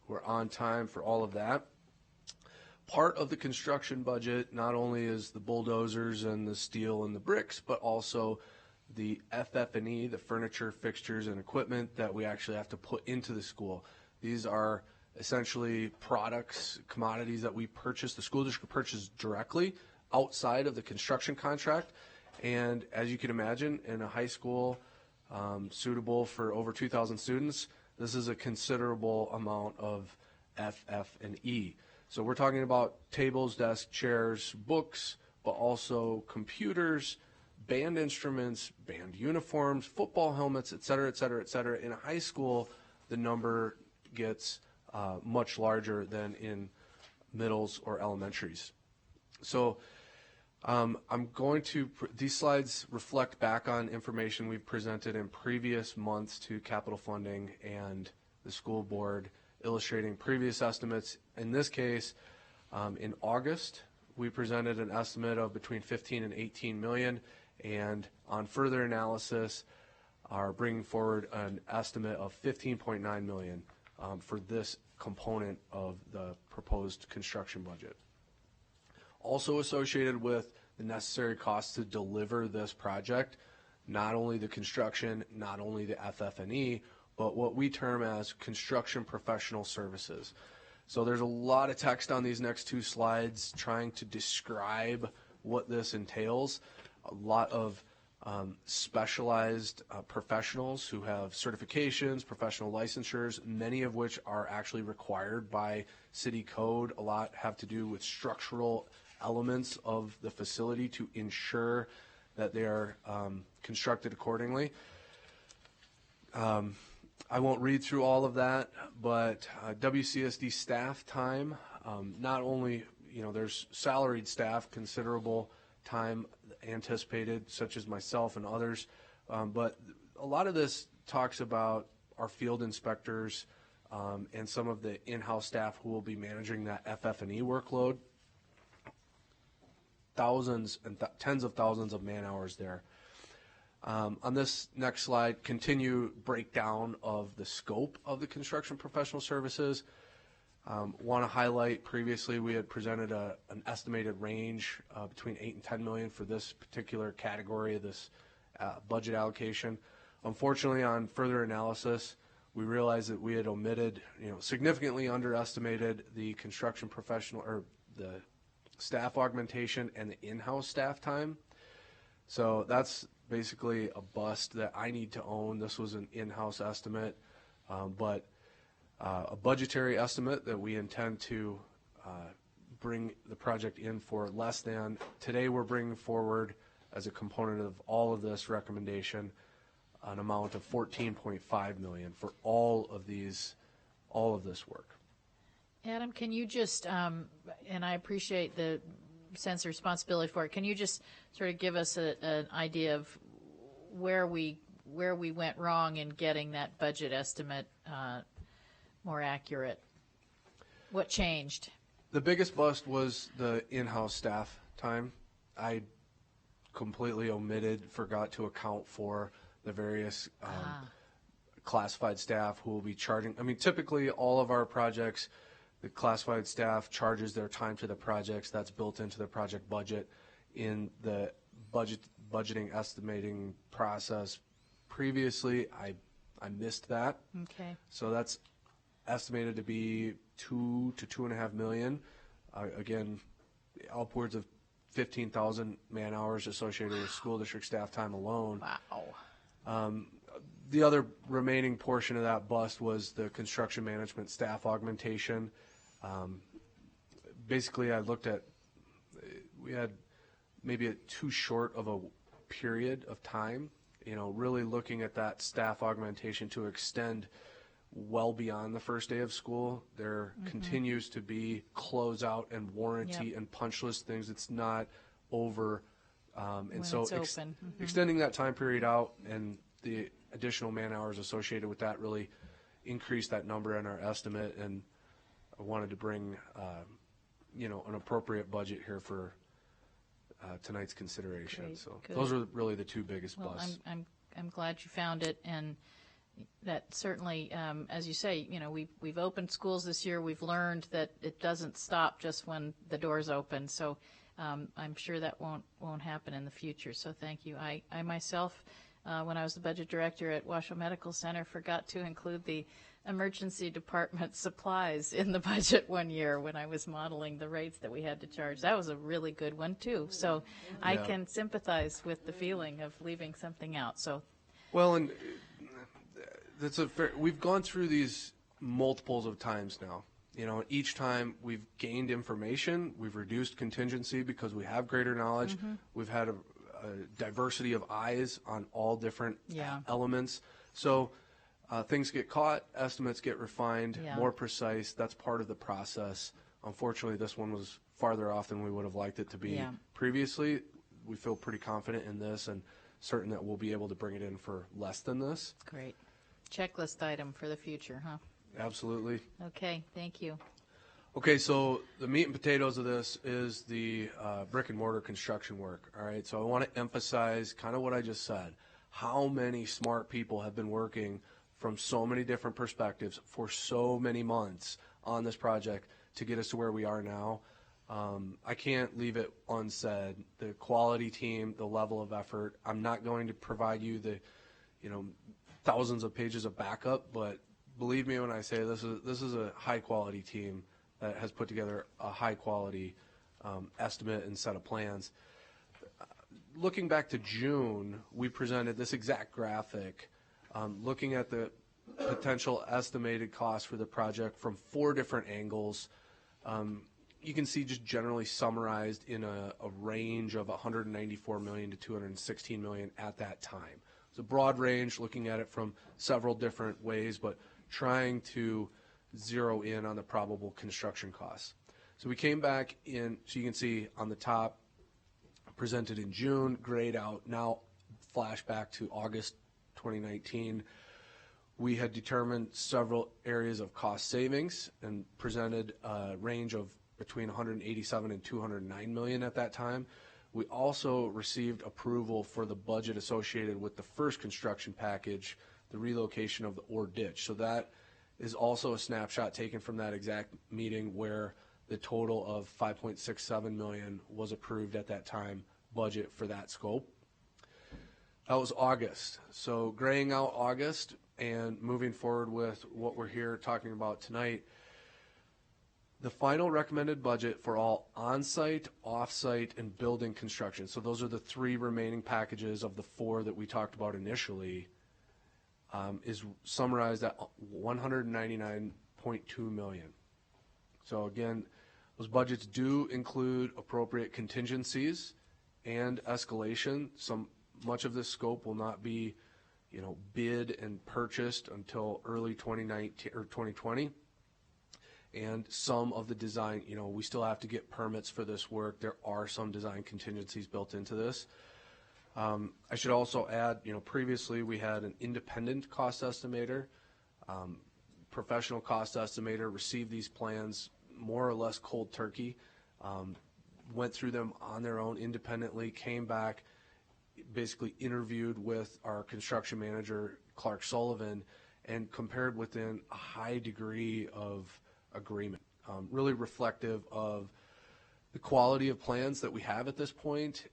We're on time for all of that. Part of the construction budget not only is the bulldozers and the steel and the bricks, but also the FF&E, the furniture, fixtures, and equipment that we actually have to put into the school. These are essentially products, commodities that we purchase, the school district purchases directly outside of the construction contract. And as you can imagine, in a high school suitable for over 2,000 students, this is a considerable amount of FF&E. So we're talking about tables, desks, chairs, books, but also computers, band instruments, band uniforms, football helmets, et cetera, et cetera, et cetera. In a high school, the number gets much larger than in middles or elementaries. So I'm going to, these slides reflect back on information we've presented in previous months to capital funding and the school board illustrating previous estimates. In this case, in August, we presented an estimate of between 15 and 18 million, and on further analysis, are bringing forward an estimate of 15.9 million for this component of the proposed construction budget. Also associated with the necessary costs to deliver this project, not only the construction, not only the FF&E, but what we term as construction professional services. So there's a lot of text on these next two slides trying to describe what this entails. A lot of specialized professionals who have certifications, professional licensures, many of which are actually required by city code. A lot have to do with structural elements of the facility to ensure that they are constructed accordingly. I won't read through all of that, but WCSD staff time, not only, there's salaried staff, considerable time anticipated, such as myself and others, but a lot of this talks about our field inspectors and some of the in-house staff who will be managing that FF&E workload. Thousands and tens of thousands of man hours there. On this next slide, continue breakdown of the scope of the construction professional services. Want to highlight, previously we had presented an estimated range between 8 and 10 million for this particular category of this budget allocation. Unfortunately, on further analysis, we realized that we had omitted, significantly underestimated the construction professional, or the staff augmentation and the in-house staff time. So that's basically a bust that I need to own. This was an in-house estimate, but a budgetary estimate that we intend to bring the project in for less than. Today we're bringing forward, as a component of all of this recommendation, an amount of 14.5 million for all of this work. Adam, can you just, and I appreciate the sense of responsibility for it, can you just sort of give us an idea of where we went wrong in getting that budget estimate more accurate? What changed? The biggest bust was the in-house staff time. I completely forgot to account for the various classified staff who will be charging. I mean, typically all of our projects, the classified staff charges their time to the projects. That's built into the project budget. In the budgeting estimating process previously, I missed that. Okay. So that's estimated to be 2 to 2.5 million. Again, upwards of 15,000 man hours associated with school district staff time alone. Wow. The other remaining portion of that bust was the construction management staff augmentation. Basically, I looked at, we had maybe too short of a period of time, really looking at that staff augmentation to extend well beyond the first day of school. There continues to be closeout and warranty and punch list things. It's not over. And so extending that time period out and the additional man hours associated with that really increased that number in our estimate, and I wanted to bring an appropriate budget here for tonight's consideration. Great, so good. Those are really the two biggest busts. I'm glad you found it, and that certainly, as you say, we've opened schools this year. We've learned that it doesn't stop just when the doors open. So I'm sure that won't happen in the future. So thank you. I myself, when I was the budget director at Washoe Medical Center, forgot to include the emergency department supplies in the budget one year when I was modeling the rates that we had to charge. That was a really good one too. So I can sympathize with the feeling of leaving something out. So, well, and we've gone through these multiples of times now. Each time we've gained information, we've reduced contingency because we have greater knowledge. We've had a diversity of eyes on all different elements. So things get caught, estimates get refined, more precise. That's part of the process. Unfortunately, this one was farther off than we would have liked it to be previously. We feel pretty confident in this and certain that we'll be able to bring it in for less than this. Great. Checklist item for the future, huh? Absolutely. Okay, thank you. Okay, so the meat and potatoes of this is the brick and mortar construction work. All right, so I want to emphasize kind of what I just said. How many smart people have been working from so many different perspectives for so many months on this project to get us to where we are now. I can't leave it unsaid. The quality team, the level of effort. I'm not going to provide you the, thousands of pages of backup, but believe me when I say this is a high quality team that has put together a high quality estimate and set of plans. Looking back to June, we presented this exact graphic, looking at the potential estimated cost for the project from 4 different angles. You can see just generally summarized in a range of $194 million to $216 million at that time. It's a broad range, looking at it from several different ways, but trying to zero in on the probable construction costs. So we came back in, so you can see on the top, presented in June, grayed out, now flashback to August 2019. We had determined several areas of cost savings and presented a range of between 187 and 209 million at that time. We also received approval for the budget associated with the first construction package, the relocation of the ore ditch. So that is also a snapshot taken from that exact meeting where the total of 5.67 million was approved at that time, budget for that scope. That was August. So graying out August and moving forward with what we're here talking about tonight, the final recommended budget for all on-site, off-site, and building construction. So those are the 3 remaining packages of the 4 that we talked about initially, is summarized at 199.2 million. So again, those budgets do include appropriate contingencies and escalation. Much of this scope will not be, bid and purchased until early 2019 or 2020. And some of the design, we still have to get permits for this work. There are some design contingencies built into this. I should also add, previously we had an independent cost estimator, professional cost estimator, received these plans more or less cold turkey, went through them on their own independently, came back, basically interviewed with our construction manager, Clark Sullivan, and compared within a high degree of agreement, really reflective of the quality of plans that we have at this point,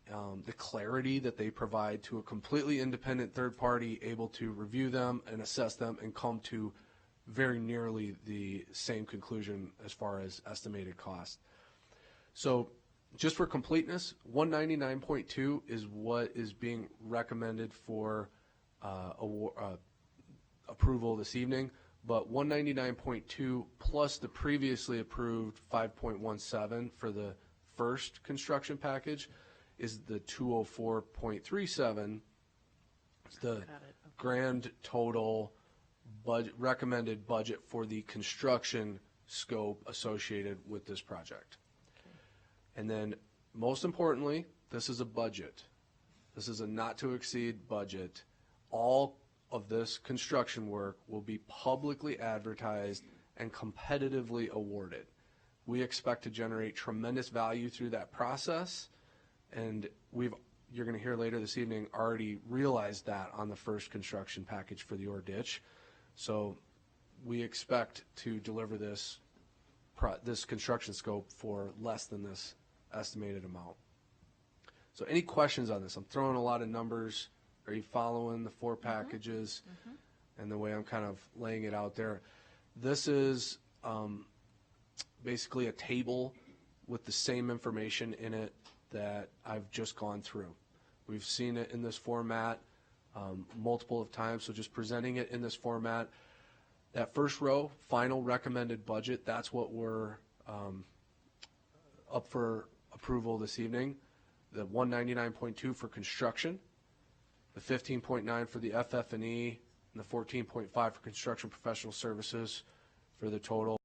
the clarity that they provide to a completely independent third party able to review them and assess them and come to very nearly the same conclusion as far as estimated cost. So just for completeness, 199.2 is what is being recommended for approval this evening, but 199.2 plus the previously approved 5.17 for the first construction package is the 204.37. It's the grand total recommended budget for the construction scope associated with this project. And then most importantly, this is a budget. This is a not to exceed budget. All of this construction work will be publicly advertised and competitively awarded. We expect to generate tremendous value through that process, and you're going to hear later this evening, already realized that on the first construction package for the ore ditch. So we expect to deliver this construction scope for less than this estimated amount. So any questions on this? I'm throwing a lot of numbers. Are you following the 4 packages and the way I'm kind of laying it out there? This is basically a table with the same information in it that I've just gone through. We've seen it in this format multiple of times, so just presenting it in this format. That first row, final recommended budget, that's what we're up for approval this evening. The 199.2 for construction, the 15.9 for the FF&E, and the 14.5 for construction professional services for the total.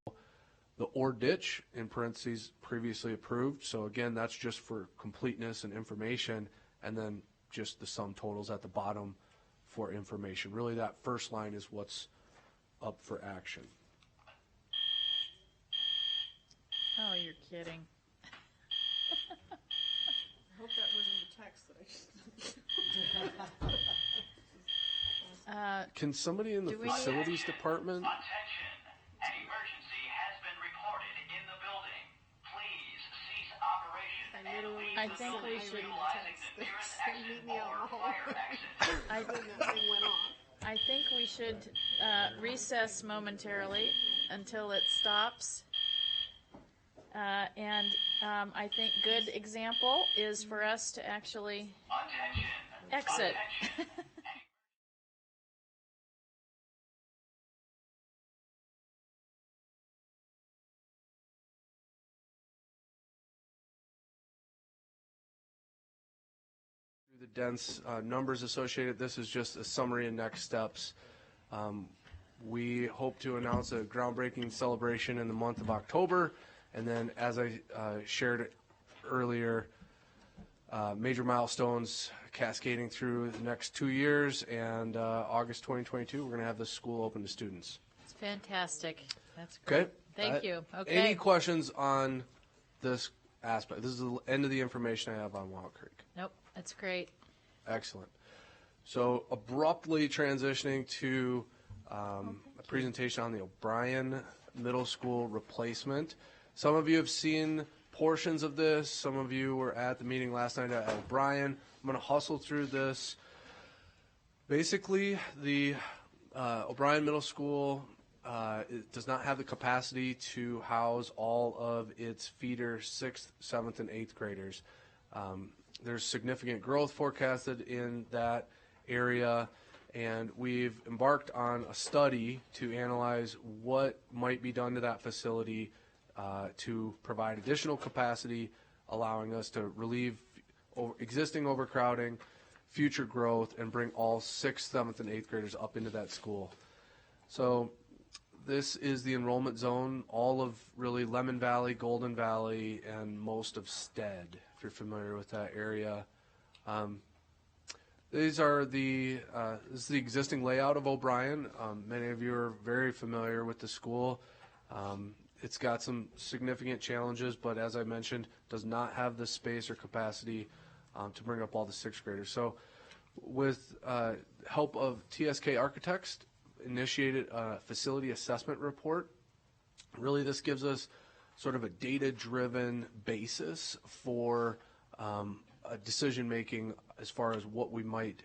The ore ditch, in parentheses, previously approved. So again, that's just for completeness and information, and then just the sum totals at the bottom for information. Really, that first line is what's up for action. you're kidding. I hope that wasn't the text that I Can somebody in the Do we need- facilities department? I think we should. meet me out in the hall. I, When that thing went off. I think we should recess momentarily until it stops. And I think good example is for us to actually exit. The dense numbers associated. This is just a summary and next steps. We hope to announce a groundbreaking celebration in the month of October, and then, as I shared earlier, major milestones cascading through the next 2 years, and August 2022, we're going to have this school open to students. It's fantastic. That's great. Okay. Thank you. Okay. Any questions on this aspect? This is the end of the information I have on Wild Creek. Nope. That's great. Excellent. So abruptly transitioning to a presentation on the O'Brien Middle School replacement. Some of you have seen portions of this. Some of you were at the meeting last night at O'Brien. I'm going to hustle through this. Basically, the O'Brien Middle School it does not have the capacity to house all of its feeder 6th, 7th, and 8th graders. There's significant growth forecasted in that area, and we've embarked on a study to analyze what might be done to that facility to provide additional capacity, allowing us to relieve existing overcrowding, future growth, and bring all 6th, 7th, and 8th graders up into that school. So this is the enrollment zone, all of really Lemon Valley, Golden Valley, and most of Stead, if you're familiar with that area. These are this is the existing layout of O'Brien. Many of you are very familiar with the school. It's got some significant challenges, but as I mentioned, does not have the space or capacity to bring up all the 6th graders. So with help of TSK Architects, initiated a facility assessment report. Really, this gives us sort of a data-driven basis for a decision-making as far as what we might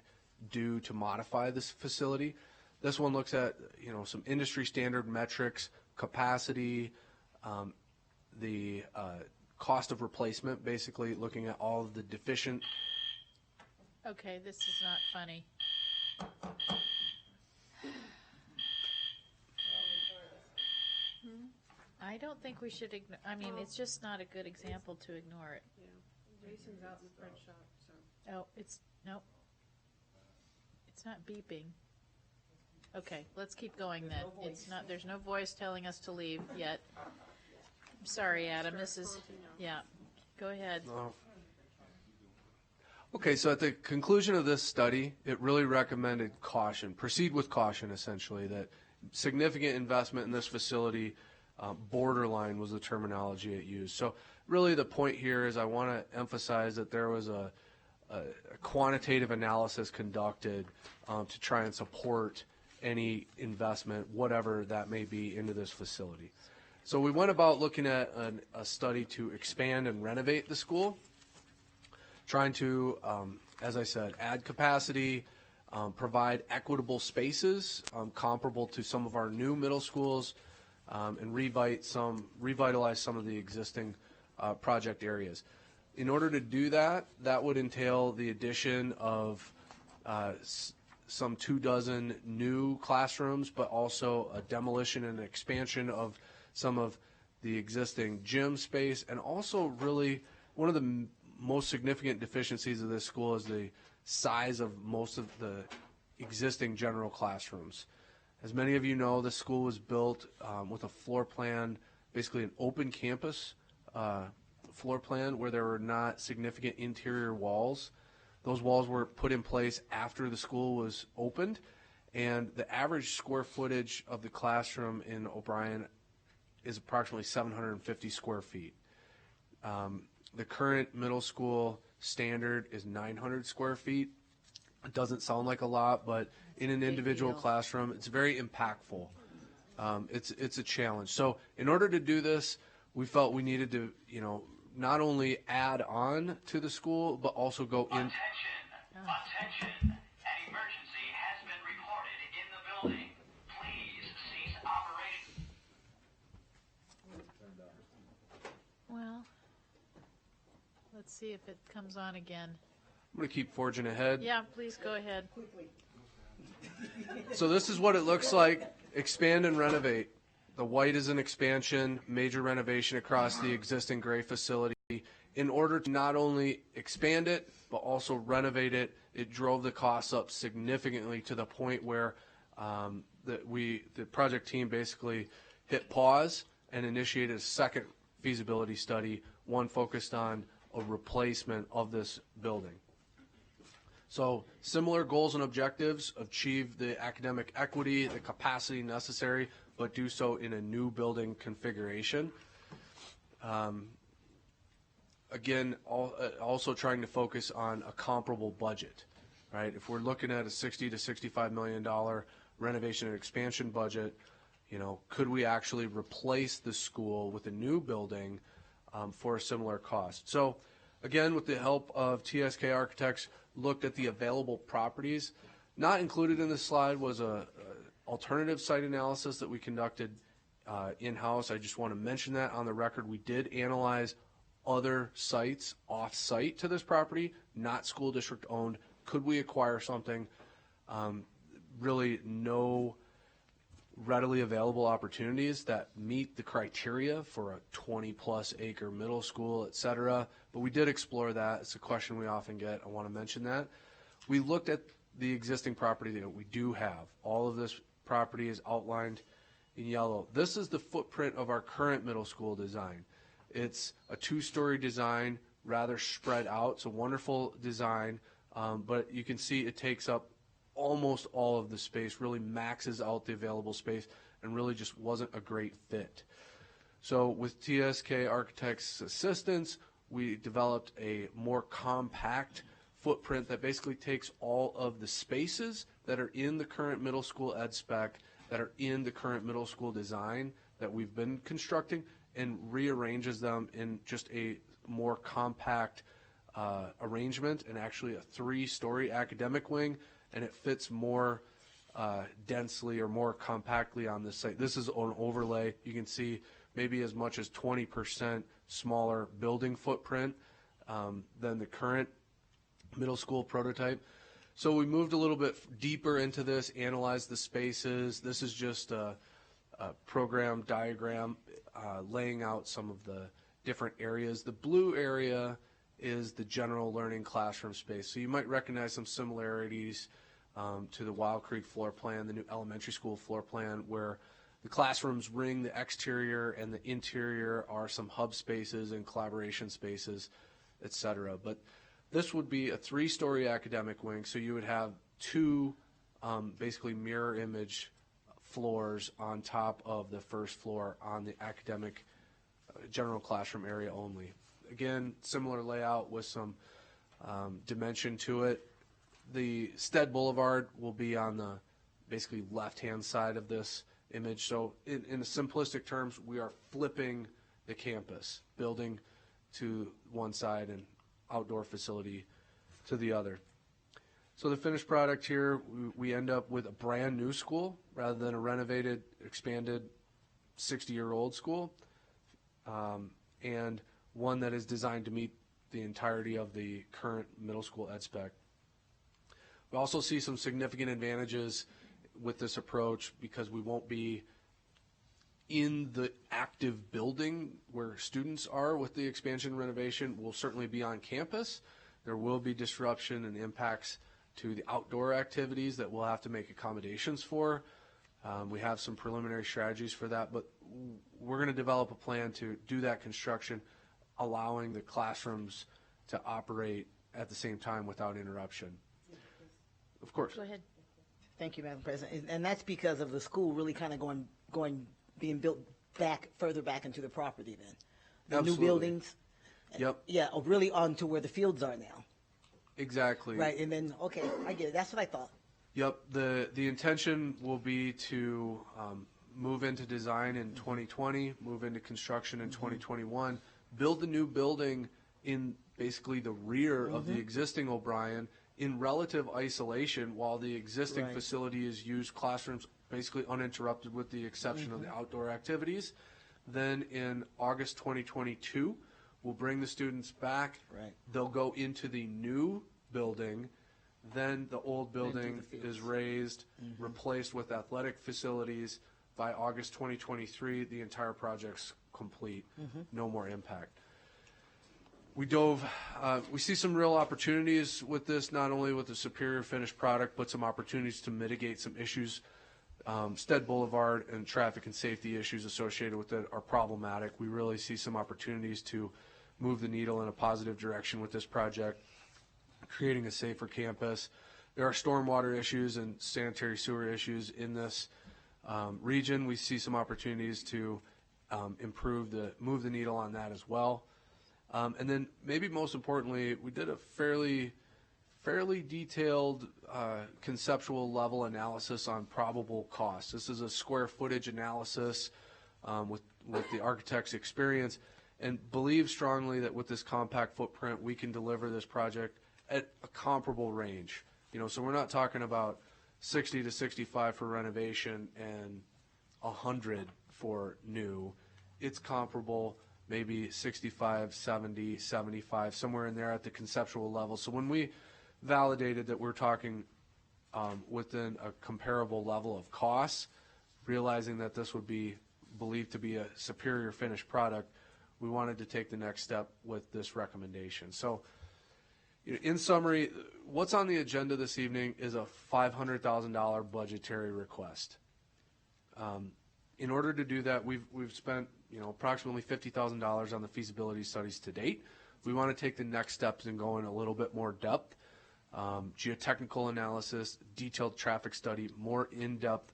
do to modify this facility. This one looks at some industry standard metrics, capacity, the cost of replacement, basically looking at all of the deficient. Okay, this is not funny. I don't think we should ignore. I mean, it's just not a good example to ignore it. Yeah. Jason's out in the print shop, so. Oh, nope. It's not beeping. Okay, let's keep going then. It's not. There's no voice telling us to leave yet. I'm sorry, Adam. This is. Yeah. Go ahead. No. Okay, so at the conclusion of this study, it really recommended caution. Proceed with caution, essentially, that significant investment in this facility, borderline was the terminology it used. So really the point here is I want to emphasize that there was a quantitative analysis conducted to try and support any investment, whatever that may be, into this facility. So we went about looking at a study to expand and renovate the school, trying to, as I said, add capacity, provide equitable spaces comparable to some of our new middle schools, and revitalize some of the existing project areas. In order to do that, that would entail the addition of some 24 new classrooms, but also a demolition and expansion of some of the existing gym space, and also really one of the most significant deficiencies of this school is the size of most of the existing general classrooms. As many of you know, the school was built with a floor plan, basically an open campus floor plan where there were not significant interior walls. Those walls were put in place after the school was opened, and the average square footage of the classroom in O'Brien is approximately 750 square feet. The current middle school standard is 900 square feet. It doesn't sound like a lot, but in an individual classroom, it's very impactful. It's a challenge. So in order to do this, we felt we needed to, not only add on to the school, but also go in. Attention! An emergency has been reported in the building. Please cease operation. Well, let's see if it comes on again. I'm going to keep forging ahead. Yeah, please go ahead. So this is what it looks like. Expand and renovate. The white is an expansion, major renovation across the existing gray facility. In order to not only expand it, but also renovate it, it drove the costs up significantly to the point where the project team basically hit pause and initiated a second feasibility study, one focused on a replacement of this building. So similar goals and objectives, achieve the academic equity, the capacity necessary, but do so in a new building configuration. Again, also trying to focus on a comparable budget, right? If we're looking at a $60 to $65 million renovation and expansion budget, could we actually replace the school with a new building for a similar cost? So again, with the help of TSK Architects, looked at the available properties. Not included in this slide was a alternative site analysis that we conducted in-house. I just want to mention that on the record. We did analyze other sites off-site to this property, not school district owned. Could we acquire something? Really no readily available opportunities that meet the criteria for a 20-plus acre middle school, et cetera. But we did explore that. It's a question we often get. I want to mention that. We looked at the existing property that we do have. All of this property is outlined in yellow. This is the footprint of our current middle school design. It's a two-story design, rather spread out. It's a wonderful design, but you can see it takes up almost all of the space, really maxes out the available space, and really just wasn't a great fit. So with TSK Architects' assistance, we developed a more compact footprint that basically takes all of the spaces that are in the current middle school ed spec, that are in the current middle school design that we've been constructing, and rearranges them in just a more compact arrangement, and actually a three-story academic wing, and it fits more densely or more compactly on this site. This is an overlay. You can see maybe as much as 20% smaller building footprint than the current middle school prototype. So we moved a little bit deeper into this, analyzed the spaces. This is just a program diagram laying out some of the different areas. The blue area is the general learning classroom space. So you might recognize some similarities to the Wild Creek floor plan, the new elementary school floor plan, where the classrooms ring the exterior and the interior are some hub spaces and collaboration spaces, et cetera. But this would be a three-story academic wing, so you would have two basically mirror image floors on top of the first floor on the academic general classroom area only. Again, similar layout with some dimension to it. The Stead Boulevard will be on the basically left-hand side of this image. So in simplistic terms, we are flipping the campus, building to one side and outdoor facility to the other. So the finished product here, we end up with a brand new school rather than a renovated, expanded 60-year-old school, and one that is designed to meet the entirety of the current middle school ed spec. We also see some significant advantages with this approach because we won't be in the active building where students are with the expansion renovation. We'll certainly be on campus. There will be disruption and impacts to the outdoor activities that we'll have to make accommodations for. We have some preliminary strategies for that, but we're going to develop a plan to do that construction, allowing the classrooms to operate at the same time without interruption. Of course. Go ahead. Thank you, Madam President. And that's because of the school really kind of being built back, further back into the property then. The Absolutely. New buildings. Yep. Yeah, really onto where the fields are now. Exactly. Right, and then, okay, I get it. That's what I thought. Yep. The intention will be to move into design in 2020, move into construction in 2021, build the new building in basically the rear of the existing O'Brien in relative isolation while the existing facility is used, classrooms basically uninterrupted with the exception of the outdoor activities. Then in August 2022, we'll bring the students back. Right. They'll go into the new building. Then the old building is raised, replaced with athletic facilities. By August 2023, the entire project's complete. No more impact. We see some real opportunities with this, not only with the superior finished product, but some opportunities to mitigate some issues. Stead Boulevard and traffic and safety issues associated with it are problematic. We really see some opportunities to move the needle in a positive direction with this project, creating a safer campus. There are stormwater issues and sanitary sewer issues in this region. We see some opportunities to move the needle on that as well. And then maybe most importantly, we did a fairly detailed conceptual level analysis on probable costs. This is a square footage analysis with the architect's experience, and believe strongly that with this compact footprint, we can deliver this project at a comparable range. So we're not talking about 60 to 65 for renovation and 100 for new. It's comparable, maybe 65, 70, 75, somewhere in there at the conceptual level. So when we validated that we're talking within a comparable level of costs, realizing that this would be believed to be a superior finished product, we wanted to take the next step with this recommendation. So in summary, what's on the agenda this evening is a $500,000 budgetary request. In order to do that, we've spent approximately $50,000 on the feasibility studies to date. We want to take the next steps and go in a little bit more depth. Geotechnical analysis, detailed traffic study, more in-depth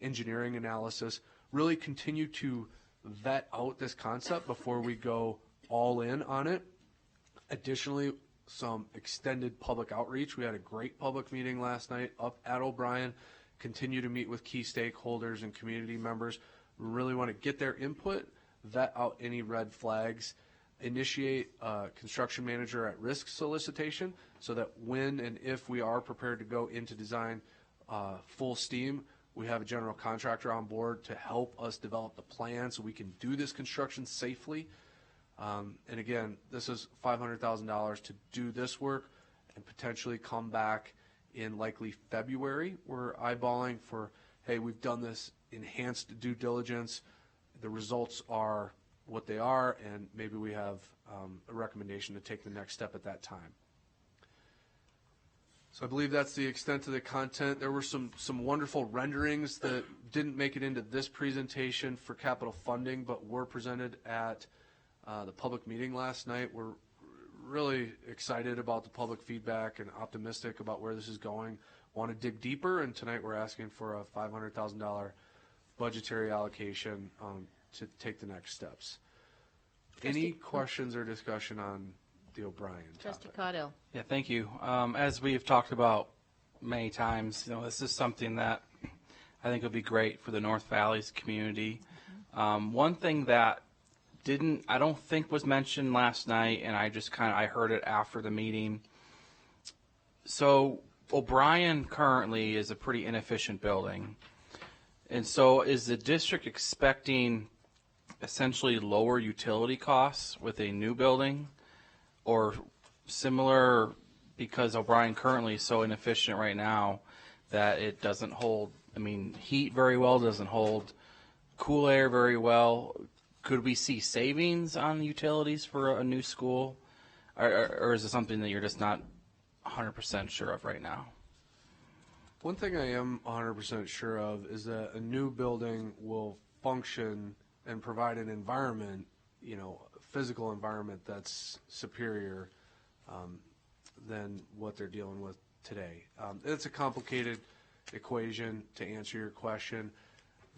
engineering analysis, really continue to vet out this concept before we go all in on it. Additionally, some extended public outreach. We had a great public meeting last night up at O'Brien. Continue to meet with key stakeholders and community members. We really want to get their input, vet out any red flags, initiate a construction manager at risk solicitation so that when and if we are prepared to go into design full steam, we have a general contractor on board to help us develop the plan so we can do this construction safely. And again, this is $500,000 to do this work and potentially come back in likely February. We're eyeballing for, hey, we've done this enhanced due diligence. The results are what they are, and maybe we have a recommendation to take the next step at that time. So I believe that's the extent of the content. There were some wonderful renderings that didn't make it into this presentation for capital funding, but were presented at the public meeting last night. We're really excited about the public feedback and optimistic about where this is going. Want to dig deeper, and tonight we're asking for a $500,000 budgetary allocation to take the next steps. Any questions or discussion on the O'Brien Trustee topic? Caudill. Yeah, thank you. As we've talked about many times, this is something that I think would be great for the North Valley's community. One thing that I don't think was mentioned last night, and I heard it after the meeting. So O'Brien currently is a pretty inefficient building. And so is the district expecting essentially lower utility costs with a new building, or similar, because O'Brien currently is so inefficient right now that it doesn't hold, heat very well, doesn't hold cool air very well? Could we see savings on utilities for a new school, or is it something that you're just not 100% sure of right now? One thing I am 100% sure of is that a new building will function and provide an environment, physical environment that's superior than what they're dealing with today. It's a complicated equation to answer your question.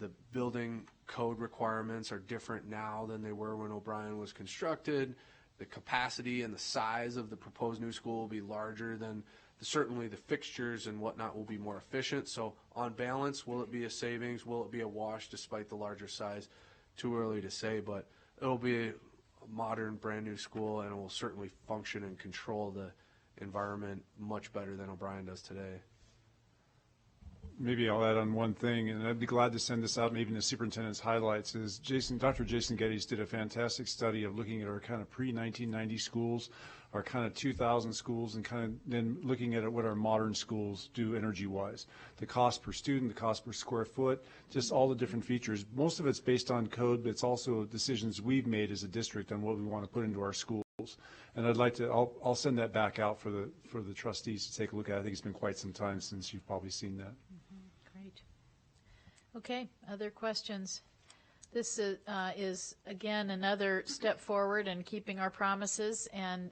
The building code requirements are different now than they were when O'Brien was constructed. the capacity and the size of the proposed new school will be larger than certainly the fixtures and whatnot will be more efficient. So on balance, will it be a savings? Will it be a wash despite the larger size? Too early to say, but it'll be a modern, brand new school, and it will certainly function and control the environment much better than O'Brien does today. Maybe I'll add on one thing, and I'd be glad to send this out, maybe in the superintendent's highlights, is Dr. Jason Geddes did a fantastic study of looking at our kind of pre-1990 schools, our kind of 2000 schools, and kind of then looking at what our modern schools do energy-wise. The cost per student, the cost per square foot, just all the different features. Most of it's based on code, but it's also decisions we've made as a district on what we want to put into our schools. And I'd like to, I'll send that back out for the trustees to take a look at. I think it's been quite some time since you've probably seen that. Great. Okay, other questions? This is, again, another step forward in keeping our promises, and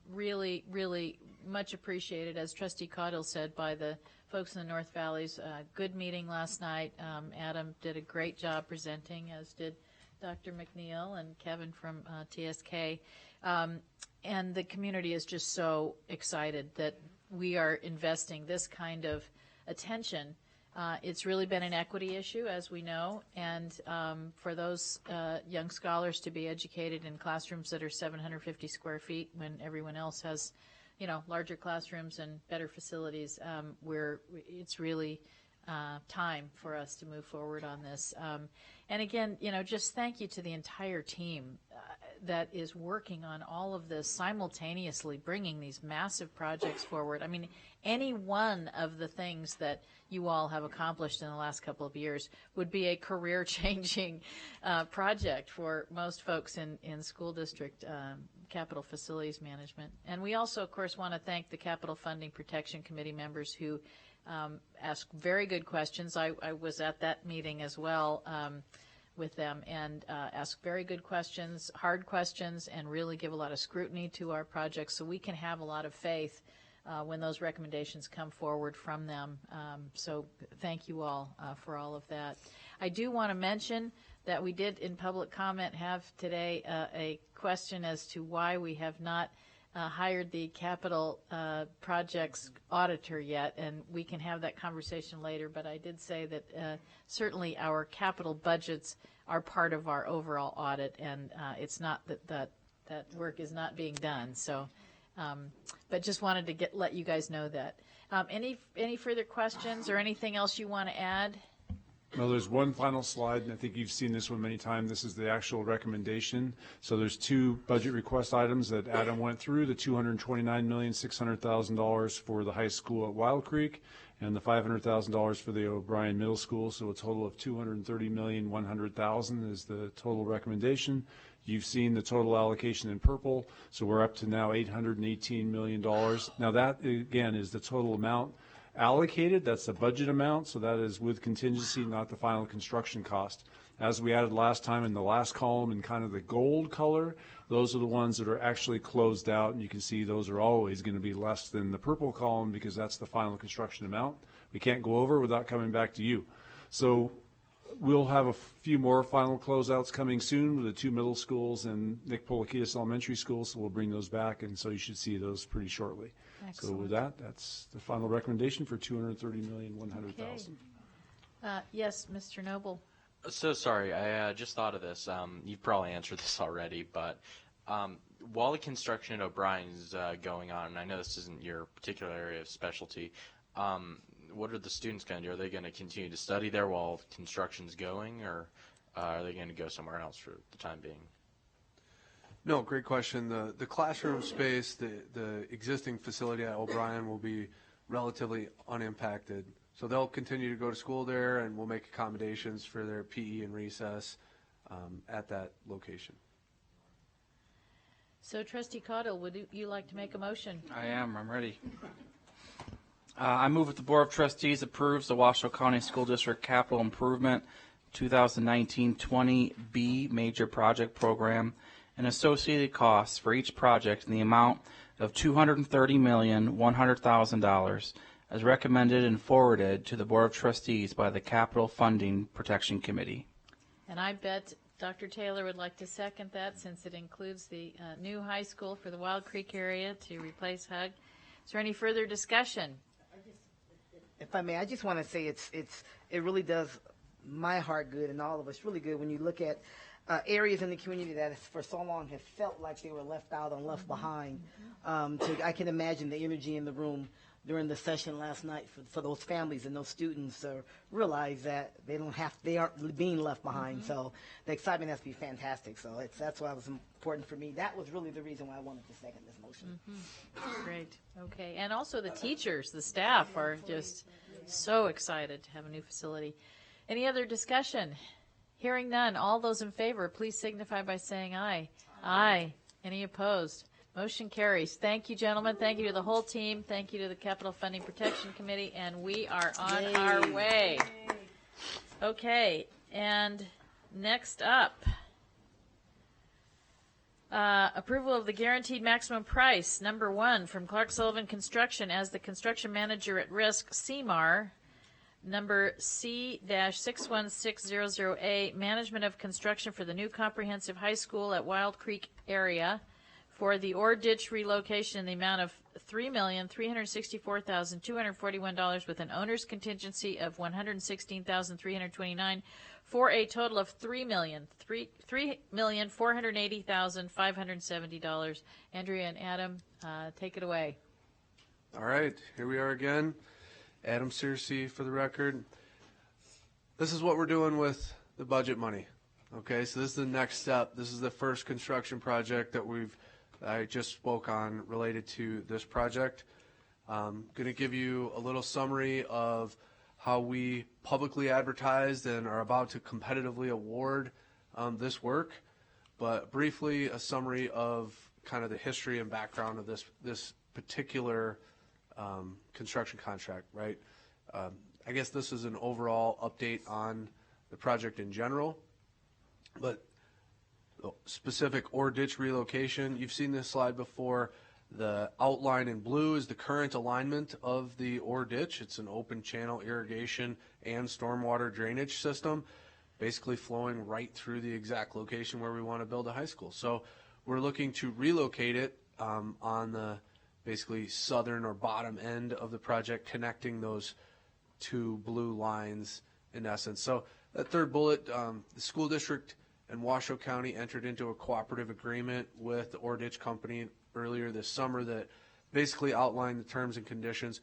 really, really much appreciated, as Trustee Caudill said, by the folks in the North Valleys. Good meeting last night. Adam did a great job presenting, as did Dr. McNeil and Kevin from TSK. And the community is just so excited that we are investing this kind of attention. It's really been an equity issue, as we know, and for those young scholars to be educated in classrooms that are 750 square feet when everyone else has, larger classrooms and better facilities, it's really time for us to move forward on this. And again, just thank you to the entire team that is working on all of this simultaneously, bringing these massive projects forward. I mean, any one of the things that you all have accomplished in the last couple of years would be a career-changing project for most folks in school district capital facilities management. And we also, of course, want to thank the Capital Funding Protection Committee members who asked very good questions. I was at that meeting as well with them, and ask very good questions, hard questions, and really give a lot of scrutiny to our projects so we can have a lot of faith when those recommendations come forward from them. So thank you all for all of that. I do want to mention that we did in public comment have today a question as to why we have not hired the capital projects auditor yet, and we can have that conversation later, but I did say that certainly our capital budgets are part of our overall audit, and it's not that work is not being done. So, but just wanted to let you guys know that. Any further questions or anything else you want to add? Well, there's one final slide, and I think you've seen this one many times. This is the actual recommendation. So there's two budget request items that Adam went through, the $229,600,000 for the high school at Wild Creek and the $500,000 for the O'Brien Middle School. So a total of $230,100,000 is the total recommendation. You've seen the total allocation in purple, so we're up to now $818 million. Now that, again, is the total amount allocated. That's the budget amount, so that is with contingency, not the final construction cost. As we added last time in the last column in kind of the gold color, those are the ones that are actually closed out, and you can see those are always going to be less than the purple column because that's the final construction amount. We can't go over without coming back to you. So we'll have a few more final closeouts coming soon with the two middle schools and Nick Polikitis Elementary School, so we'll bring those back, and so you should see those pretty shortly. Excellent. So with that, that's the final recommendation for $230,100,000. Yes, Mr. Noble. So sorry, I just thought of this. You've probably answered this already, but while the construction at O'Brien is going on, and I know this isn't your particular area of specialty, what are the students going to do? Are they going to continue to study there while construction's going, or are they going to go somewhere else for the time being? No, great question. The classroom space, the existing facility at O'Brien will be relatively unimpacted. So they'll continue to go to school there, and we'll make accommodations for their PE and recess at that location. So Trustee Caudill, would you like to make a motion? I am. I'm ready. I move that the Board of Trustees approves the Washoe County School District Capital Improvement 2019-20B Major Project Program and associated costs for each project in the amount of $230,100,000 as recommended and forwarded to the Board of Trustees by the Capital Funding Protection Committee. And I bet Dr. Taylor would like to second that since it includes the new high school for the Wild Creek area to replace HUG. Is there any further discussion? If I may, I just want to say it really does my heart good and all of us really good when you look at areas in the community that for so long have felt like they were left out and left behind. I can imagine the energy in the room during the session last night for those families and those students realize that they aren't being left behind. So the excitement has to be fantastic. So that's why it was important for me. That was really the reason why I wanted to second this motion. Great. Okay. And also the teachers, the staff are just so excited to have a new facility. Any other discussion? Hearing none. All those in favor, please signify by saying aye. Aye. Any opposed? Motion carries. Thank you, gentlemen. Thank you to the whole team. Thank you to the Capital Funding Protection Committee. And we are on our way. Okay. And next up, approval of the guaranteed maximum price, number 1, from Clark Sullivan Construction as the construction manager at risk, CMAR. Number C-61600A, management of construction for the new comprehensive high school at Wild Creek area for the ore ditch relocation in the amount of $3,364,241 with an owner's contingency of $116,329 for a total of $3,480,570. Andrea and Adam, take it away. All right, here we are again. Adam Searcy for the record. This is what we're doing with the budget money. Okay, so this is the next step. This is the first construction project that I just spoke on related to this project. I'm going to give you a little summary of how we publicly advertised and are about to competitively award this work, but briefly a summary of kind of the history and background of this particular construction contract, right? I guess this is an overall update on the project in general, but specific ore ditch relocation, you've seen this slide before. The outline in blue is the current alignment of the ore ditch. It's an open channel irrigation and stormwater drainage system, basically flowing right through the exact location where we want to build a high school. So we're looking to relocate it on the basically southern or bottom end of the project, connecting those two blue lines in essence. So that third bullet, the school district and Washoe County entered into a cooperative agreement with the ore ditch company earlier this summer that basically outlined the terms and conditions.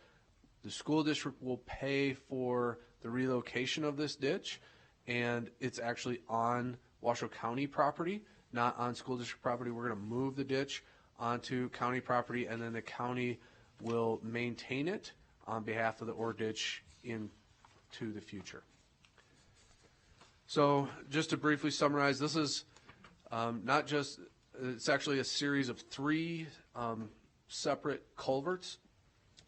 The school district will pay for the relocation of this ditch, and it's actually on Washoe County property, not on school district property. We're going to move the ditch onto county property, and then the county will maintain it on behalf of the ore ditch into the future. So just to briefly summarize, this is it's actually a series of 3 separate culverts.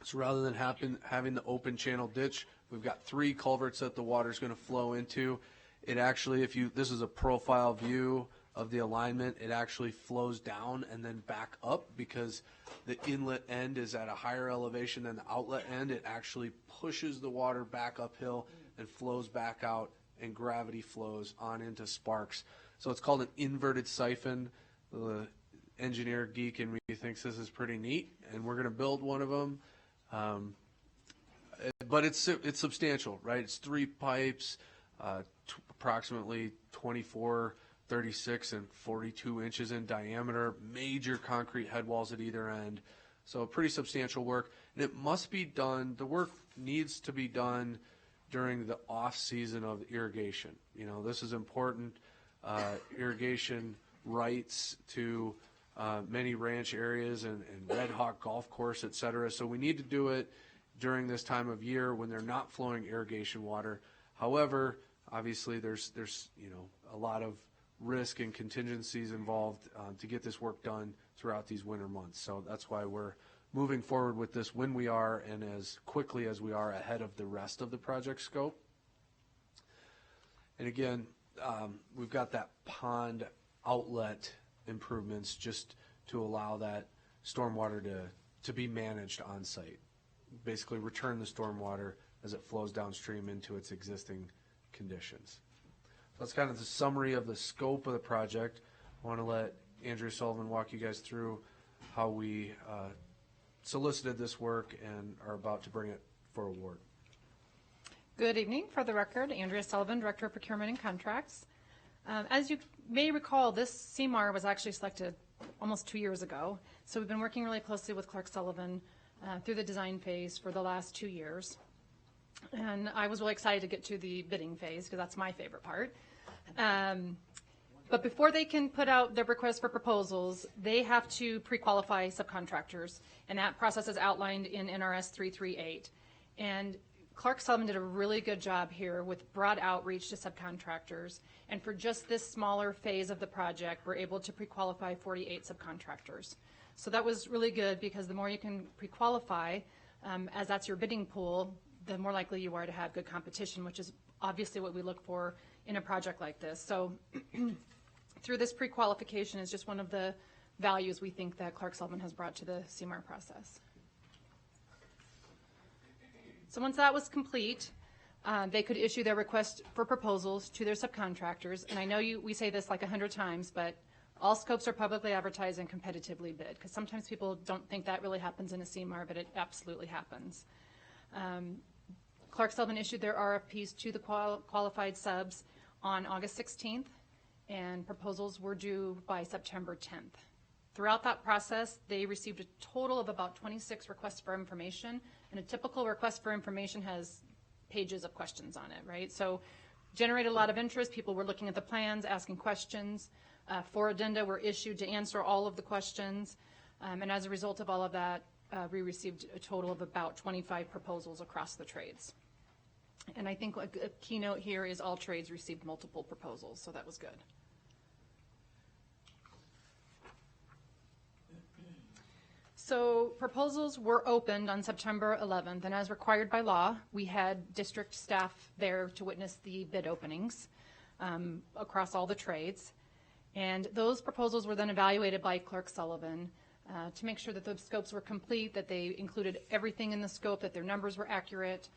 So rather than having the open channel ditch, we've got 3 culverts that the water is going to flow into. It actually, this is a profile view of the alignment, it actually flows down and then back up because the inlet end is at a higher elevation than the outlet end. It actually pushes the water back uphill and flows back out, and gravity flows on into Sparks. So it's called an inverted siphon. The engineer geek in me thinks this is pretty neat, and we're going to build one of them. But it's substantial, right? It's 3 pipes, approximately 24, 36, and 42 inches in diameter, major concrete head walls at either end. So pretty substantial work. And it must be done, the work needs to be done during the off season of irrigation. You know, this is important. Irrigation rights to many ranch areas and Red Hawk Golf Course, et cetera. So we need to do it during this time of year when they're not flowing irrigation water. However, obviously there's a lot of risk and contingencies involved to get this work done throughout these winter months. So that's why we're moving forward with this when we are and as quickly as we are ahead of the rest of the project scope. And again, we've got that pond outlet improvements just to allow that stormwater to be managed on site. Basically return the stormwater as it flows downstream into its existing conditions. That's kind of the summary of the scope of the project. I want to let Andrea Sullivan walk you guys through how we solicited this work and are about to bring it for award. Good evening. For the record, Andrea Sullivan, Director of Procurement and Contracts. As you may recall, this CMAR was actually selected almost 2 years ago. So we've been working really closely with Clark Sullivan through the design phase for the last 2 years. And I was really excited to get to the bidding phase because that's my favorite part. But before they can put out their request for proposals, they have to pre-qualify subcontractors. And that process is outlined in NRS 338. And Clark Sullivan did a really good job here with broad outreach to subcontractors. And for just this smaller phase of the project, we're able to pre-qualify 48 subcontractors. So that was really good because the more you can pre-qualify, as that's your bidding pool, the more likely you are to have good competition, which is obviously what we look for in a project like this. So through this pre-qualification is just one of the values we think that Clark Sullivan has brought to the CMAR process. So once that was complete, they could issue their request for proposals to their subcontractors. And I know we say this like 100 times, but all scopes are publicly advertised and competitively bid, because sometimes people don't think that really happens in a CMAR, but it absolutely happens. Clark Sullivan issued their RFPs to the qualified subs on August 16th, and proposals were due by September 10th. Throughout that process, they received a total of about 26 requests for information, and a typical request for information has pages of questions on it, right? So generated a lot of interest. People were looking at the plans, asking questions. 4 addenda were issued to answer all of the questions, and as a result of all of that, we received a total of about 25 proposals across the trades. And I think a keynote here is all trades received multiple proposals, so that was good. So proposals were opened on September 11th, and as required by law, we had district staff there to witness the bid openings across all the trades. And those proposals were then evaluated by Clark Sullivan to make sure that the scopes were complete, that they included everything in the scope, that their numbers were accurate.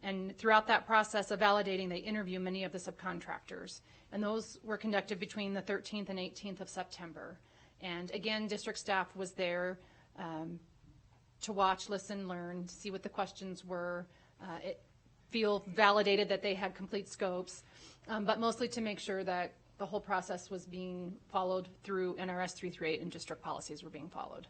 And throughout that process of validating, they interview many of the subcontractors. And those were conducted between the 13th and 18th of September. And again, district staff was there to watch, listen, learn, see what the questions were, feel validated that they had complete scopes, but mostly to make sure that the whole process was being followed through NRS 338 and district policies were being followed.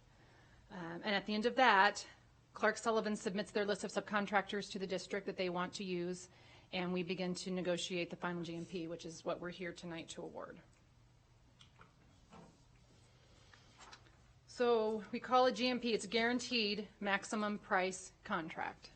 And at the end of that, Clark Sullivan submits their list of subcontractors to the district that they want to use, and we begin to negotiate the final GMP, which is what we're here tonight to award. So we call it GMP. It's a guaranteed maximum price contract.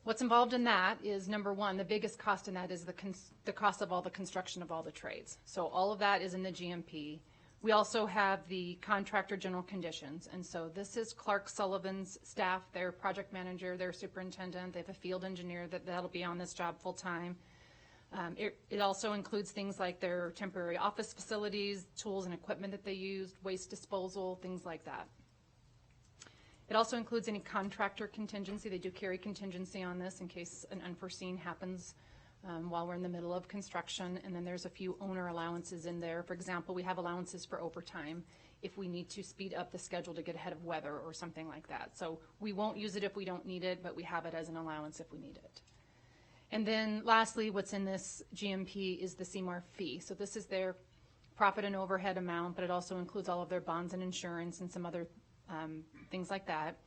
What's involved in that is, number one, the biggest cost in that is the cost of all the construction of all the trades. So all of that is in the GMP. We also have the contractor general conditions. And so this is Clark Sullivan's staff, their project manager, their superintendent. They have a field engineer that'll be on this job full time. It also includes things like their temporary office facilities, tools and equipment that they used, waste disposal, things like that. It also includes any contractor contingency. They do carry contingency on this in case an unforeseen happens while we're in the middle of construction. And then there's a few owner allowances in there. For example, we have allowances for overtime if we need to speed up the schedule to get ahead of weather or something like that. So we won't use it if we don't need it, but we have it as an allowance if we need it. And then lastly, what's in this GMP is the CMAR fee. So this is their profit and overhead amount, but it also includes all of their bonds and insurance and some other things like that.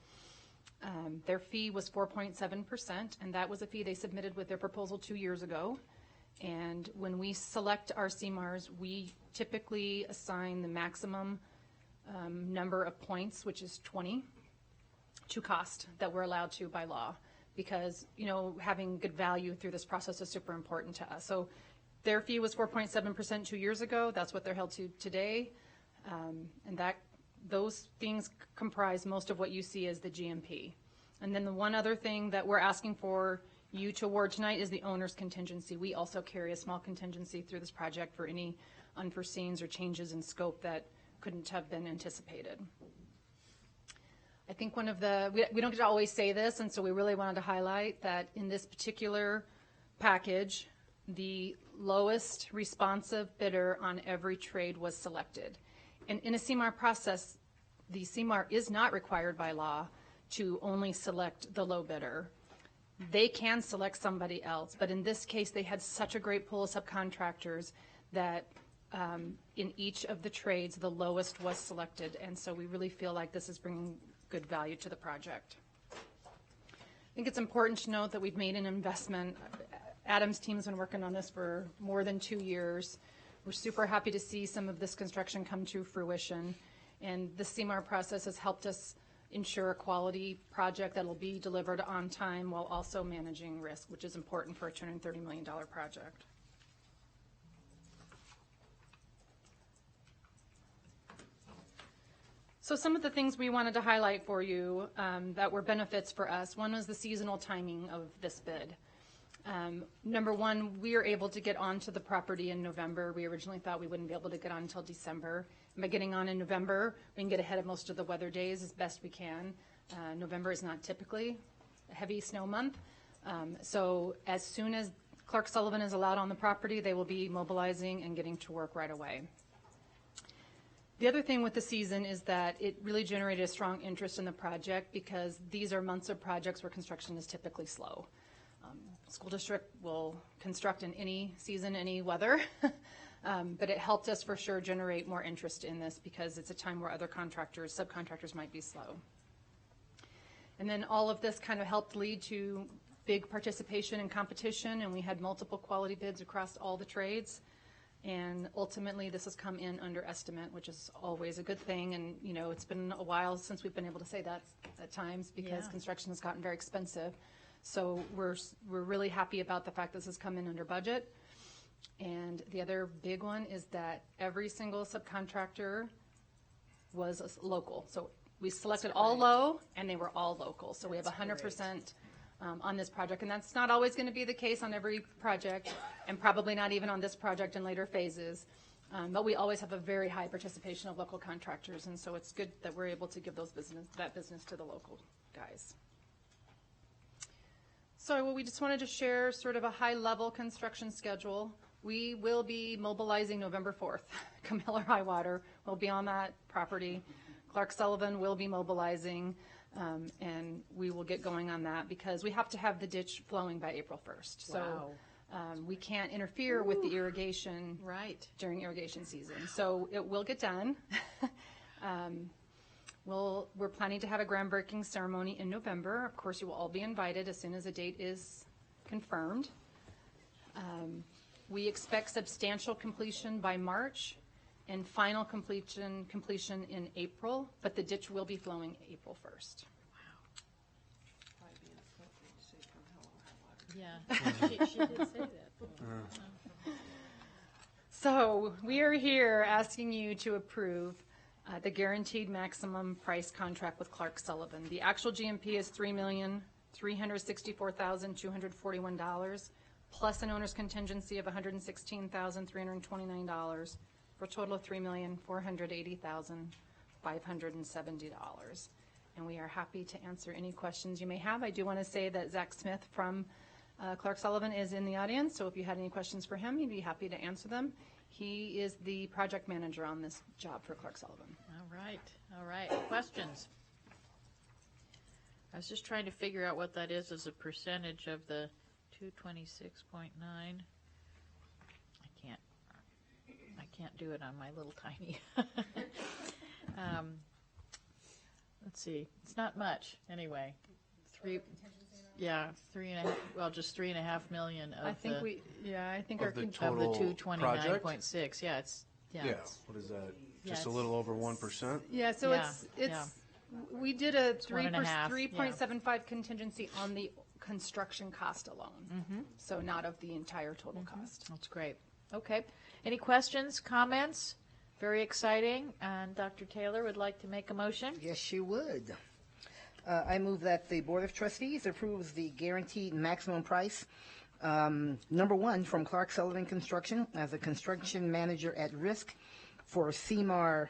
Their fee was 4.7%, and that was a fee they submitted with their proposal 2 years ago. And when we select our CMARs, we typically assign the maximum number of points, which is 20, to cost that we're allowed to by law, because, you know, having good value through this process is super important to us. So their fee was 4.7% 2 years ago. That's what they're held to today. And those things comprise most of what you see as the GMP. And then the one other thing that we're asking for you to award tonight is the owner's contingency. We also carry a small contingency through this project for any unforeseens or changes in scope that couldn't have been anticipated. I think one of the, we don't get to always say this, and so we really wanted to highlight that in this particular package, the lowest responsive bidder on every trade was selected. And in a CMAR process, the CMAR is not required by law to only select the low bidder. They can select somebody else, but in this case, they had such a great pool of subcontractors that in each of the trades, the lowest was selected, and so we really feel like this is bringing good value to the project. I think it's important to note that we've made an investment. Adam's team's been working on this for more than 2 years. We're super happy to see some of this construction come to fruition, and the CMAR process has helped us ensure a quality project that will be delivered on time while also managing risk, which is important for a $230 million project. So some of the things we wanted to highlight for you that were benefits for us. One was the seasonal timing of this bid. Number one, we are able to get onto the property in November. We originally thought we wouldn't be able to get on until December. And by getting on in November, we can get ahead of most of the weather days as best we can. November is not typically a heavy snow month. So as soon as Clark Sullivan is allowed on the property, they will be mobilizing and getting to work right away. The other thing with the season is that it really generated a strong interest in the project because these are months of projects where construction is typically slow. School district will construct in any season, any weather, but it helped us for sure generate more interest in this because it's a time where other contractors, subcontractors might be slow. And then all of this kind of helped lead to big participation and competition, and we had multiple quality bids across all the trades. And ultimately, this has come in under estimate, which is always a good thing. And, you know, it's been a while since we've been able to say that at times because construction has gotten very expensive. So we're really happy about the fact this has come in under budget. And the other big one is that every single subcontractor was local. So we selected all low, and they were all local. So we have 100% on this project, and that's not always going to be the case on every project, and probably not even on this project in later phases. But we always have a very high participation of local contractors, and so it's good that we're able to give that business to the local guys. So we just wanted to share sort of a high-level construction schedule. We will be mobilizing November 4th. Come hell or high water, we'll be on that property. Clark Sullivan will be mobilizing. And we will get going on that because we have to have the ditch flowing by April 1st. So we can't interfere with the irrigation during irrigation season. So it will get done. We're planning to have a groundbreaking ceremony in November. Of course, you will all be invited as soon as a date is confirmed. We expect substantial completion by March and final completion in April, but the ditch will be flowing April 1st. Yeah, she did say that. So we are here asking you to approve the guaranteed maximum price contract with Clark Sullivan. The actual GMP is $3,364,241 plus an owner's contingency of $116,329 for a total of $3,480,570. And we are happy to answer any questions you may have. I do want to say that Zach Smith from Clark Sullivan is in the audience, so if you had any questions for him, he'd be happy to answer them. He is the project manager on this job for Clark Sullivan. All right. Questions? I was just trying to figure out what that is as a percentage of the 226.9. I can't do it on my little tiny. Let's see. It's not much anyway. 3.5. Well, just $3.5 million of I think of the total of the 229.6. Yeah, it's what is that? Just a little over 1%. Yeah, so it's we did a 3.75 contingency on the construction cost alone, so not of the entire total cost. That's great. Okay. Any questions, comments? Very exciting. And Dr. Taylor would like to make a motion. Yes, she would. I move that the Board of Trustees approves the guaranteed maximum price, number one, from Clark Sullivan Construction as a construction manager at risk for CMAR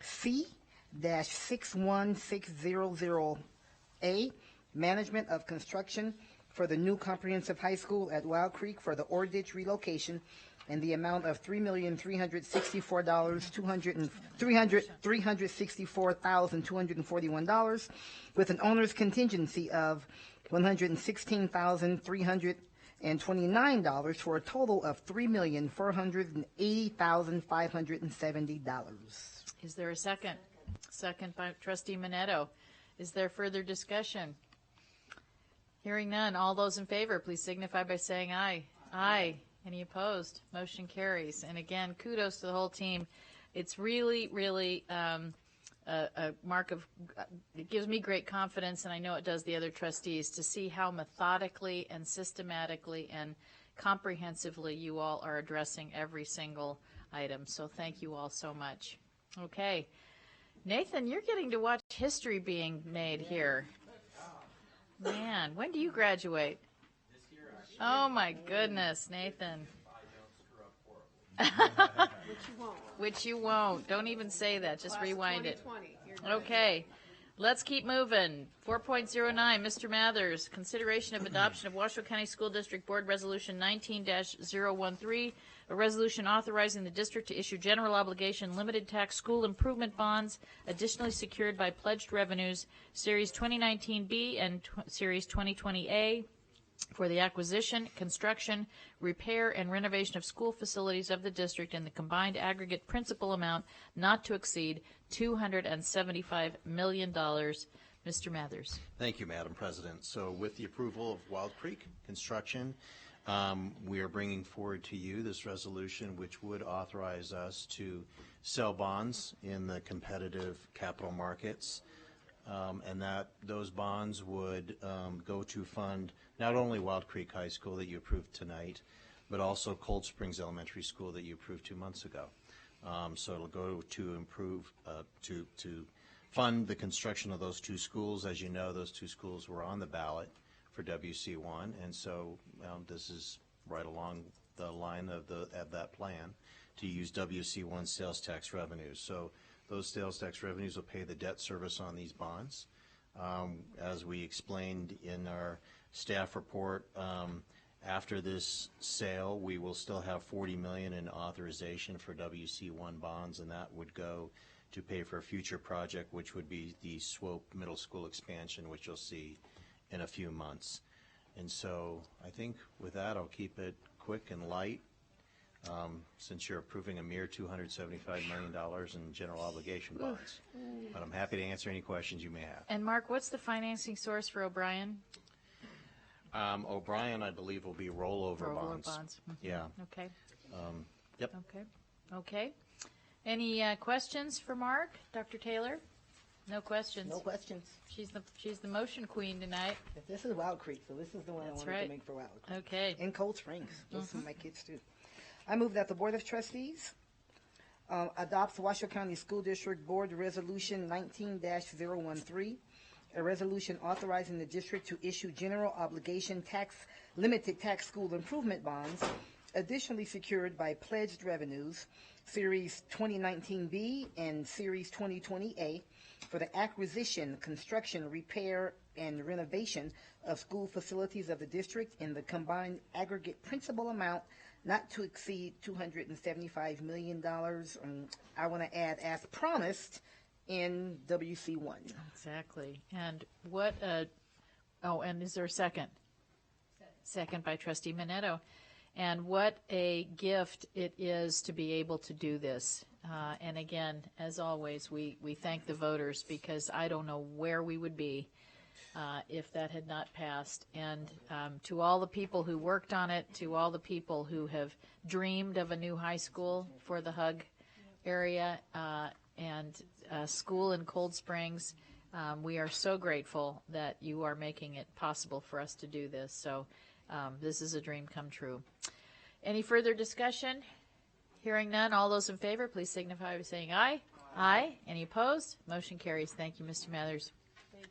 C-61600A, management of construction for the new comprehensive high school at Wild Creek for the Oreditch relocation in the amount of $3,364,241 with an owner's contingency of $116,329 for a total of $3,480,570. Is there a second? Second by Trustee Minetto. Is there further discussion? Hearing none, all those in favor, please signify by saying aye. Aye. Any opposed? Motion carries. And again, kudos to the whole team. It's really, really a mark of, it gives me great confidence, and I know it does the other trustees, to see how methodically and systematically and comprehensively you all are addressing every single item. So thank you all so much. Okay. Nathan, you're getting to watch history being made here. Man, when do you graduate? Oh my goodness, Nathan. Which you won't. Don't even say that. Just rewind it. Okay. Let's keep moving. 4.09, Mr. Mathers, consideration of adoption of Washoe County School District Board Resolution 19-013, a resolution authorizing the district to issue general obligation limited tax school improvement bonds, additionally secured by pledged revenues, Series 2019B and Series 2020A, for the acquisition, construction, repair, and renovation of school facilities of the district in the combined aggregate principal amount not to exceed $275 million. Mr. Mathers. Thank you, Madam President. So with the approval of Wild Creek construction, we are bringing forward to you this resolution which would authorize us to sell bonds in the competitive capital markets, and that those bonds would go to fund not only Wild Creek High School that you approved tonight, but also Cold Springs Elementary School that you approved 2 months ago. So it'll go to improve, to fund the construction of those 2 schools. As you know, those 2 schools were on the ballot for WC1, and so this is right along the line of that plan to use WC1 sales tax revenues. So those sales tax revenues will pay the debt service on these bonds. As we explained in our staff report, after this sale, we will still have $40 million in authorization for WC1 bonds, and that would go to pay for a future project, which would be the Swope Middle School expansion, which you'll see in a few months. And so I think with that, I'll keep it quick and light, since you're approving a mere $275 million in general obligation bonds. But I'm happy to answer any questions you may have. And Mark, what's the financing source for O'Brien? O'Brien, I believe, will be rollover bonds. Mm-hmm. Yeah. Okay. Yep. Okay. Okay. Any questions for Mark? Dr. Taylor? No questions. No questions. She's the motion queen tonight. This is Wild Creek, so this is the one That's I wanted right. to make for Wild Creek. Okay. In Cold Springs. Those are my kids, too. I move that the Board of Trustees adopts Washoe County School District Board Resolution 19-013, a resolution authorizing the district to issue general obligation limited tax school improvement bonds, additionally secured by pledged revenues, Series 2019B and Series 2020A, for the acquisition, construction, repair, and renovation of school facilities of the district in the combined aggregate principal amount not to exceed $275 million. I want to add, as promised, in WC1. Exactly. And what, and is there a second? Second by Trustee Minetto. And what a gift it is to be able to do this. And again, as always, we thank the voters, because I don't know where we would be if that had not passed. And to all the people who worked on it, to all the people who have dreamed of a new high school for the Hug area and school in Cold Springs, we are so grateful that you are making it possible for us to do this. So this is a dream come true. Any further discussion? Hearing none, all those in favor, please signify by saying aye. Aye. Any opposed? Motion carries. Thank you, Mr. Mathers. Thank you.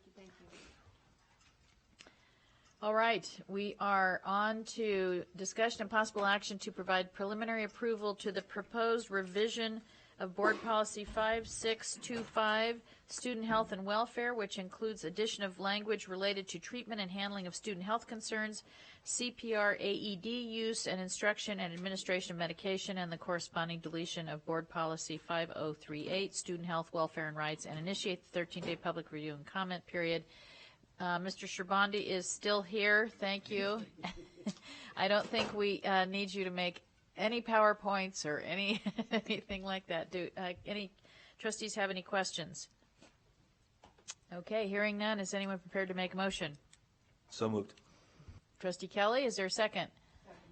All right, we are on to discussion and possible action to provide preliminary approval to the proposed revision of Board Policy 5625, Student Health and Welfare, which includes addition of language related to treatment and handling of student health concerns, CPR AED use, and instruction and administration of medication, and the corresponding deletion of Board Policy 5038, Student Health, Welfare, and Rights, and initiate the 13-day public review and comment period. Mr. Sherbandi is still here. Thank you. I don't think we need you to make any PowerPoints or anything like that. Do any trustees have any questions? Okay, hearing none, is anyone prepared to make a motion? So moved. Trustee Kelly, is there a second?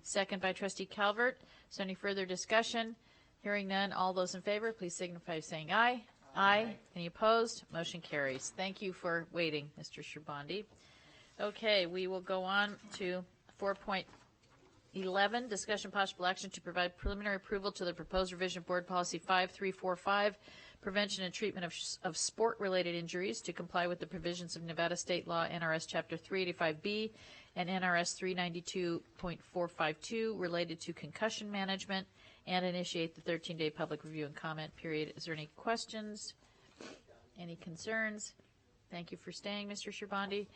Second by Trustee Calvert. Is there any further discussion? Hearing none, all those in favor, please signify by saying aye. Aye. Any opposed? Motion carries. Thank you for waiting, Mr. Sherbandi. Okay, we will go on to 4.11, discussion possible action to provide preliminary approval to the proposed revision of Board Policy 5345, prevention and treatment of sport-related injuries to comply with the provisions of Nevada State Law, NRS Chapter 385B, and NRS 392.452 related to concussion management, and initiate the 13-day public review and comment period. Is there any questions? Any concerns? Thank you for staying, Mr. Sherbandi.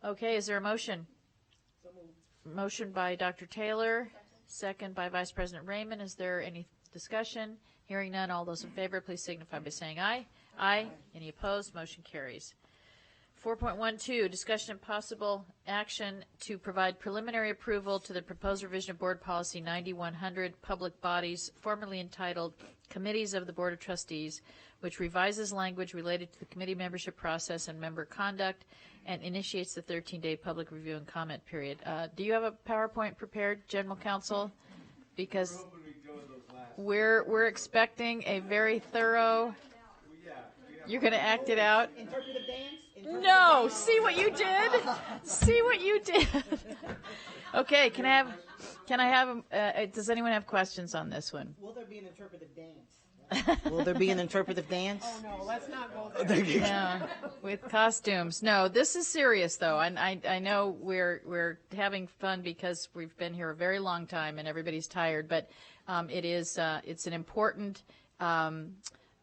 Okay, is there a motion? Motion by Dr. Taylor, second by Vice President Raymond. Is there any discussion? Hearing none, all those in favor, please signify by saying aye. Aye. Any opposed? Motion carries. 4.12, discussion and possible action to provide preliminary approval to the proposed revision of Board Policy 9100, Public Bodies, formerly entitled Committees of the Board of Trustees, which revises language related to the committee membership process and member conduct, and initiates the 13-day public review and comment period. Do you have a PowerPoint prepared, General Counsel? Because we're expecting a very thorough. You're going to act it out. Interpretive dance? No, see what you did? See what you did? Okay, can I have, does anyone have questions on this one? Will there be an interpretive dance? Will there be an interpretive dance? Oh, no, let's not go there. Yeah, with costumes. No, this is serious, though. I know we're having fun because we've been here a very long time and everybody's tired, but it's an important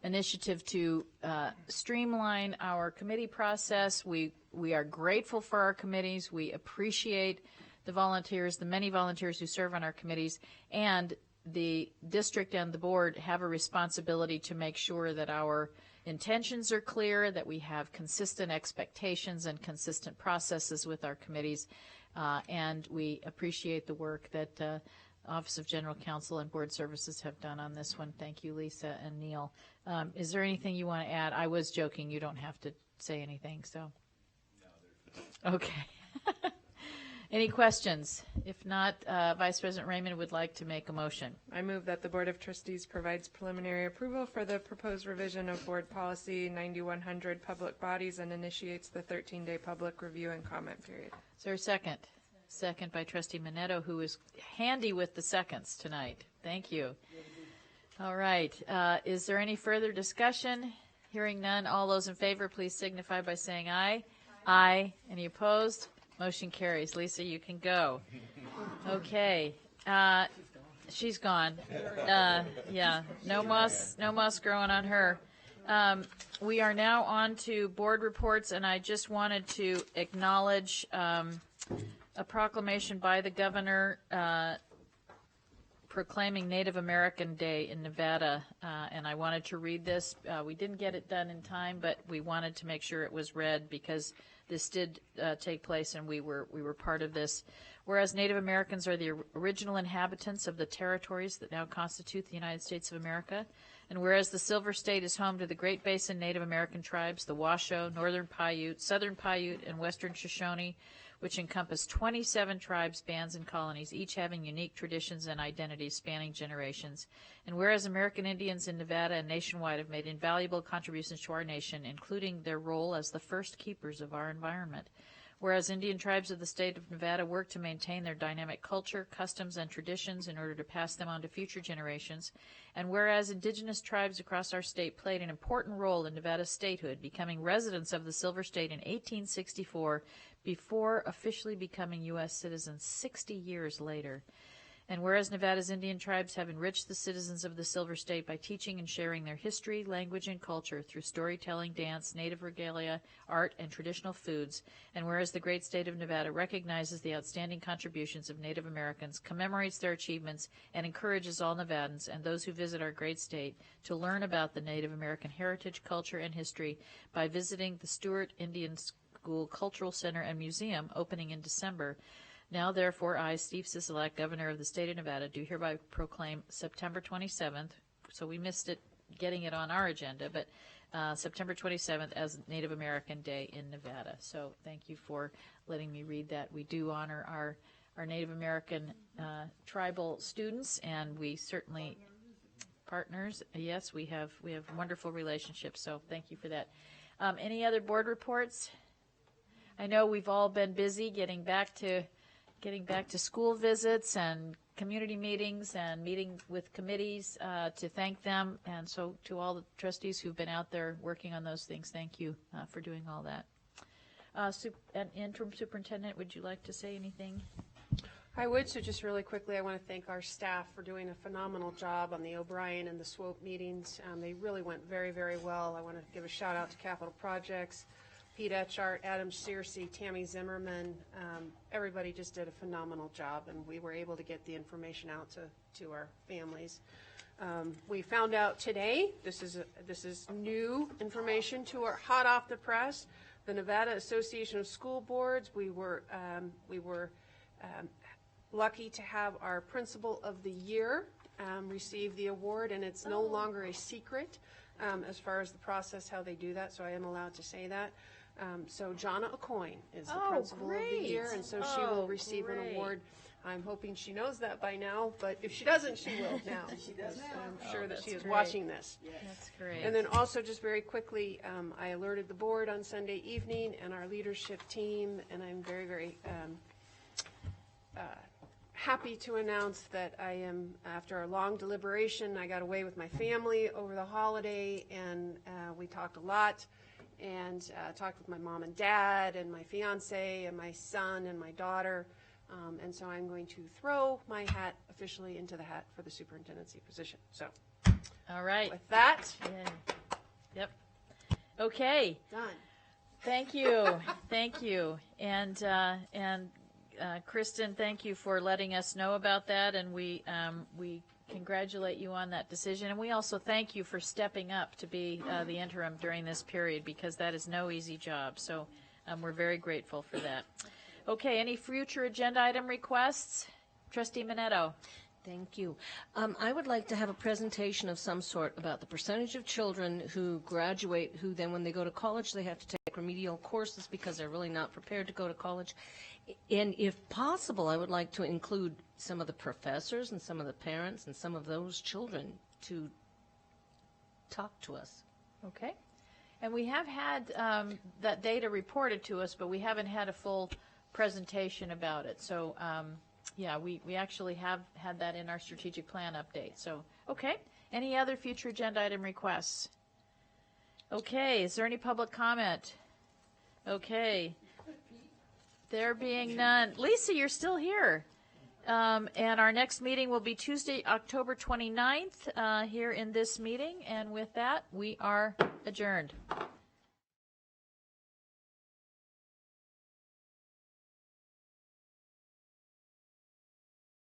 initiative to streamline our committee process. We are grateful for our committees. We appreciate the volunteers, the many volunteers who serve on our committees, and the district and the board have a responsibility to make sure that our intentions are clear, that we have consistent expectations and consistent processes with our committees, and we appreciate the work that Office of General Counsel and Board Services have done on this one. Thank you, Lisa and Neil. Is there anything you want to add? I was joking. You don't have to say anything, so. No, okay. Any questions? If not, Vice President Raymond would like to make a motion. I move that the Board of Trustees provides preliminary approval for the proposed revision of Board Policy 9100, Public Bodies, and initiates the 13-day public review and comment period. Is there a second? Second by Trustee Minetto, who is handy with the seconds tonight. Thank you. All right. Is there any further discussion? Hearing none, all those in favor, please signify by saying aye. Aye. Any opposed? Motion carries. Lisa, you can go. Okay. She's gone. Yeah. No moss growing on her. We are now on to board reports, and I just wanted to acknowledge a proclamation by the governor proclaiming Native American Day in Nevada, and I wanted to read this. We didn't get it done in time, but we wanted to make sure it was read because this did take place, and we were part of this. Whereas Native Americans are the original inhabitants of the territories that now constitute the United States of America, and whereas the Silver State is home to the Great Basin Native American tribes, the Washoe, Northern Paiute, Southern Paiute, and Western Shoshone, which encompass 27 tribes, bands, and colonies, each having unique traditions and identities spanning generations. And whereas American Indians in Nevada and nationwide have made invaluable contributions to our nation, including their role as the first keepers of our environment. Whereas Indian tribes of the state of Nevada work to maintain their dynamic culture, customs, and traditions in order to pass them on to future generations. And whereas indigenous tribes across our state played an important role in Nevada's statehood, becoming residents of the Silver State in 1864, before officially becoming U.S. citizens 60 years later. And whereas Nevada's Indian tribes have enriched the citizens of the Silver State by teaching and sharing their history, language, and culture through storytelling, dance, native regalia, art, and traditional foods, and whereas the great state of Nevada recognizes the outstanding contributions of Native Americans, commemorates their achievements, and encourages all Nevadans and those who visit our great state to learn about the Native American heritage, culture, and history by visiting the Stewart Indian School Cultural Center and Museum opening in December. Now, therefore, I, Steve Sisolak, Governor of the State of Nevada, do hereby proclaim September 27th, so we missed it getting it on our agenda, but September 27th as Native American Day in Nevada. So thank you for letting me read that. We do honor our Native American tribal students, and we certainly partners. Yes, we have wonderful relationships, so thank you for that. Any other board reports? I know we've all been busy getting back to school visits and community meetings and meeting with committees to thank them. And so to all the trustees who've been out there working on those things, thank you for doing all that. Interim Superintendent, would you like to say anything? I would. So just really quickly, I want to thank our staff for doing a phenomenal job on the O'Brien and the SWOPE meetings. They really went very, very well. I want to give a shout out to Capital Projects, Pete Etchart, Adam Searcy, Tammy Zimmerman. Everybody just did a phenomenal job, and we were able to get the information out to our families. We found out today, this is new information to our hot off the press, the Nevada Association of School Boards. We were lucky to have our Principal of the Year receive the award, and it's no longer a secret as far as the process, how they do that, so I am allowed to say that. So Jonna Aucoin is the Principal of the Year, and so she will receive an award. I'm hoping she knows that by now, but if she doesn't, she will now. She does. I'm sure that she is watching this. Yes. That's great. And then also, just very quickly, I alerted the board on Sunday evening and our leadership team, and I'm very, very happy to announce that I am, after a long deliberation, I got away with my family over the holiday, and we talked a lot, and talked with my mom and dad, and my fiance, and my son, and my daughter, and so I'm going to throw my hat officially into the hat for the superintendency position. So, all right. With that, yep. Okay. Done. Thank you. Thank you. And Kristen, thank you for letting us know about that, and we congratulate you on that decision, and we also thank you for stepping up to be the interim during this period, because that is no easy job. So we're very grateful for that. Okay, any future agenda item requests? Trustee Minetto. Thank you. I would like to have a presentation of some sort about the percentage of children who graduate, who then when they go to college, they have to take remedial courses because they're really not prepared to go to college. And if possible, I would like to include some of the professors and some of the parents and some of those children to talk to us. Okay. And we have had that data reported to us, but we haven't had a full presentation about it. So, yeah, we actually have had that in our strategic plan update. So, okay. Any other future agenda item requests? Okay. Is there any public comment? Okay. There being none. Lisa, you're still here. And our next meeting will be Tuesday, October 29th, here in this meeting. And with that, we are adjourned.